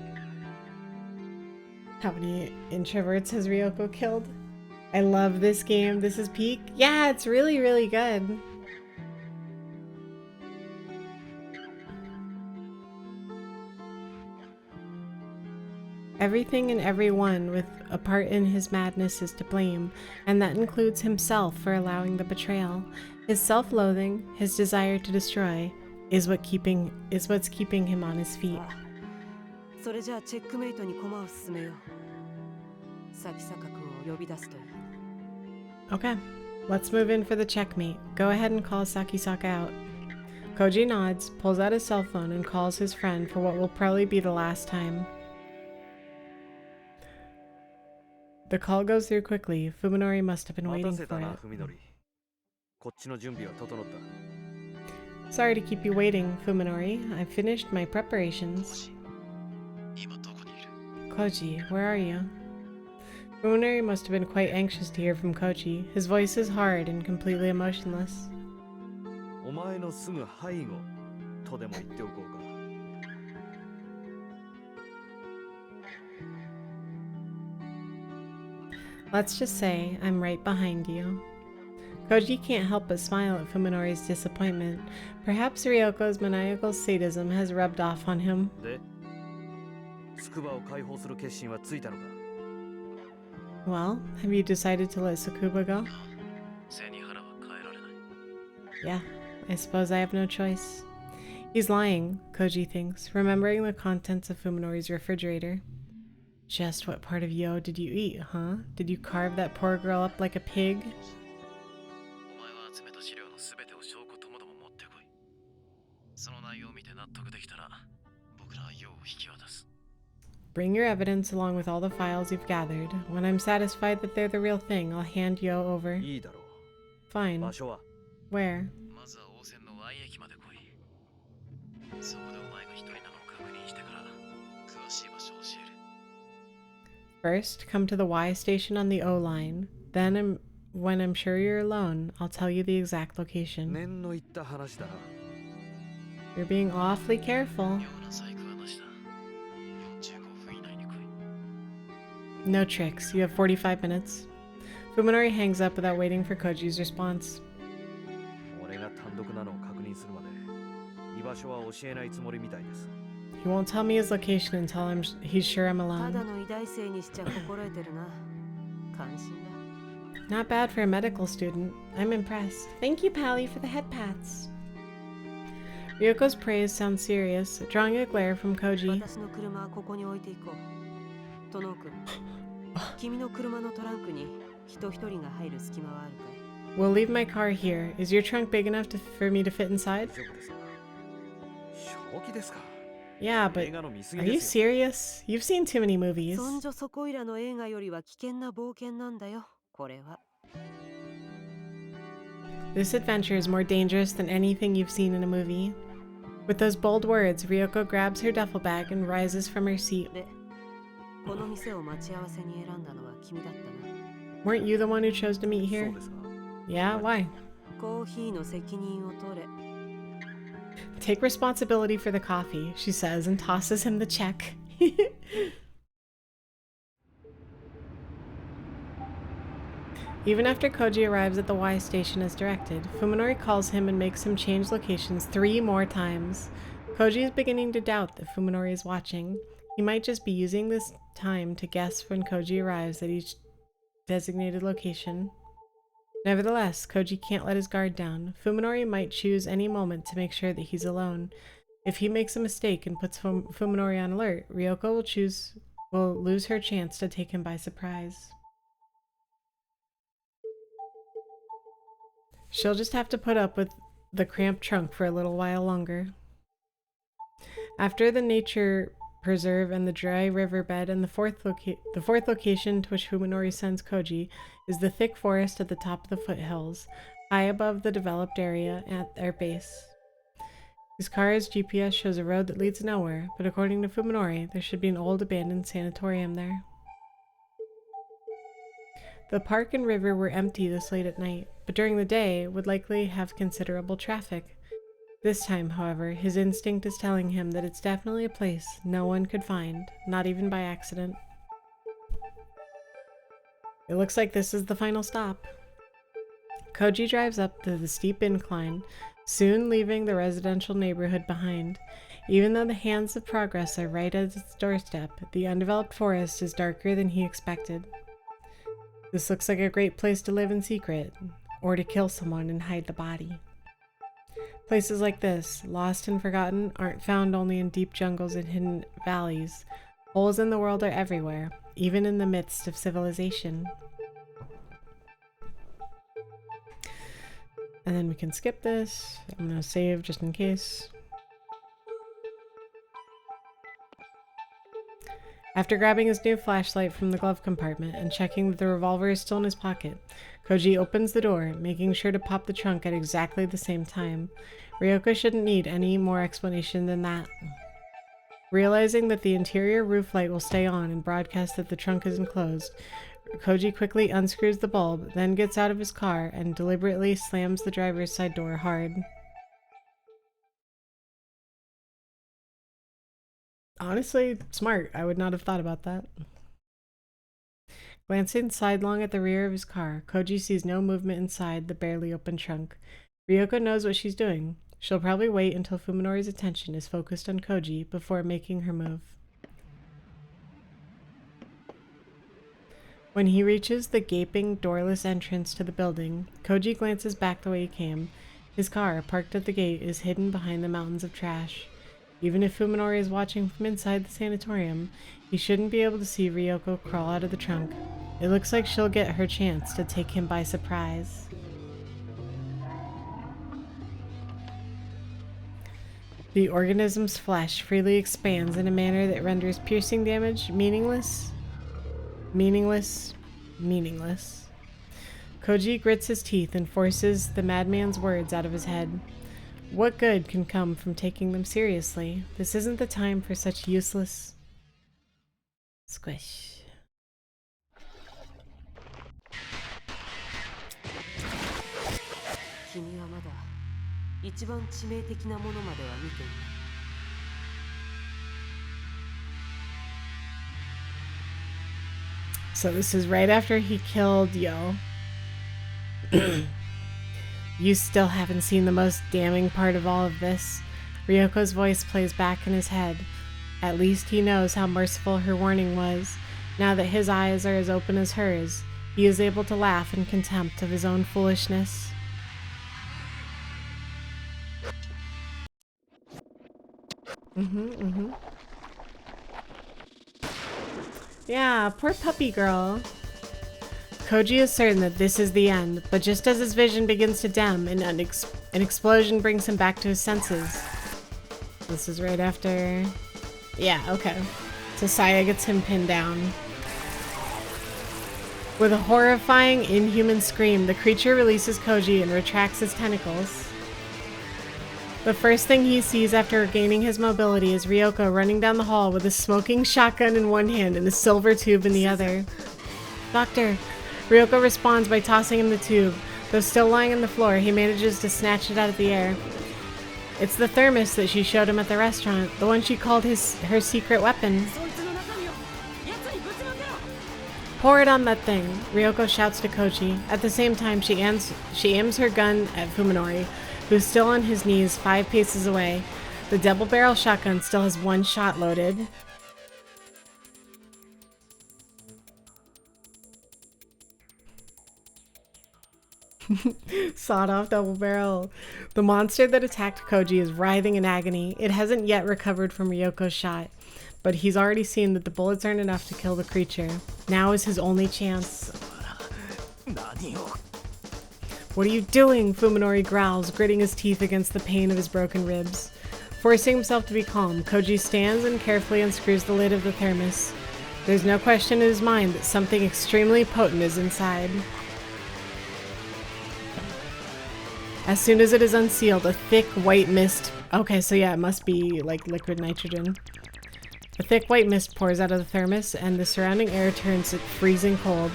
How many introverts has Ryoko killed? I love this game. This is peak. Yeah, it's really, really good. Everything and everyone with a part in his madness is to blame, and that includes himself for allowing the betrayal. His self-loathing, his desire to destroy, is what's keeping him on his feet. それじゃあチェックメイトに駒を進めよう。咲坂君を呼び出すといい。Okay, let's move in for the checkmate. Go ahead and call Sakisaka out. Koji nods, pulls out his cell phone, and calls his friend for what will probably be the last time. The call goes through quickly. Fuminori must have been waiting for it. こっちの準備は整った。 Sorry to keep you waiting, Fuminori. I've finished my preparations. Koji, where are you? Fuminori must have been quite anxious to hear from Koji. His voice is hard and completely emotionless. お前のすぐ背後とでも言っておこうか。 Let's just say I'm right behind you. Koji can't help but smile at Fuminori's disappointment. Perhaps Ryoko's maniacal sadism has rubbed off on him. で、スクバを解放する決心はついたのか? Well, have you decided to let Tsukuba go? Yeah, I suppose I have no choice. He's lying, Koji thinks, remembering the contents of Fuminori's refrigerator. Just what part of Yo did you eat, huh? Did you carve that poor girl up like a pig? Bring your evidence along with all the files you've gathered. When I'm satisfied that they're the real thing, I'll hand Yo over. いいだろう。 Fine. 場所は? Where? First, come to the Y station on the O line. Then, when I'm sure you're alone, I'll tell you the exact location. 念の言った話だな。 You're being awfully careful. No tricks. You have 45 minutes. Fuminori hangs up without waiting for Koji's response. 俺が単独なのを確認するまで居場所は教えないつもりみたいです。 He won't tell me his location until he's sure I'm た alone. だの医大生にしちゃ心得てるな。感心だ。 Not bad for a medical student. I'm impressed. Thank you, Pally, for the head pats. Ryoko's praise sounds serious, drawing a glare from Koji. 私の車はここに置いていこう。トノ君、君の車のトランクに人一人が入る隙間はあるかい? We'll leave my car here. Is your trunk big enough for me to fit inside? 大丈夫ですか? 正気ですか? Yeah, but 映画の見過ぎ are you ですよ。 serious? You've seen too many movies. そんじょそこいらの映画よりは危険な冒険なんだよ、これは。 This adventure is more dangerous than anything you've seen in a movie. With those bold words, Ryoko grabs her duffel bag and rises from her seat. で、この店を待ち合わせに選んだのは君だったな。 Weren't you the one who chose to meet そ here? うですか? Yeah, why? コーヒーの責任を取れ。 Take responsibility for the coffee, she says, and tosses him the check. Even after Koji arrives at the Y station as directed, Fuminori calls him and makes him change locations 3 more times. Koji is beginning to doubt that Fuminori is watching. He might just be using this time to guess when Koji arrives at each designated location. Nevertheless, Koji can't let his guard down. Fuminori might choose any moment to make sure that he's alone. If he makes a mistake and puts Fuminori on alert, Ryoko will lose her chance to take him by surprise. She'll just have to put up with the cramped trunk for a little while longer. After the nature preserve and the dry riverbed, and the fourth location to which Fuminori sends Koji is the thick forest at the top of the foothills, high above the developed area at their base. His car's GPS shows a road that leads nowhere, but according to Fuminori, there should be an old abandoned sanatorium there. The park and river were empty this late at night, but during the day would likely have considerable traffic. This time, however, his instinct is telling him that it's definitely a place no one could find, not even by accident. It looks like this is the final stop. Koji drives up the steep incline, soon leaving the residential neighborhood behind. Even though the hands of progress are right at its doorstep, the undeveloped forest is darker than he expected. This looks like a great place to live in secret, or to kill someone and hide the body. Places like this, lost and forgotten, aren't found only in deep jungles and hidden valleys. Holes in the world are everywhere, even in the midst of civilization. And then we can skip this. I'm going to save just in case. After grabbing his new flashlight from the glove compartment and checking that the revolver is still in his pocket, Koji opens the door, making sure to pop the trunk at exactly the same time. Ryoko shouldn't need any more explanation than that. Realizing that the interior roof light will stay on and broadcast that the trunk is enclosed, Koji quickly unscrews the bulb, then gets out of his car and deliberately slams the driver's side door hard. Honestly, smart. I would not have thought about that. Glancing sidelong at the rear of his car, Koji sees no movement inside the barely open trunk. Ryoko knows what she's doing. She'll probably wait until Fuminori's attention is focused on Koji before making her move. When he reaches the gaping, doorless entrance to the building, Koji glances back the way he came. His car, parked at the gate, is hidden behind the mountains of trash. Even if Fuminori is watching from inside the sanatorium, he shouldn't be able to see Ryoko crawl out of the trunk. It looks like she'll get her chance to take him by surprise. The organism's flesh freely expands in a manner that renders piercing damage meaningless. Meaningless. Koji grits his teeth and forces the madman's words out of his head. What good can come from taking them seriously? This isn't the time for such useless... Squish. So this is right after he killed Yo. You still haven't seen the most damning part of all of this. Ryoko's voice plays back in his head. At least he knows how merciful her warning was. Now that his eyes are as open as hers, he is able to laugh in contempt of his own foolishness. Yeah, poor puppy girl. Koji is certain that this is the end, but just as his vision begins to dim, an explosion brings him back to his senses. This is right after... Yeah, okay. So Saya gets him pinned down. With a horrifying, inhuman scream, the creature releases Koji and retracts his tentacles. The first thing he sees after regaining his mobility is Ryoko running down the hall with a smoking shotgun in one hand and a silver tube in the other. Doctor! Ryoko responds by tossing him the tube. Though still lying on the floor, he manages to snatch it out of the air. It's the thermos that she showed him at the restaurant, the one she called her secret weapon. Pour it on that thing, Ryoko shouts to Koji. At the same time, she aims her gun at Fuminori, who's still on his knees 5 paces away. The double-barrel shotgun still has 1 shot loaded. Sawed-off double barrel. The monster that attacked Koji is writhing in agony. It hasn't yet recovered from Ryoko's shot, but he's already seen that the bullets aren't enough to kill the creature. Now is his only chance. What are you doing? Fuminori growls, gritting his teeth against the pain of his broken ribs. Forcing himself to be calm, Koji stands and carefully unscrews the lid of the thermos. There's no question in his mind that something extremely potent is inside. As soon as it is unsealed, a thick white mist... Okay, so yeah, it must be like liquid nitrogen. A thick white mist pours out of the thermos, and the surrounding air turns it freezing cold.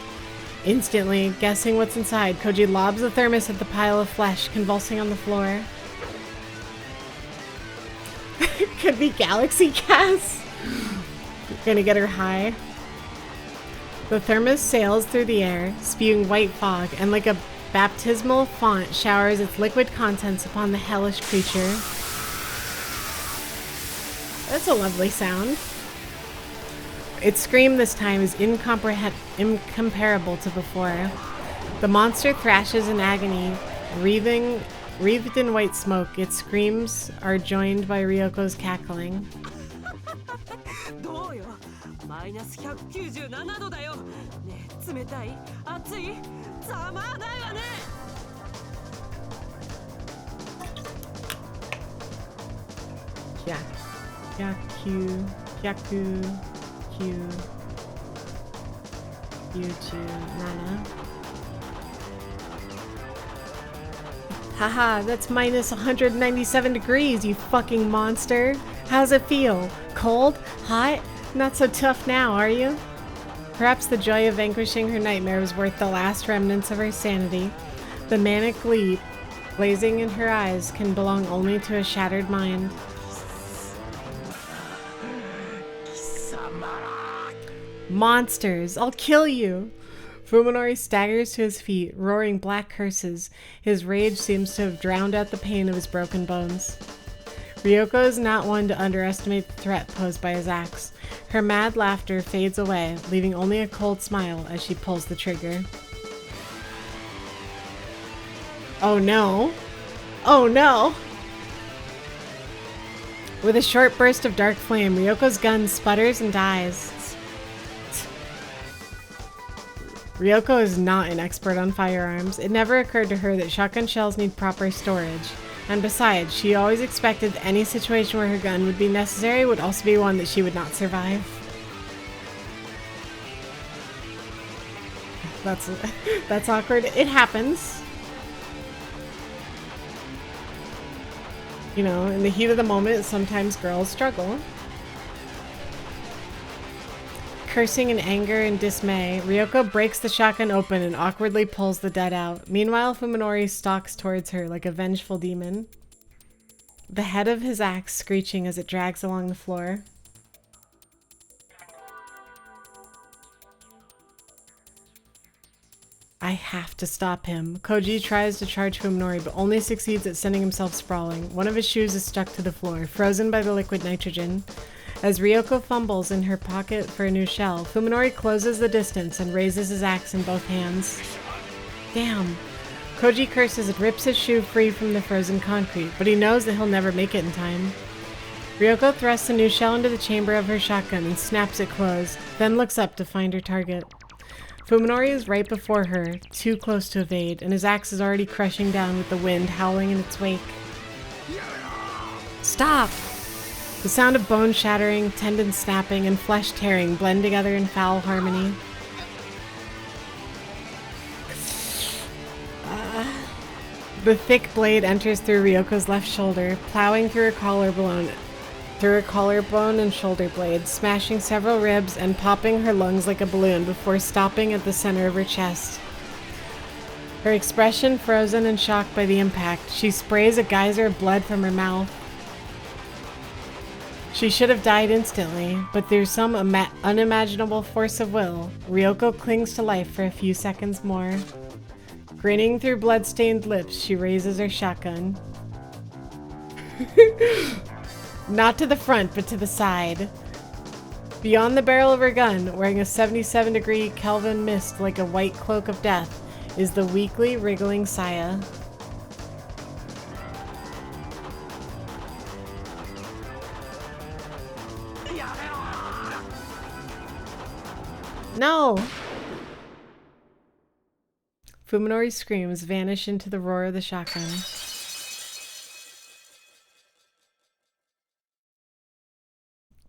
Instantly, guessing what's inside, Koji lobs the thermos at the pile of flesh, convulsing on the floor. Could be galaxy gas. Gonna get her high. The thermos sails through the air, spewing white fog, and like a baptismal font showers its liquid contents upon the hellish creature. That's a lovely sound. Its scream this time is incomparable to before. The monster thrashes in agony, wreathed in white smoke. Its screams are joined by Ryoko's cackling. どうよマイナス197度だよねえ冷たい熱いざまあないわね Nana. Haha, that's minus 197 degrees, you fucking monster. How's it feel? Cold? Hot? Not so tough now, are you? Perhaps the joy of vanquishing her nightmare was worth the last remnants of her sanity. The manic glee blazing in her eyes can belong only to a shattered mind. Monsters! I'll kill you! Fuminori staggers to his feet, roaring black curses. His rage seems to have drowned out the pain of his broken bones. Ryoko is not one to underestimate the threat posed by his axe. Her mad laughter fades away, leaving only a cold smile as she pulls the trigger. Oh no! Oh no! With a short burst of dark flame, Ryoko's gun sputters and dies. Ryoko is not an expert on firearms. It never occurred to her that shotgun shells need proper storage. And besides, she always expected that any situation where her gun would be necessary would also be one that she would not survive. That's awkward. It happens. You know, in the heat of the moment, sometimes girls struggle. Cursing in anger and dismay, Ryoko breaks the shotgun open and awkwardly pulls the dead out. Meanwhile, Fuminori stalks towards her like a vengeful demon, the head of his axe screeching as it drags along the floor. I have to stop him. Koji tries to charge Fuminori, but only succeeds at sending himself sprawling. One of his shoes is stuck to the floor, frozen by the liquid nitrogen. As Ryoko fumbles in her pocket for a new shell, Fuminori closes the distance and raises his axe in both hands. Damn. Koji curses and rips his shoe free from the frozen concrete, but he knows that he'll never make it in time. Ryoko thrusts a new shell into the chamber of her shotgun and snaps it closed, then looks up to find her target. Fuminori is right before her, too close to evade, and his axe is already crushing down with the wind howling in its wake. Stop! The sound of bone shattering, tendon snapping, and flesh tearing blend together in foul harmony. The thick blade enters through Ryoko's left shoulder, plowing through her collarbone and shoulder blade, smashing several ribs and popping her lungs like a balloon before stopping at the center of her chest. Her expression frozen and shocked by the impact, she sprays a geyser of blood from her mouth. She should have died instantly, but through some unimaginable force of will, Ryoko clings to life for a few seconds more. Grinning through blood-stained lips, she raises her shotgun. Not to the front, but to the side. Beyond the barrel of her gun, wearing a 77-degree Kelvin mist like a white cloak of death, is the weakly wriggling Saya. No! Fuminori's screams vanish into the roar of the shotgun.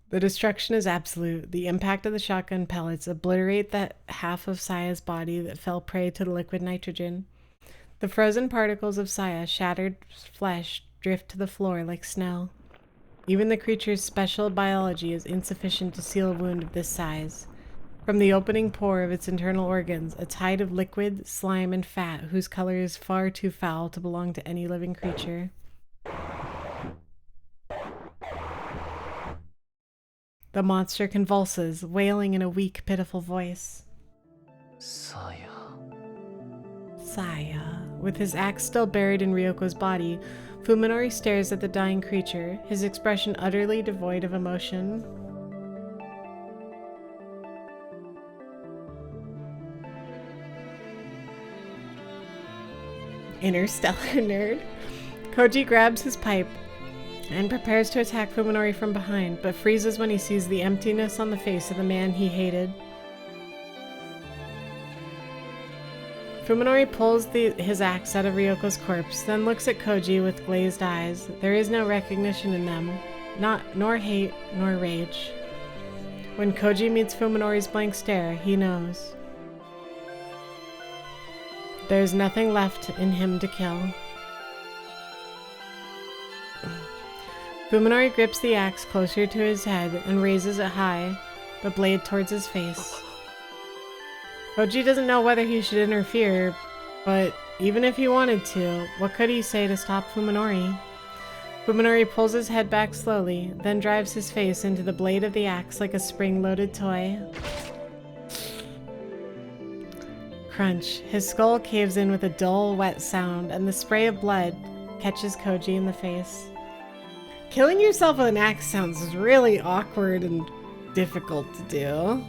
The destruction is absolute. The impact of the shotgun pellets obliterate that half of Saya's body that fell prey to the liquid nitrogen. The frozen particles of Saya's shattered flesh drift to the floor like snow. Even the creature's special biology is insufficient to seal a wound of this size. From the opening pore of its internal organs, a tide of liquid, slime, and fat whose color is far too foul to belong to any living creature. The monster convulses, wailing in a weak, pitiful voice. Saya. Saya. With his axe still buried in Ryoko's body, Fuminori stares at the dying creature, his expression utterly devoid of emotion. Interstellar nerd. Koji grabs his pipe and prepares to attack Fuminori from behind, but freezes when he sees the emptiness on the face of the man he hated. Fuminori pulls his axe out of Ryoko's corpse, then looks at Koji with glazed eyes. There is no recognition in them, nor hate, nor rage. When Koji meets Fuminori's blank stare, he knows. There is nothing left in him to kill. Fuminori grips the axe closer to his head and raises it high, the blade towards his face. Koji doesn't know whether he should interfere, but even if he wanted to, what could he say to stop Fuminori? Fuminori pulls his head back slowly, then drives his face into the blade of the axe like a spring-loaded toy. Crunch. His skull caves in with a dull, wet sound, and the spray of blood catches Koji in the face. Killing yourself with an axe sounds really awkward and difficult to do.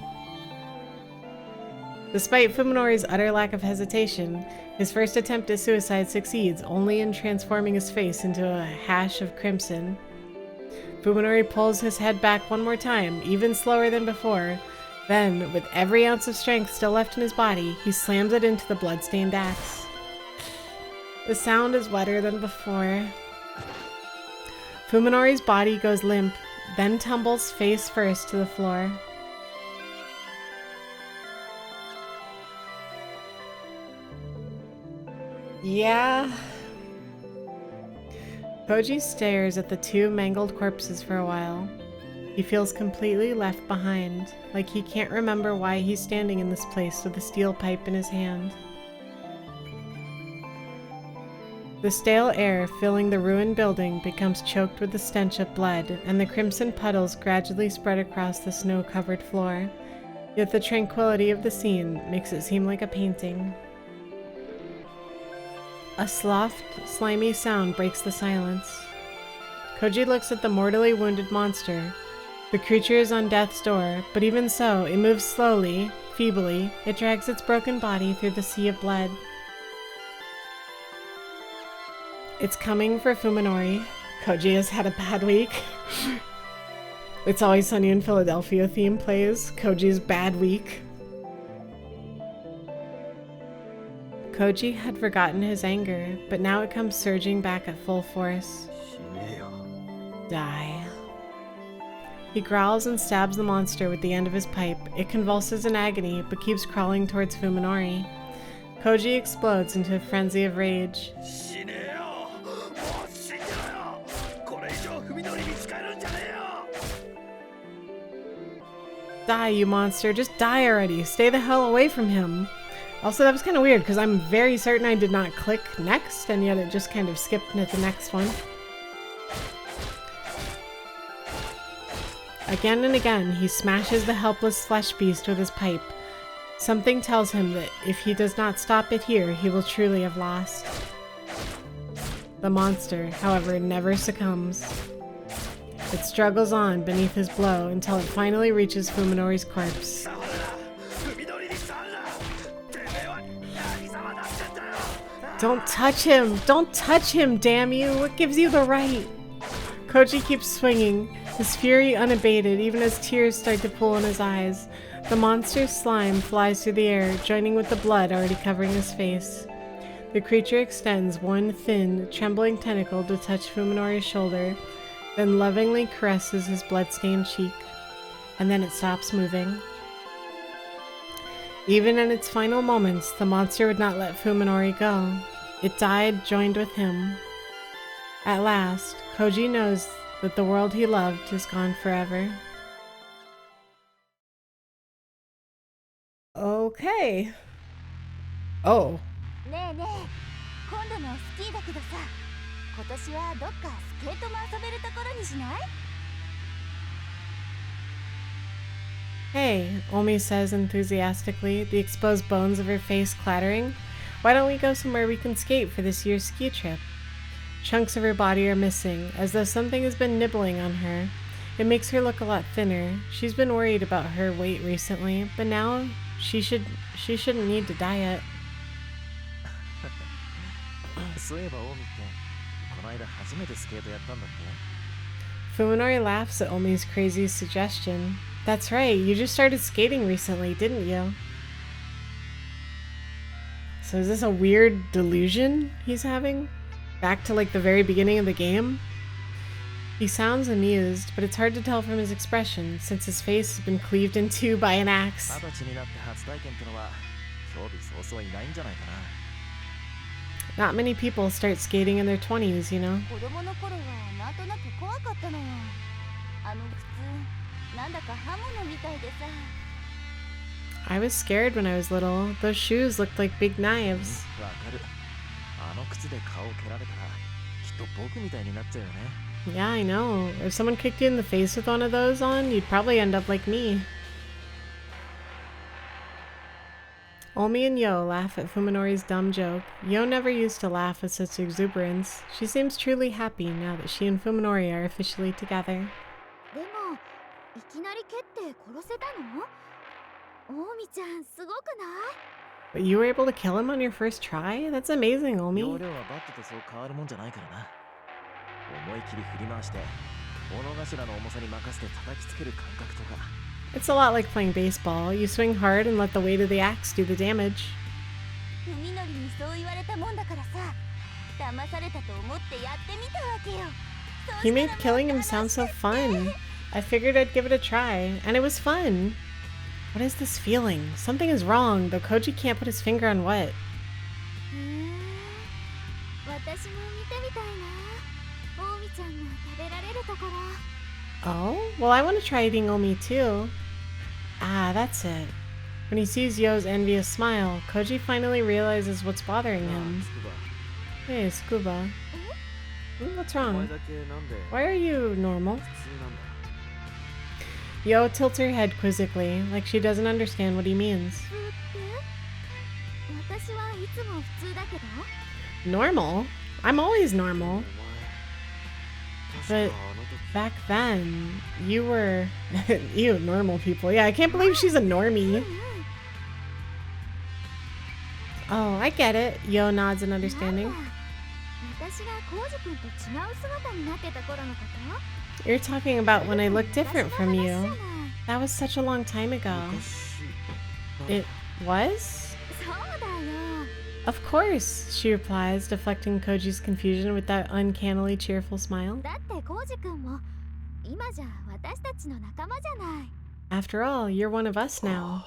Despite Fuminori's utter lack of hesitation, his first attempt at suicide succeeds only in transforming his face into a hash of crimson. Fuminori pulls his head back one more time, even slower than before. Then, with every ounce of strength still left in his body, he slams it into the blood-stained axe. The sound is wetter than before. Fuminori's body goes limp, then tumbles face first to the floor. Yeah. Koji stares at the two mangled corpses for a while. He feels completely left behind, like he can't remember why he's standing in this place with a steel pipe in his hand. The stale air filling the ruined building becomes choked with the stench of blood, and the crimson puddles gradually spread across the snow-covered floor. Yet the tranquility of the scene makes it seem like a painting. A soft, slimy sound breaks the silence. Koji looks at the mortally wounded monster. The creature is on death's door, but even so, it moves slowly, feebly. It drags its broken body through the sea of blood. It's coming for Fuminori. Koji has had a bad week. It's Always Sunny in Philadelphia theme plays. Koji's bad week. Koji had forgotten his anger, but now it comes surging back at full force. Die. He growls and stabs the monster with the end of his pipe. It convulses in agony, but keeps crawling towards Fuminori. Koji explodes into a frenzy of rage. Die, you monster. Just die already. Stay the hell away from him. Also, that was kind of weird, because I'm very certain I did not click next, and yet it just kind of skipped at the next one. Again and again, he smashes the helpless flesh beast with his pipe. Something tells him that if he does not stop it here, he will truly have lost. The monster, however, never succumbs. It struggles on beneath his blow until it finally reaches Fuminori's corpse. Don't touch him! Don't touch him, damn you! What gives you the right? Koji keeps swinging, his fury unabated even as tears start to pool in his eyes. The monster's slime flies through the air, joining with the blood already covering his face. The creature extends one thin, trembling tentacle to touch Fuminori's shoulder, then lovingly caresses his blood-stained cheek. And then it stops moving. Even in its final moments, the monster would not let Fuminori go. It died, joined with him. At last, Koji knows that the world he loved is gone forever. Okay. Oh. ねえねえ、今度のスキーだけどさ、今年はどっかスケートも遊べるところにしない？ Hey, Omi says enthusiastically, the exposed bones of her face clattering. Why don't we go somewhere we can skate for this year's ski trip? Chunks of her body are missing, as though something has been nibbling on her. It makes her look a lot thinner. She's been worried about her weight recently, but now she shouldn't need to diet. そういえばオミってこの間初めてスケートやったんだって？ Fuminori laughs at Omi's crazy suggestion. That's right, you just started skating recently, didn't you? So is this a weird delusion he's having? Back to like the very beginning of the game? He sounds amused, but it's hard to tell from his expression since his face has been cleaved in two by an axe. 20歳になって初体験ってのは興味早々いないんじゃないかな。 Not many people start skating in their 20s, you know? 子供の頃はなんとなく怖かったのよ。あの靴、なんだか刃物みたいでさ。 I was scared when I was little. Those shoes looked like big knives. わかる。あの靴で顔を蹴られたらきっと僕みたいになっちゃうよね。 Yeah, I know. If someone kicked you in the face with one of those on, you'd probably end up like me. Omi and Yo laugh at Fuminori's dumb joke. Yo never used to laugh with such exuberance. She seems truly happy now that she and Fuminori are officially together. でも、いきなり蹴って殺せたの？オミちゃん、すごくない？ But you were able to kill him on your first try? That's amazing, 容 Omi. 量はバットとそう変わるもんじゃないからな。思い切り振り回して物頭の重さに任せて叩きつける感覚とか。 It's a lot like playing baseball. You swing hard and let the weight of the axe do the damage. 海のりにそう言われたもんだからさ、騙されたと思ってやってみたわけよ。 He made killing him sound so fun. I figured I'd give it a try, and it was fun. What is this feeling? Something is wrong, though Koji can't put his finger on what. 私も見てみたいな。オミちゃんが食べられるところ。 Oh? Well, I want to try eating Omi too. Ah, that's it. When he sees Yo's envious smile, Koji finally realizes what's bothering him. Hey, Scuba. What's お前 wrong? だけなんで Why are you normal? 普通なんだ。 Yo tilts her head quizzically, like she doesn't understand what he means. 普通って私はいつも普通だけど Normal? I'm always normal. お前 But 確かあの時 back then, you were... you, normal people. Yeah, I can't believe she's a normie. Oh, I get it. Yo nods in なんだ understanding. 私がコウジ君と違う姿になってた頃のこと You're talking about when I look different from 昔の話じ you. ゃない That was such a long time ago. 昔 It was? そうだよ Of course, she replies, deflecting Koji's confusion with that uncannily cheerful smile. だってコウジ君も今じゃ私たちの仲間じゃない After all, you're one of us now.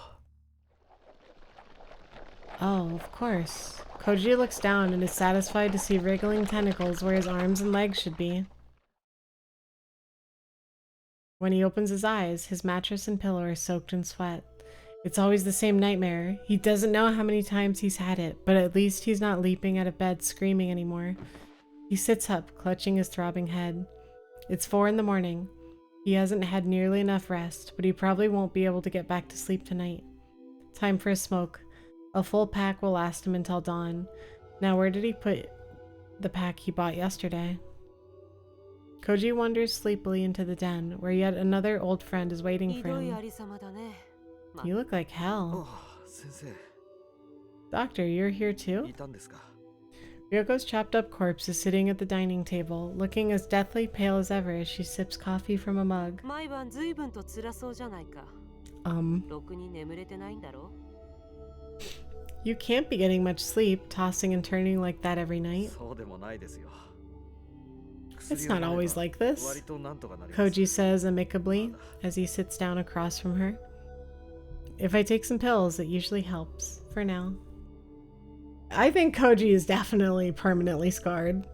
Oh, of course. Koji looks down and is satisfied to see wriggling tentacles where his arms and legs should be. When he opens his eyes, his mattress and pillow are soaked in sweat. It's always the same nightmare. He doesn't know how many times he's had it, but at least he's not leaping out of bed screaming anymore. He sits up, clutching his throbbing head. It's 4 in the morning. He hasn't had nearly enough rest, but he probably won't be able to get back to sleep tonight. Time for a smoke. A full pack will last him until dawn. Now where did he put the pack he bought yesterday? Koji wanders sleepily into the den, where yet another old friend is waiting ひ for どい him. ありさまだね。ま You look like あ hell. 先生 Doctor, you're here い too? たんですか。 Ryoko's chopped up corpse is sitting at the dining table, looking as deathly pale as ever as she sips coffee from a mug. 毎晩随分と辛そうじゃないか。ろくに眠れてないんだろ You can't be getting much sleep, tossing and turning like that every night. そうでもないですよ。 It's not always like this, 割となんとかなります。 Koji says amicably as he sits down across from her. If I take some pills, it usually helps, for now. I think Koji is definitely permanently scarred.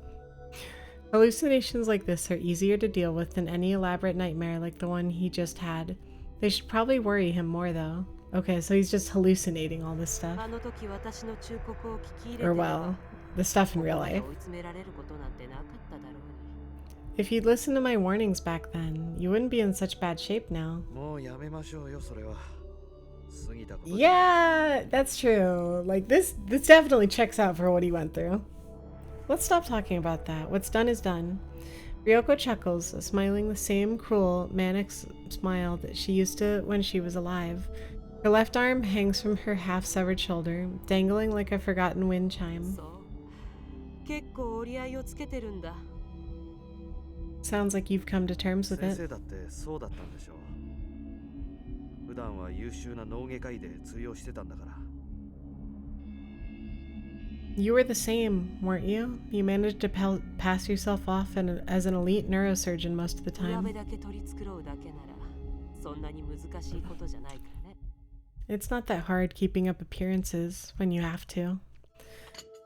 Hallucinations like this are easier to deal with than any elaborate nightmare like the one he just had. They should probably worry him more, though. Okay, so he's just hallucinating all this stuff. あの時私の忠告を聞き入れて Or れば well, the stuff in real ここまで life. 追い詰められることなんてなかっただろうに If you'd listened to my warnings back then, you wouldn't be in such bad shape now. もうやめましょうよ、それは。過ぎたこと。 Yeah, that's true. Like this definitely checks out for what he went through. Let's stop talking about that. What's done is done. Ryoko chuckles, smiling the same cruel, manic smile that she used to when she was alive. Her left arm hangs from her half-severed shoulder, dangling like a forgotten wind chime. そう結構折り合いをつけてるんだ Sounds like you've come to terms with 先 it. 生だってそうだったんでしょう。普段は優秀な脳外科医で通用してたんだから。 You were the same, weren't you? You managed to pass yourself off as an elite neurosurgeon most of the 上 time. 辺だけ取り繕うだけならそんなに難しいことじゃないからね It's not that hard keeping up appearances when you have to.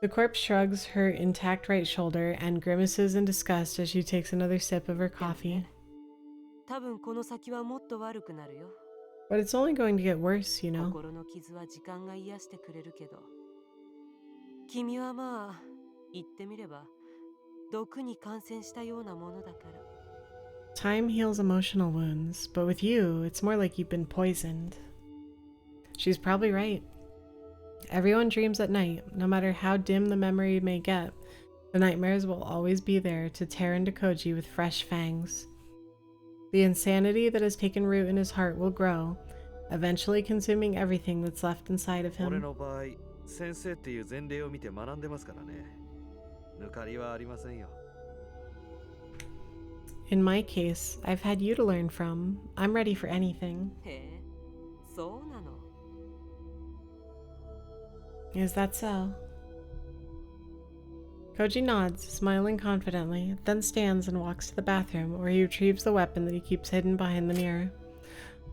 The corpse shrugs her intact right shoulder and grimaces in disgust as she takes another sip of her coffee. 多分この先はもっと悪くなるよ But it's only going to get worse, you know. 心の傷は時間が癒してくれるけど君はまあ言ってみれば毒に感染したようなものだから Time heals emotional wounds, but with you, it's more like you've been poisoned. She's probably right. Everyone dreams at night, no matter how dim the memory may get. The nightmares will always be there to tear into Koji with fresh fangs. The insanity that has taken root in his heart will grow, eventually consuming everything that's left inside of 俺 him. の場合、先生っていう前例を見て学んでますからね。抜かりはありませんよ。 In my case, I've had you to learn from. I'm ready for anything. へえそうなの Is that so? Koji nods, smiling confidently, then stands and walks to the bathroom, where he retrieves the weapon that he keeps hidden behind the mirror.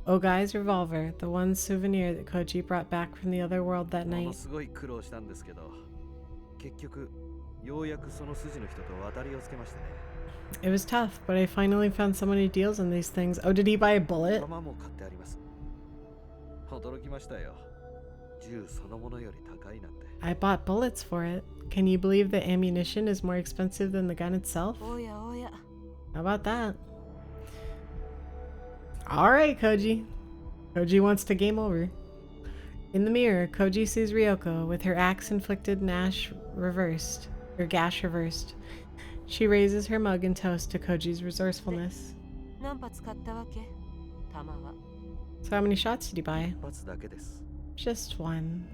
Ogai's revolver, the one souvenir that Koji brought back from the other world that も night. のすごい苦労したんですけど、結局、ようやくその筋の人と渡りをつけましてね。 It was tough, but I finally found someone who deals in these things. Oh, did he buy a bullet? 弾も買ってあります。驚きましたよ。銃そのものより高いなんて。 I bought bullets for it. Can you believe that ammunition is more expensive than the gun itself? おやおや How about that? Alright, Koji. Koji wants to game over. In the mirror, Koji sees Ryoko with her axe-inflicted gash reversed. She raises her mug in toast to Koji's resourcefulness. 何発買ったわけ弾は So how many shots did you buy? 一発だけです。 Just one.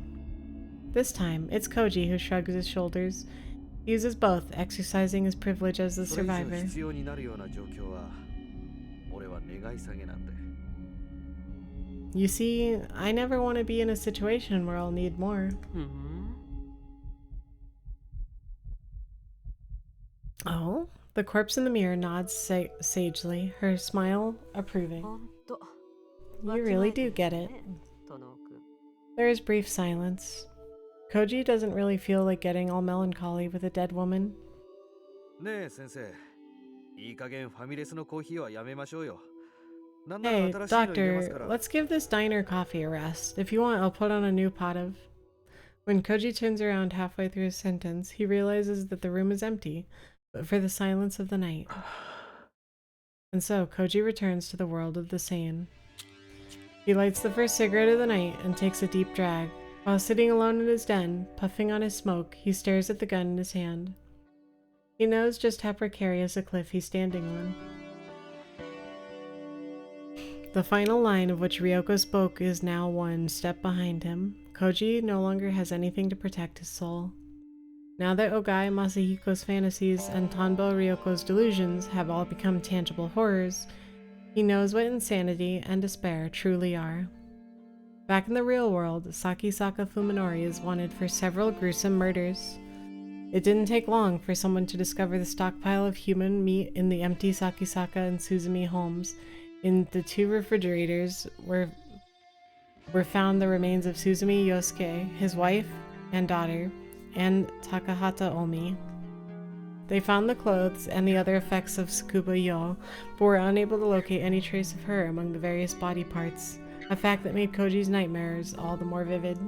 This time, it's Koji who shrugs his shoulders. He uses both, exercising his privilege as the それ以上 survivor. 必要になるような状況は、俺は願い下げなんで。 You see, I never want to be in a situation where I'll need more. ふん Oh? The corpse in the mirror nods sagely, her smile approving. ほんと You really do get it. トノ君 There is brief silence. Koji doesn't really feel like getting all melancholy with a dead woman. ねえ先生、いい加減ファミレスのコーヒーはやめましょうよ。なんなら Hey, 新しいの入れますか doctor, ら。 let's give this diner coffee a rest. If you want, I'll put on a new pot of... When Koji turns around halfway through his sentence, he realizes that the room is empty, but for the silence of the night. And so, Koji returns to the world of the sane. He lights the first cigarette of the night and takes a deep drag. While sitting alone in his den, puffing on his smoke, he stares at the gun in his hand. He knows just how precarious a cliff he's standing on. The final line of which Ryoko spoke is now one step behind him. Koji no longer has anything to protect his soul. Now that Ogai Masahiko's fantasies and Tanbo Ryoko's delusions have all become tangible horrors, he knows what insanity and despair truly are. Back in the real world, Sakisaka Fuminori is wanted for several gruesome murders. It didn't take long for someone to discover the stockpile of human meat in the empty Sakisaka and Suzumi homes. In the 2 refrigerators were found the remains of Suzumi Yosuke, his wife and daughter, and Takahata Omi. They found the clothes and the other effects of Tsukuba Yo, but were unable to locate any trace of her among the various body parts, a fact that made Koji's nightmares all the more vivid.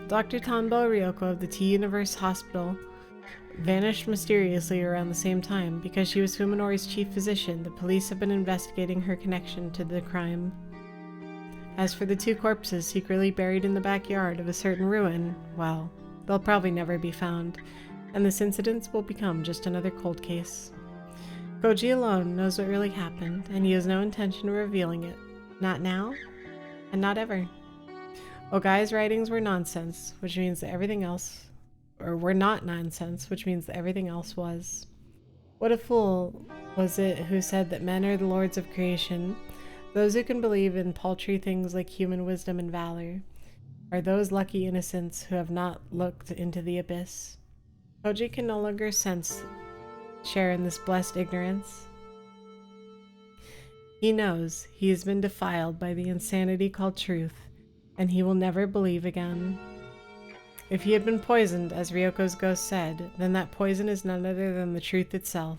Dr. Tanbo Ryoko of the T-Universe Hospital vanished mysteriously around the same time. Because she was Fuminori's chief physician, the police have been investigating her connection to the crime. As for the 2 corpses secretly buried in the backyard of a certain ruin, well, they'll probably never be found, and this incident will become just another cold case. Koji alone knows what really happened, and he has no intention of revealing it. Not now, and not ever. Ogai's writings were nonsense, which means that everything else, or were not nonsense, which means that everything else was. What a fool was it who said that men are the lords of creation. Those who can believe in paltry things like human wisdom and valor are those lucky innocents who have not looked into the abyss. Koji can no longer share in this blessed ignorance. He knows he has been defiled by the insanity called truth, and he will never believe again. If he had been poisoned, as Ryoko's ghost said, then that poison is none other than the truth itself.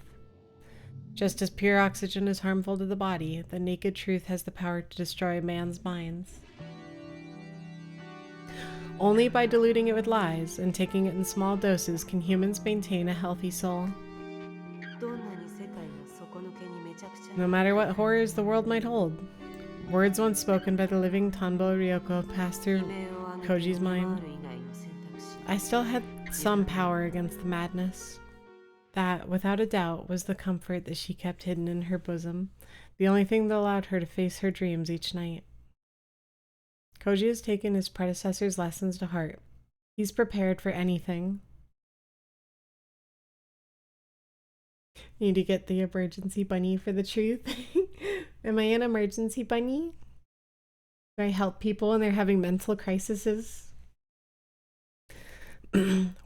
Just as pure oxygen is harmful to the body, the naked truth has the power to destroy man's minds. Only by diluting it with lies and taking it in small doses can humans maintain a healthy soul. No matter what horrors the world might hold, words once spoken by the living Tanbo Ryoko passed through Koji's mind. I still had some power against the madness. That, without a doubt, was the comfort that she kept hidden in her bosom, the only thing that allowed her to face her dreams each night. Koji has taken his predecessor's lessons to heart. He's prepared for anything. Need to get the emergency bunny for the truth. Am I an emergency bunny? Do I help people when they're having mental crises?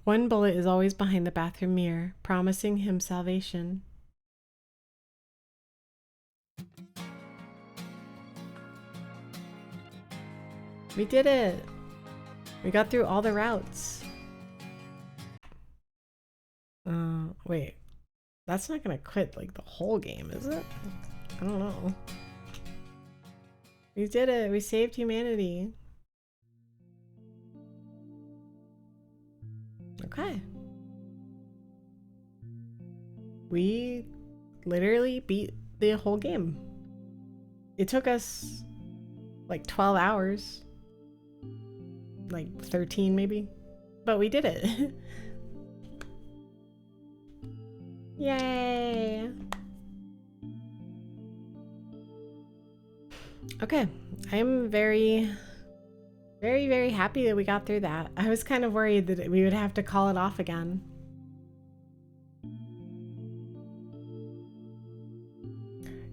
One bullet is always behind the bathroom mirror, promising him salvation. We did it! We got through all the routes. Wait. That's not gonna quit like the whole game, is it? I don't know. We did it! We saved humanity. Okay. We literally beat the whole game. It took us like 12 hours. Like 13 maybe. But we did it. Yay! Okay. I'm very happy that we got through that. I was kind of worried that we would have to call it off again.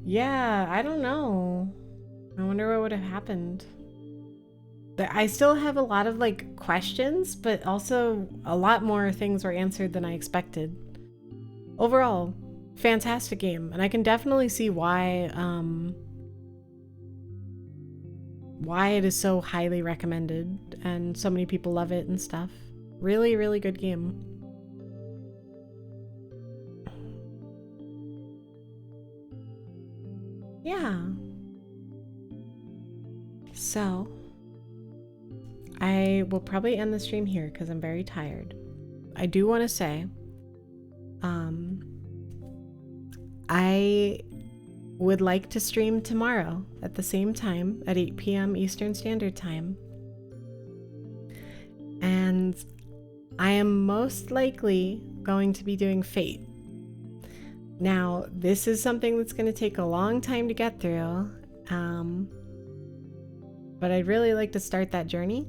Yeah, I don't know. I wonder what would have happened. I still have a lot of like questions, but also a lot more things were answered than I expected. Overall, fantastic game, and I can definitely see why it is so highly recommended and so many people love it and stuff. Really, really good game. Yeah. So, I will probably end the stream here because I'm very tired. I do want to say, I would like to stream tomorrow at the same time at 8 p.m. Eastern Standard Time. And I am most likely going to be doing Fate. Now, this is something that's going to take a long time to get through, but I'd really like to start that journey.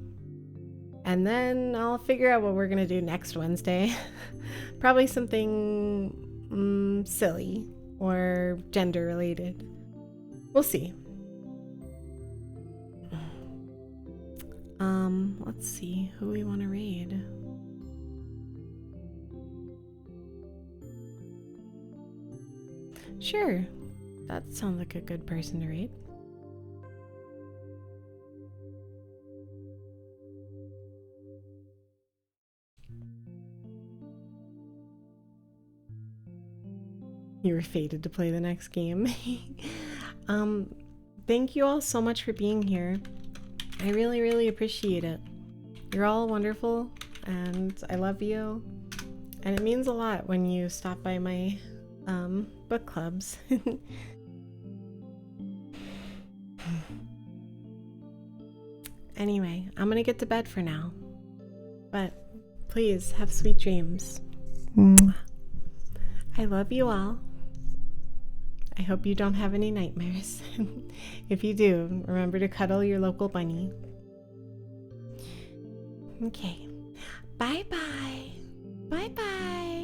And then I'll figure out what we're going to do next Wednesday. Probably something silly or gender related. We'll see. Let's see who we want to raid. Sure, that sounds like a good person to raid. You were fated to play the next game. Thank you all so much for being here. I really, really appreciate it. You're all wonderful, and I love you. And it means a lot when you stop by my book clubs. Anyway, I'm gonna get to bed for now. But please have sweet dreams. I love you all. I hope you don't have any nightmares. If you do, remember to cuddle your local bunny. Okay. Bye-bye. Bye-bye.